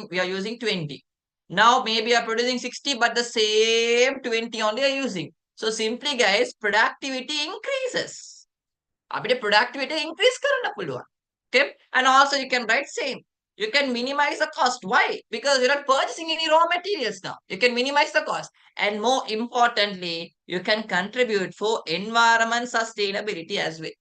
we are using 20. Now, maybe you're producing 60, but the same 20 only are using. So simply, guys, productivity increases. Apne productivity increase karana puluwa. Okay, and also you can write same. You can minimize the cost. Why? Because you're not purchasing any raw materials now. You can minimize the cost. And more importantly, you can contribute for environment sustainability as well.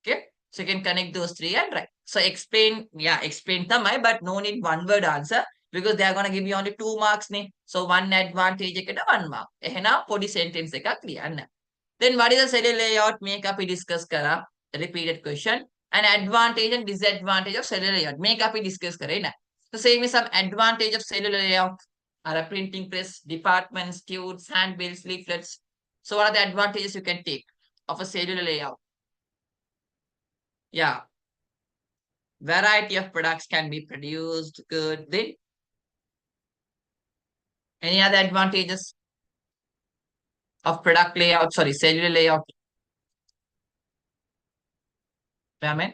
Okay. So you can connect those three and write. So explain, yeah, explain tamai, but no need one word answer because they are going to give you only 2 marks. So one advantage ekata 1 mark. Ehena podi sentence ekak liyanna. Then what is the cell layout? Make up we discuss kara. Repeated question. And advantage and disadvantage of cellular layout. Make up we discuss kara na. So same is some advantage of cellular layout. Are a printing press, departments, tubes, handbills, leaflets. So what are the advantages you can take of a cellular layout? Yeah. Variety of products can be produced. Good. Then any other advantages of product layout? Sorry, cellular layout. Raman?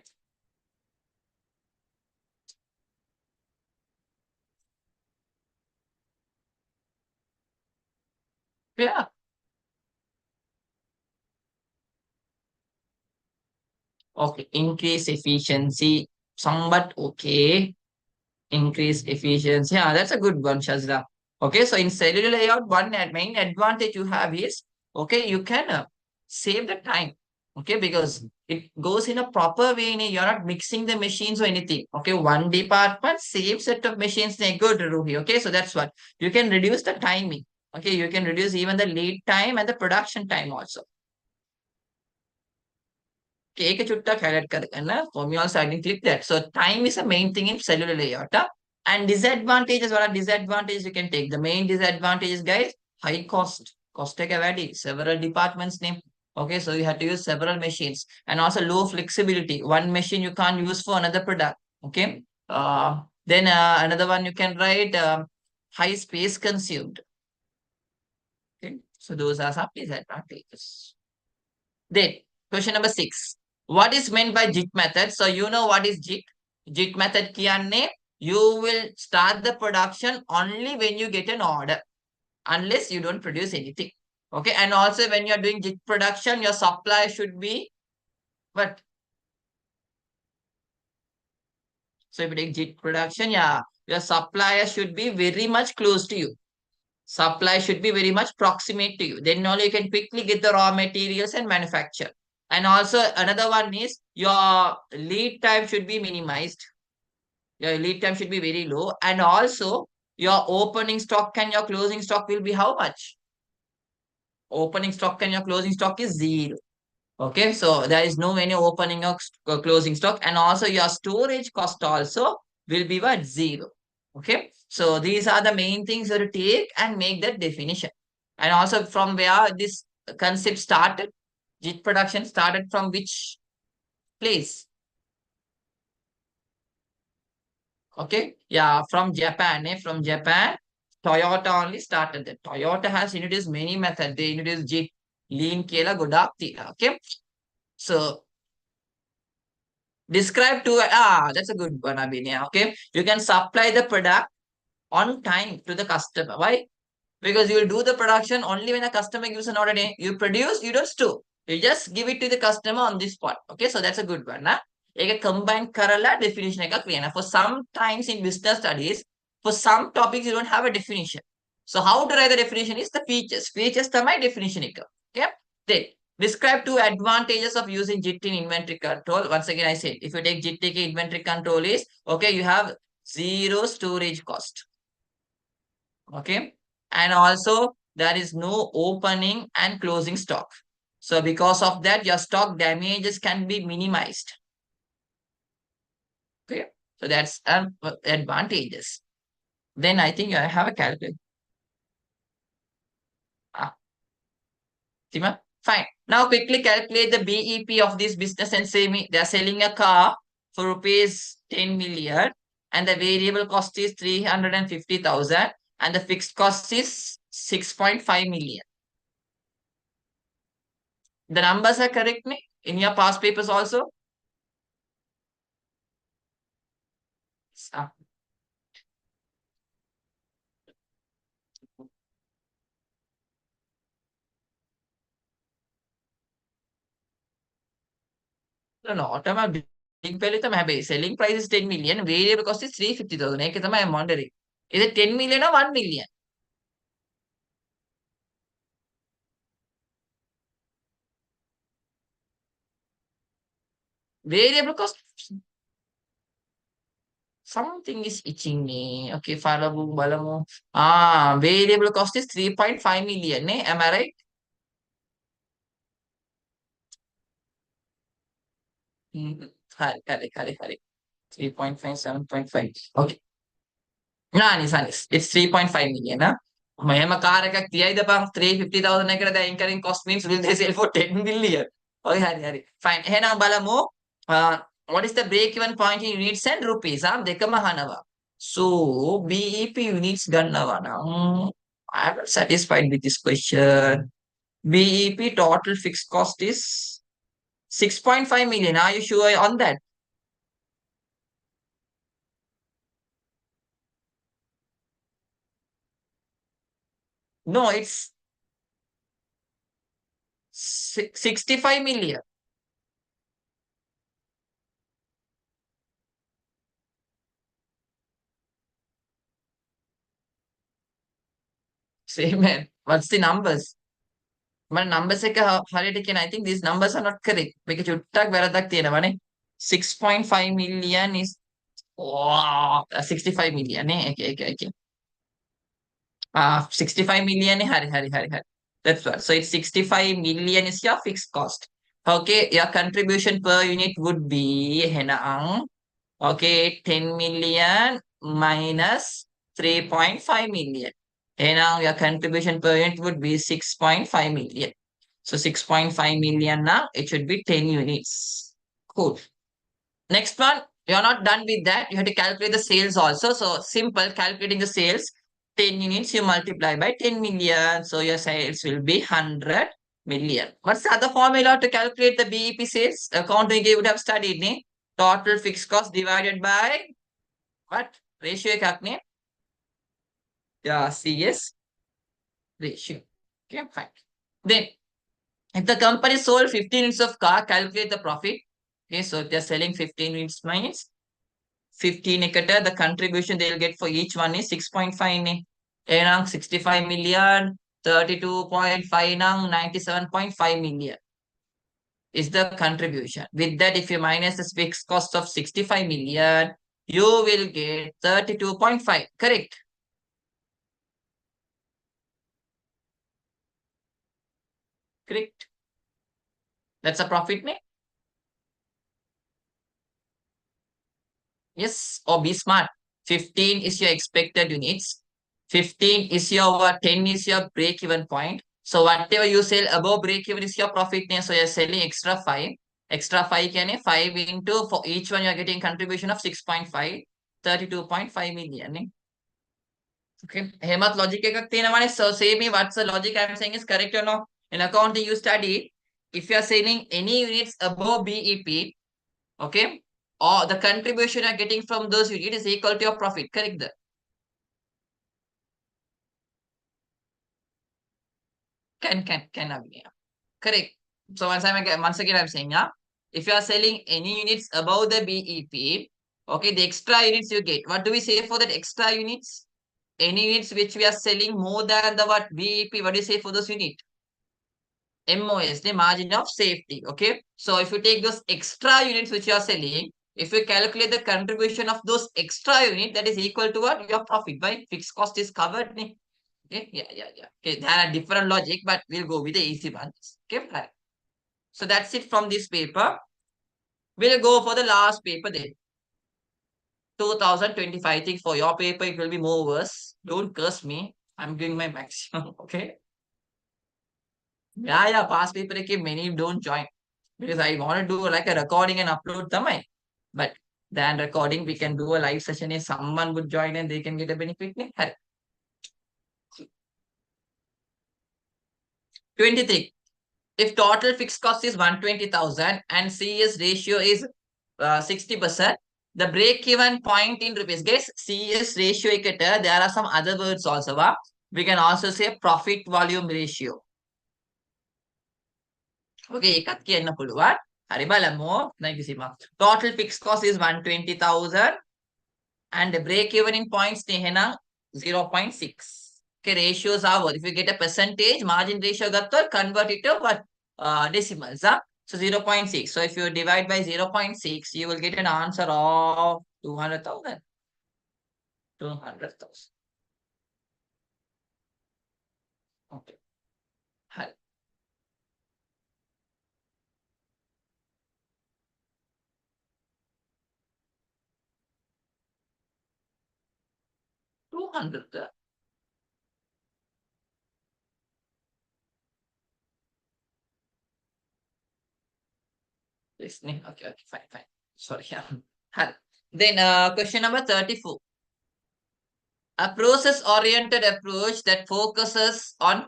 Yeah. Okay. Increase efficiency. Somewhat okay. Increase efficiency. Yeah, that's a good one, Shazda. Okay, so in cellular layout, main advantage you have is, okay, you can save the time. Okay, because it goes in a proper way. You're not mixing the machines or anything. Okay, one department, same set of machines, they go to Ruhi. Okay, so that's what you can reduce the timing. Okay, you can reduce even the lead time and the production time also. Okay, ඒක චුට්ටක් highlight කරගන්න. For me also, I didn't click that. So time is a main thing in cellular layout. And disadvantages, what are disadvantages you can take? The main disadvantages, guys, high cost. Cost එක වැඩි. Several departments name. Okay, so you have to use several machines. And also low flexibility. One machine you can't use for another product. Okay. Then another one you can write high space consumed. Okay. So those are some disadvantages. Then question number 6. What is meant by JIT method? So you know what is JIT. JIT method kiyanne, you will start the production only when you get an order, unless you don't produce anything. Okay, and also when you're doing JIT production, your supply should be what? So if you take JIT production, yeah, your supplier should be very much close to you. Supply should be very much proximate to you. Then only you can quickly get the raw materials and manufacture. And also another one is your lead time should be minimized. Your lead time should be very low. And also your opening stock and your closing stock will be how much? Opening stock and your closing stock is 0. Okay, so there is no any opening or closing stock. And also your storage cost also will be what? 0. Okay, so these are the main things that you take and make that definition. And also from where this concept started, JIT production started from which place? Okay, yeah, from Japan. From Japan, Toyota only started that. Toyota has introduced many methods. They introduced JIT, lean kela godak. Okay, so Describe to that's a good one, Abhinya. Okay, you can supply the product on time to the customer. Why? Because you will do the production only when a customer gives an order. You produce, you don't store. You just give it to the customer on this spot. Okay, so that's a good one. Nah? एक combine करला definition एक clear. For some times in business studies, for some topics you don't have a definition. So how to write the definition is the features. Features are my definition. Okay. Then describe two advantages of using JIT in inventory control. Once again, I said if you take JIT inventory control is okay, you have zero storage cost. Okay, and also there is no opening and closing stock, so because of that your stock damages can be minimized. Okay, so that's advantages. Then I think I have a calculator. Sima? Fine, now quickly calculate the BEP of this business and say me they are selling a car for rupees 10 million and the variable cost is 350,000 and the fixed cost is 6.5 million. The numbers are correct me in your past papers also. Ah, no, automa big value to my selling price is 10 million, variable cost is 350,000. I'm wondering, is it 10 million or 1 million? Variable cost, something is itching me. Okay, falabu, balamu. Variable cost is 3.5 million. Am I right? Correct. 3.5, 7.5. Okay. Nice. It's 3.5 million. Huh? May makaraka tiyay the pang 350,000 na the incurring cost means will they sell for 10 million? Okay, hari. Fine. Henang bala mo, what is the break-even point in units and rupees? Deka mahanawa. So, BEP units gannawa na. I'm not satisfied with this question. BEP total fixed cost is 6.5 million. Are you sure on that? No, it's 65 million. Same man. What's the numbers? మన numbers එක හරියට කියන I think these numbers are not correct. මේක චුට්ටක් වැරද්දක් තියෙනවානේ. 6.5 million is 65 million නේ. Okay. 65 million නේ. හරි. That's what. So it's 65 million is your fixed cost. Okay, your contribution per unit would be henang. Okay, 10 million minus 3.5 million. And now your contribution per unit would be 6.5 million. So 6.5 million now, it should be 10 units. Cool. Next one, you're not done with that. You have to calculate the sales also. So simple, calculating the sales. 10 units, you multiply by 10 million. So your sales will be 100 million. What's the other formula to calculate the BEP sales? Accounting you would have studied, ne? Total fixed cost divided by what? Ratio එකක් නේ? Yeah, CS ratio. Okay, fine. Then, if the company sold 15 units of car, calculate the profit. Okay, so if they're selling 15 units minus 15 ekata, the contribution they'll get for each one is 6.5 ne. Nang 65 million, 32.5 nang 97.5 million is the contribution. With that, if you minus the fixed cost of 65 million, you will get 32.5. Correct? Correct. That's a profit, ne? Yes, or be smart. 15 is your expected units. 15 is your 10 is your break-even point. So whatever you sell above break-even is your profit. So you're selling extra 5. Extra 5 can 5 into for each one you're getting contribution of 6.5, 32.5 million. Ne? Okay. Hemat logic so say me what's the logic I'm saying is correct or no? In accounting you study if you are selling any units above BEP, okay, or the contribution you're getting from those units is equal to your profit. Correct that? Can Abhinaya. Correct. So once again I'm saying, yeah, if you are selling any units above the BEP, okay, the extra units you get. What do we say for that extra units? Any units which we are selling more than the what BEP, what do you say for those unit? MOS, the margin of safety. Okay. So if you take those extra units which you are selling, if you calculate the contribution of those extra unit, that is equal to what? Your profit, by fixed cost is covered. Okay. Yeah. Okay. There are different logic, but we'll go with the easy ones. Okay. Right. So that's it from this paper. We'll go for the last paper then. 2025. I think for your paper, it will be more worse. Don't curse me. I'm doing my maximum. Okay. Yeah. Past paper, many don't join. Because I want to do like a recording and upload them. But than recording, we can do a live session if someone would join and they can get a benefit. 23. If total fixed cost is 120,000 and CS ratio is 60%, the break-even point in rupees. Guys, CS ratio there are some other words also. We can also say profit volume ratio. Okay, එකත් කියන්න පුළුවන්. හරි බලමු. දැන් කිසිම. Total fixed cost is 120,000 and the break-even in points එහෙනම් 0.6. Okay, ratios are what? If you get a percentage, margin ratio convert it to what? Decimals. So 0.6. So if you divide by 0.6, you will get an answer of 200,000. 200,000. Okay. 200. Listening. Okay, fine. Sorry. Then question number 34. A process-oriented approach that focuses on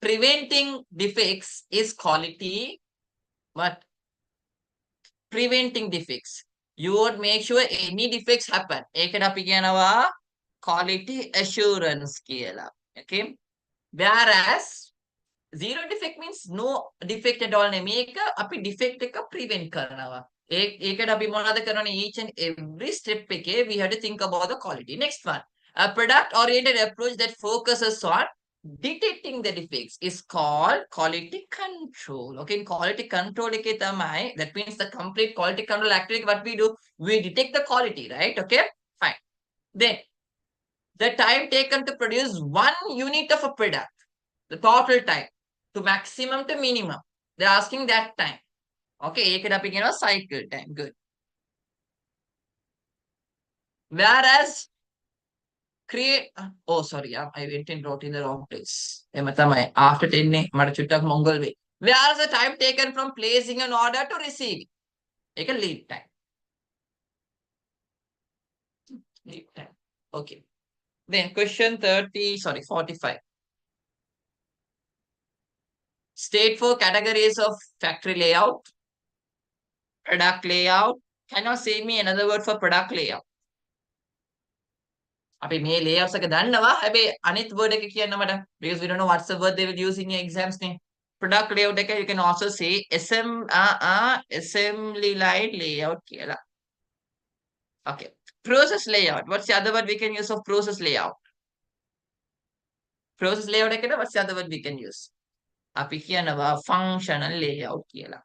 preventing defects is quality. What? Preventing defects. You would make sure any defects happen. ඒකට අපි කියනවා quality assurance කියලා. Okay. Whereas zero defect means no defect at all. මේක අපි defect එක prevent කරනවා. ඒකට අපි මොනවද කරන්නේ? Each and every step එකේ we have to think about the quality. Next one. A product oriented approach that focuses on detecting the defects is called quality control. Okay, in quality control, that means the complete quality control activity. What we do, we detect the quality, right? Okay, fine. Then the time taken to produce 1 unit of a product, the total time to maximum to minimum. They're asking that time. Okay, cycle time. Good. Whereas create, oh sorry, I went and wrote in the wrong place. After 10 Mongol way. Whereas the time taken from placing an order to receiving. Take a lead time. Lead time. Okay. Then question 45. State 4 categories of factory layout, product layout. Can you say me another word for product layout? අපි මේ layouts එක දන්නවා හැබැයි අනිත් word එක කියන්න මට because we don't know what's the word they will use in your exams නේ product layout එක you can also say assembly line layout කියලා. Okay, process layout, what's the other word we can use of process layout? Process layout එකට what's the other word we can use? අපි කියනවා functional layout කියලා.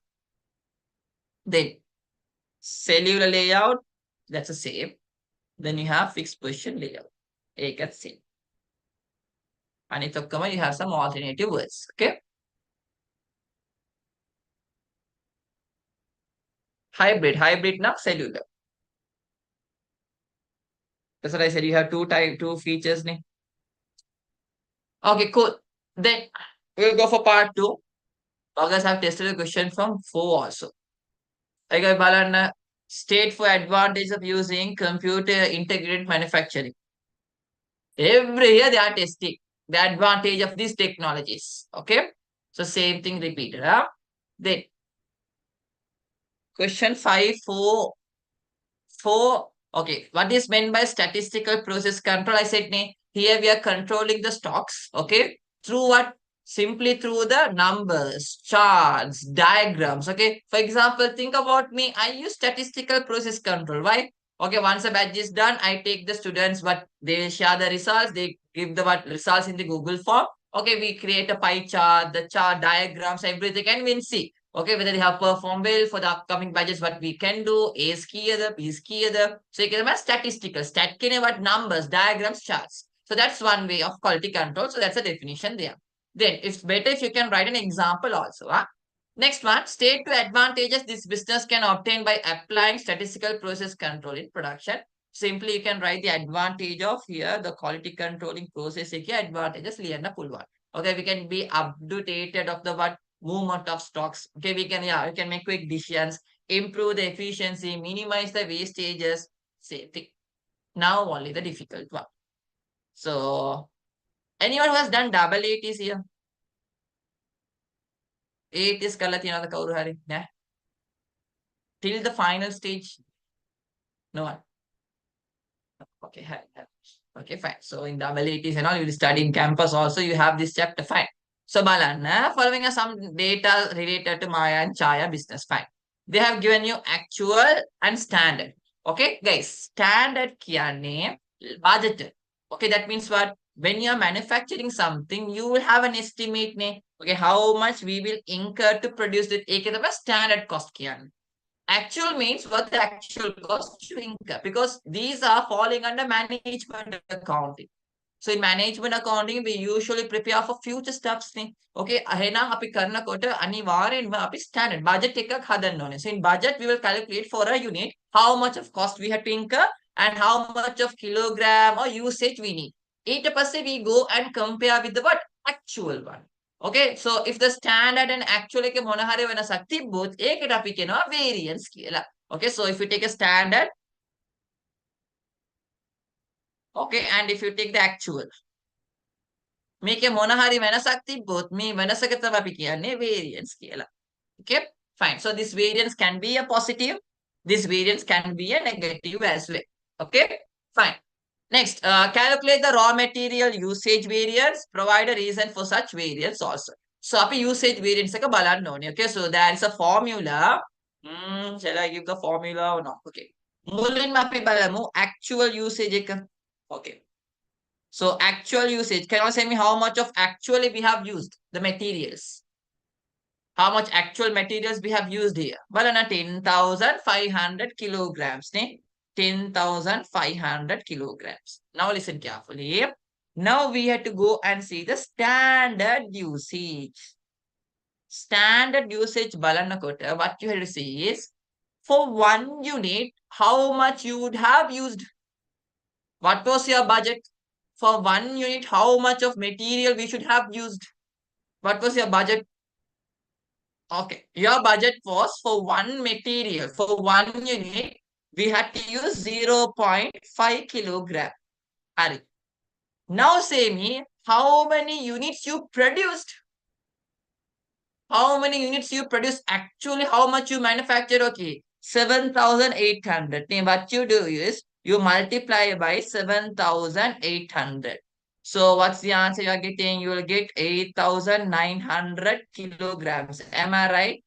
Then cellular layout, that's the same. Then you have fixed position layout. ඒකත් same. අනිත් ඔක්කොම you have some alternative words. Okay. Hybrid now cellular. That's what I said. You have two features. Okay, cool. Then we'll go for part 2. August have tested a question from 4 also. I got Balana state for advantage of using computer integrated manufacturing. Every year they are testing the advantage of these technologies. Okay. So same thing repeated. Then question 5, 4. Okay, what is meant by statistical process control? I said, here we are controlling the stocks, okay, through what? Simply through the numbers, charts, diagrams, okay. For example, think about me. I use statistical process control. Why? Okay, once a batch is done, I take the students, what they will share the results. They give the what results in the Google form. Okay, we create a pie chart, the chart diagrams, everything, and we'll see. Okay, whether they have performed well for the upcoming batches, what we can do, A is key other, B is key other. So you can have statistical, stat can what numbers, diagrams, charts. So that's one way of quality control. So that's a definition there. Then it's better if you can write an example also. Huh? Next one, state to advantages this business can obtain by applying statistical process control in production. Simply you can write the advantage of here, the quality controlling process advantages. Okay, we can be updated of the what movement of stocks. Okay, we can make quick decisions, improve the efficiency, minimize the wastages, same thing. Now only the difficult one. So anyone who has done double eight is here. Eight is Kalatina the Kauruhari. Nah. Till the final stage. No one. Okay, okay, fine. So in double eighties and all, you will study in campus also. You have this chapter, fine. So Balan, following us some data related to Maya and Chaya business, fine. They have given you actual and standard. Okay, guys, standard name budget. Okay, that means what? When you are manufacturing something, you will have an estimate name. Okay, how much we will incur to produce it. Standard cost kiyan. Actual means what the actual cost to incur, because these are falling under management accounting. So in management accounting, we usually prepare for future stuffs. Okay, ahena api karna kota aniwarenma api standard budget එකක් හදන්න ඕනේ. So in budget, we will calculate for a unit how much of cost we have to incur and how much of kilogram or usage we need. ඊට පස්සේ we go and compare with the what? Actual one. Okay, so if the standard and actual එක මොන හරි වෙනසක් තිබ්බොත් ඒකට අපි කියනවා variance කියලා. Okay, so if you take a standard, okay, and if you take the actual, මේකේ මොන හරි වෙනසක් තිබ්බොත් මේ වෙනසක තමයි අපි කියන්නේ variance කියලා. Okay, fine. So this variance can be a positive, this variance can be a negative as well. Okay, fine. Next, calculate the raw material usage variance, provide a reason for such variance also. So අපි usage variance එක බලන්න ඕනේ. Okay, so there is a formula. Shall I give the formula or not? Okay. මුලින්ම අපි බලමු actual usage එක. Okay. So actual usage. Can you tell me how much of actually we have used the materials? How much actual materials we have used here? Balana 10,500 kilograms. 10,500 kilograms. Now listen carefully. Now we have to go and see the standard usage. Standard usage balana kota, what you have to see is for one unit, how much you would have used. What was your budget? For one unit, how much of material we should have used? What was your budget? Okay, your budget was for one material, for one unit, we had to use 0.5 kilogram. Ari. Now say me, how many units you produced? How many units you produced? Actually, how much you manufactured? Okay, 7,800. Then what you do is, you multiply by 7,800. So what's the answer you are getting? You will get 8,900 kilograms. Am I right?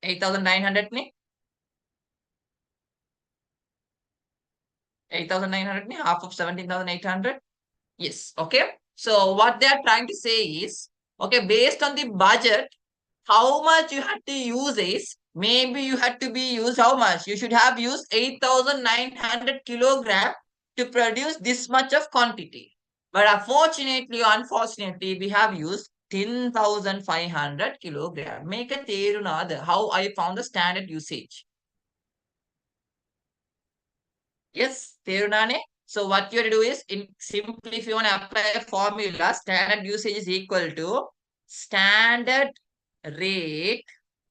8,900 ne? 8,900 ne? Half of 17,800? Yes. Okay. So what they are trying to say is, okay, based on the budget, how much you had to use is, maybe you had to be used how much? You should have used 8,900 kilogram to produce this much of quantity. But unfortunately, we have used 10,500 kilogram. Make a therunada how I found the standard usage. Yes, therunane. So what you have to do is, simply if you want to apply a formula, standard usage is equal to standard rate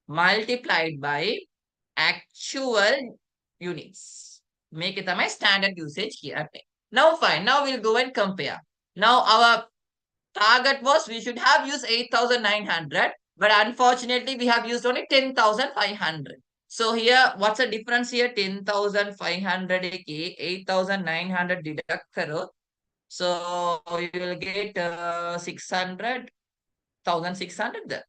multiplied by actual units. Make it my standard usage here. Now fine. Now we'll go and compare. Now our target was we should have used 8,900, but unfortunately we have used only 10,500. So here, what's the difference here? 10,500 k 8,900 deduct karo. So you will get 600, 1,600 there.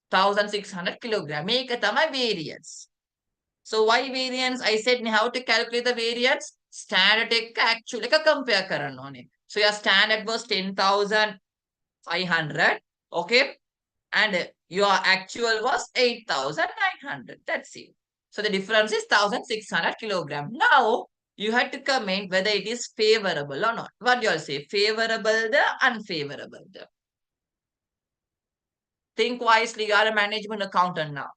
1,600 kilogram. Make a tama variance. So why variance? I said how to calculate the variance. Standard ek actually ka compare karan one. So your standard was 10,500. Okay. And your actual was 8,900. That's it. So the difference is 1,600 kilogram. Now you had to comment whether it is favorable or not. What do you all say? Favorable the unfavorable the. Think wisely. You are a management accountant now.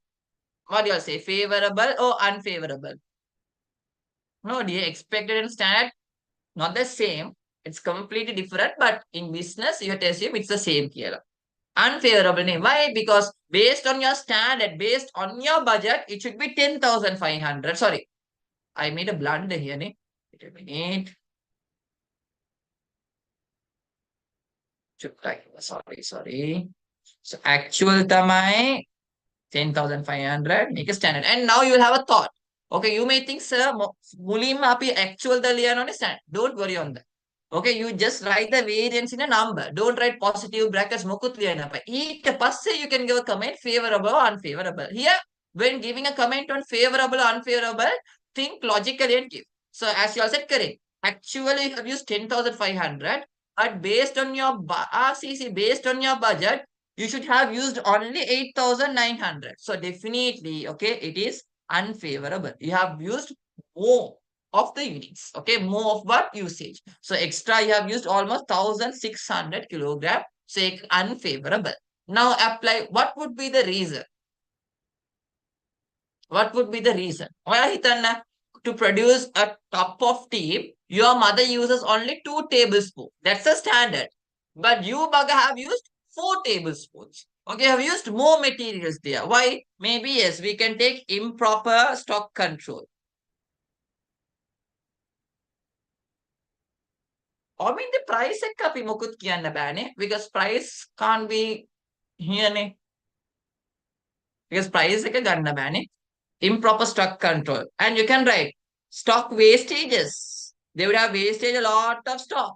What do you all say? Favorable or unfavorable? No, dear. Expected and standard not the same. It's completely different. But in business, you have to assume it's the same here. Unfavorable name. Why? Because based on your standard, based on your budget, it should be 10,500. Sorry, I made a blunder here. Ne? Wait a minute. Sorry. So actual tamai 10,500. Make a standard. And now you will have a thought. Okay, you may think, sir, mulim api actual the liyan on standard. Don't worry on that. Okay, you just write the variance in a number. Don't write positive brackets. Mokut liyanapa. Each passe you can give a comment favorable or unfavorable. Here, when giving a comment on favorable or unfavorable, think logically and give. So as you all said, correct. Actually, you have used 10,500, but based on your RCC, based on your budget, you should have used only 8,900. So definitely, okay, it is unfavorable. You have used more of the units. Okay, more of what usage. So extra you have used almost 1,600 kilogram. Say unfavorable. Now apply. What would be the reason? What would be the reason? Well, Hitanna, to produce a cup of tea, your mother uses only 2 tablespoons. That's a standard. But you, Baga, have used 4 tablespoons. Okay, have used more materials there. Why? Maybe yes, we can take improper stock control. I mean the price එක අපි මොකුත් කියන්න බෑනේ because price can't be here because price එක ගන්න බෑනේ improper stock control and you can write stock wastages they would have wasted a lot of stock.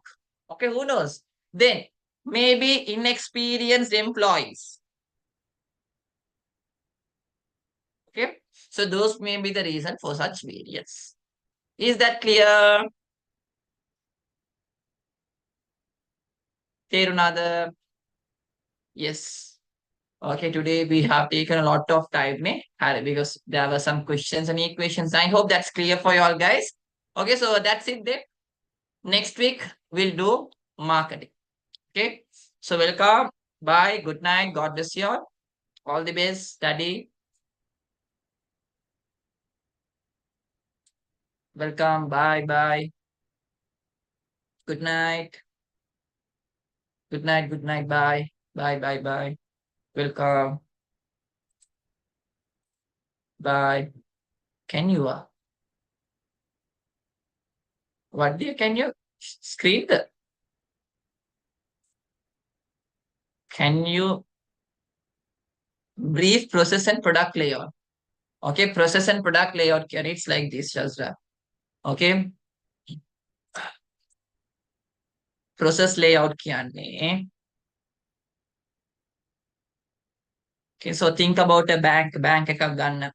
Okay, who knows? Then maybe inexperienced employees. Okay, so those may be the reason for such variance. Is that clear? තේරුණාද? Yes. Okay, today we have taken a lot of time, because there were some questions and equations. I hope that's clear for you all guys. Okay, so that's it then. Next week, we'll do marketing. Okay, so welcome. Bye. Good night. God bless you all. All the best. Study. Welcome. Bye. Bye. Good night. Good night. Good night. Bye. Bye. Bye. Bye. Welcome. Bye. Can you? What do you? Can you screen the? Can you brief process and product layout? Okay, process and product layout. It's like this, Shazra. Okay. Process layout. Okay, so think about a bank. Bank එකක් ගන්න.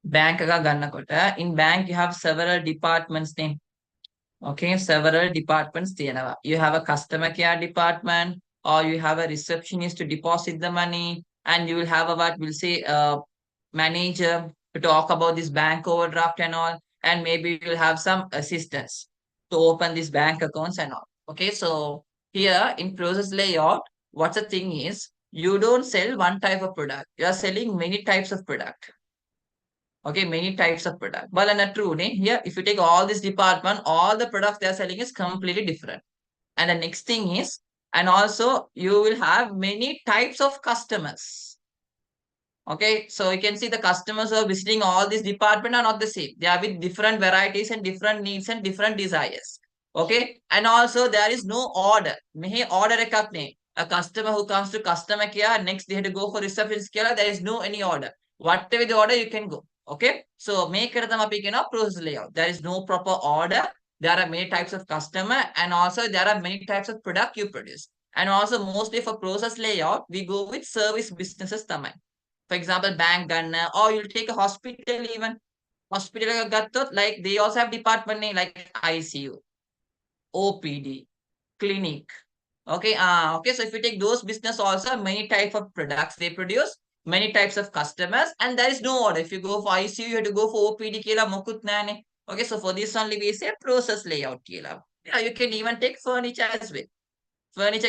Bank එකක් ගන්නකොට in bank you have several departments name. Okay, several departments තියෙනවා. You have a customer care department or you have a receptionist to deposit the money and you will have a what we'll say manager to talk about this bank overdraft and all, and maybe you'll have some assistants to open these bank accounts and all. Okay, so here in process layout, what's the thing is you don't sell one type of product, you are selling many types of product. Okay, many types of product. But and true, here if you take all this department, all the products they are selling is completely different. And the next thing is, and also you will have many types of customers. Okay, so you can see the customers who are visiting all these department are not the same. They are with different varieties and different needs and different desires. Okay, and also there is no order. Mehe order ekak ne. A customer who comes to customer care, next they have to go for reception care. There is no any order. Whatever the order, you can go. Okay. So make it the process layout. There is no proper order. There are many types of customer, and also there are many types of product you produce. And also mostly for process layout, we go with service businesses. For example, bank gunner, or you'll take a hospital even. Hospital like they also have department name like ICU, OPD, clinic. Okay, okay. So if you take those business also, many type of products they produce, many types of customers, and there is no order. If you go for ICU, you have to go for OPD kila mokut nane. Okay, so for this only we say process layout kila. Yeah, you can even take furniture as well. Furniture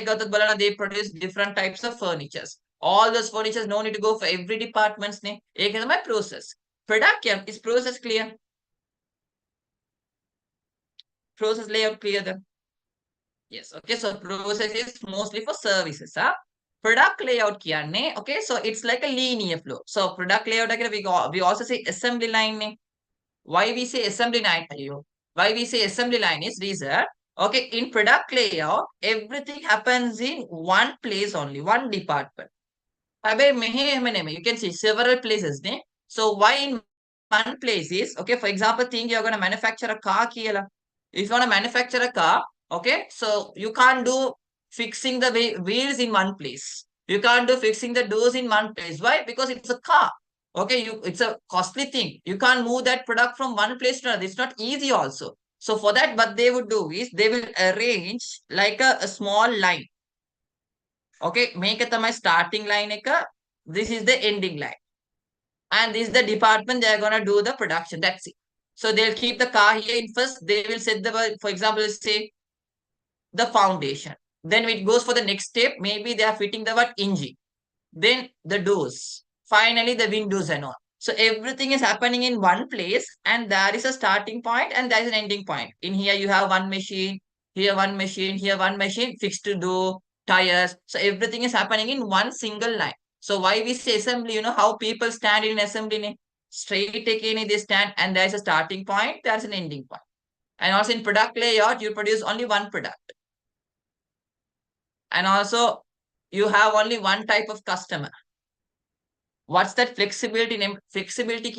they produce different types of furnitures. All those furnitures no need to go for every department's name. Ek my process. Product is process clear. Process layout clear then. Yes, okay. So process is mostly for services. Product layout kiyanne, okay. So it's like a linear flow. So product layout we also say assembly line. Why we say assembly line? Why we say assembly line is reason. Okay, in product layout, everything happens in one place only, one department. You can see several places. Ne? So why in one place is, okay, for example, think you're going to manufacture a car. If you want to manufacture a car, okay, so you can't do fixing the wheels in one place. You can't do fixing the doors in one place. Why? Because it's a car. Okay, it's a costly thing. You can't move that product from one place to another. It's not easy also. So for that, what they would do is they will arrange like a small line. Okay, make it my starting line. This is the ending line. And this is the department they are going to do the production. That's it. So they'll keep the car here in first. They will set the, for example, let's say the foundation. Then it goes for the next step. Maybe they are fitting the what engine. Then the doors. Finally, the windows and all. So everything is happening in one place, and there is a starting point and there is an ending point. In here, you have one machine, here one machine, fixed to do tires. So everything is happening in one single line. So why we say assembly, how people stand in assembly, straight again they stand, and there's a starting point, there's an ending point. And also in product layout, you produce only one product. And also you have only one type of customer. What's that flexibility? Flexibility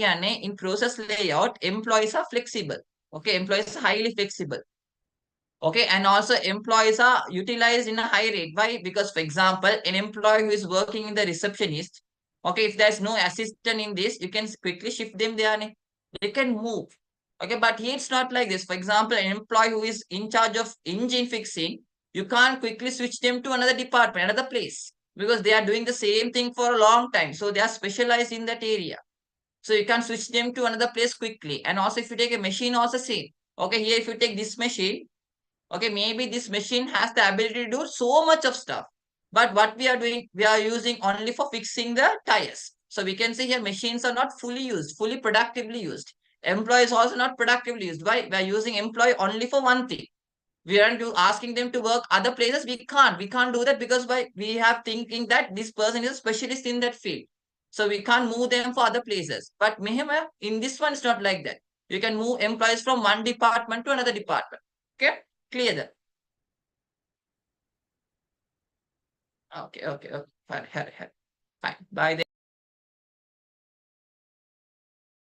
in process layout, employees are flexible. Okay, employees are highly flexible. Okay, and also employees are utilized in a high rate. Why? Because, for example, an employee who is working in the receptionist, okay, if there's no assistant in this, you can quickly shift them there. They can move. Okay, but here it's not like this. For example, an employee who is in charge of engine fixing, you can't quickly switch them to another department, another place, because they are doing the same thing for a long time. So they are specialized in that area. So you can switch them to another place quickly. And also if you take a machine, also same. Okay, here if you take this machine, okay, maybe this machine has the ability to do so much of stuff. But what we are doing, we are using only for fixing the tires. So we can see here machines are not fully used, fully productively used. Employees also not productively used. Why? We are using employee only for one thing. We aren't asking them to work other places. We can't do that because we have thinking that this person is a specialist in that field. So we can't move them for other places. But Mehima, in this one, it's not like that. You can move employees from one department to another department. Okay, clear that. Okay. Fine. Fine. Bye.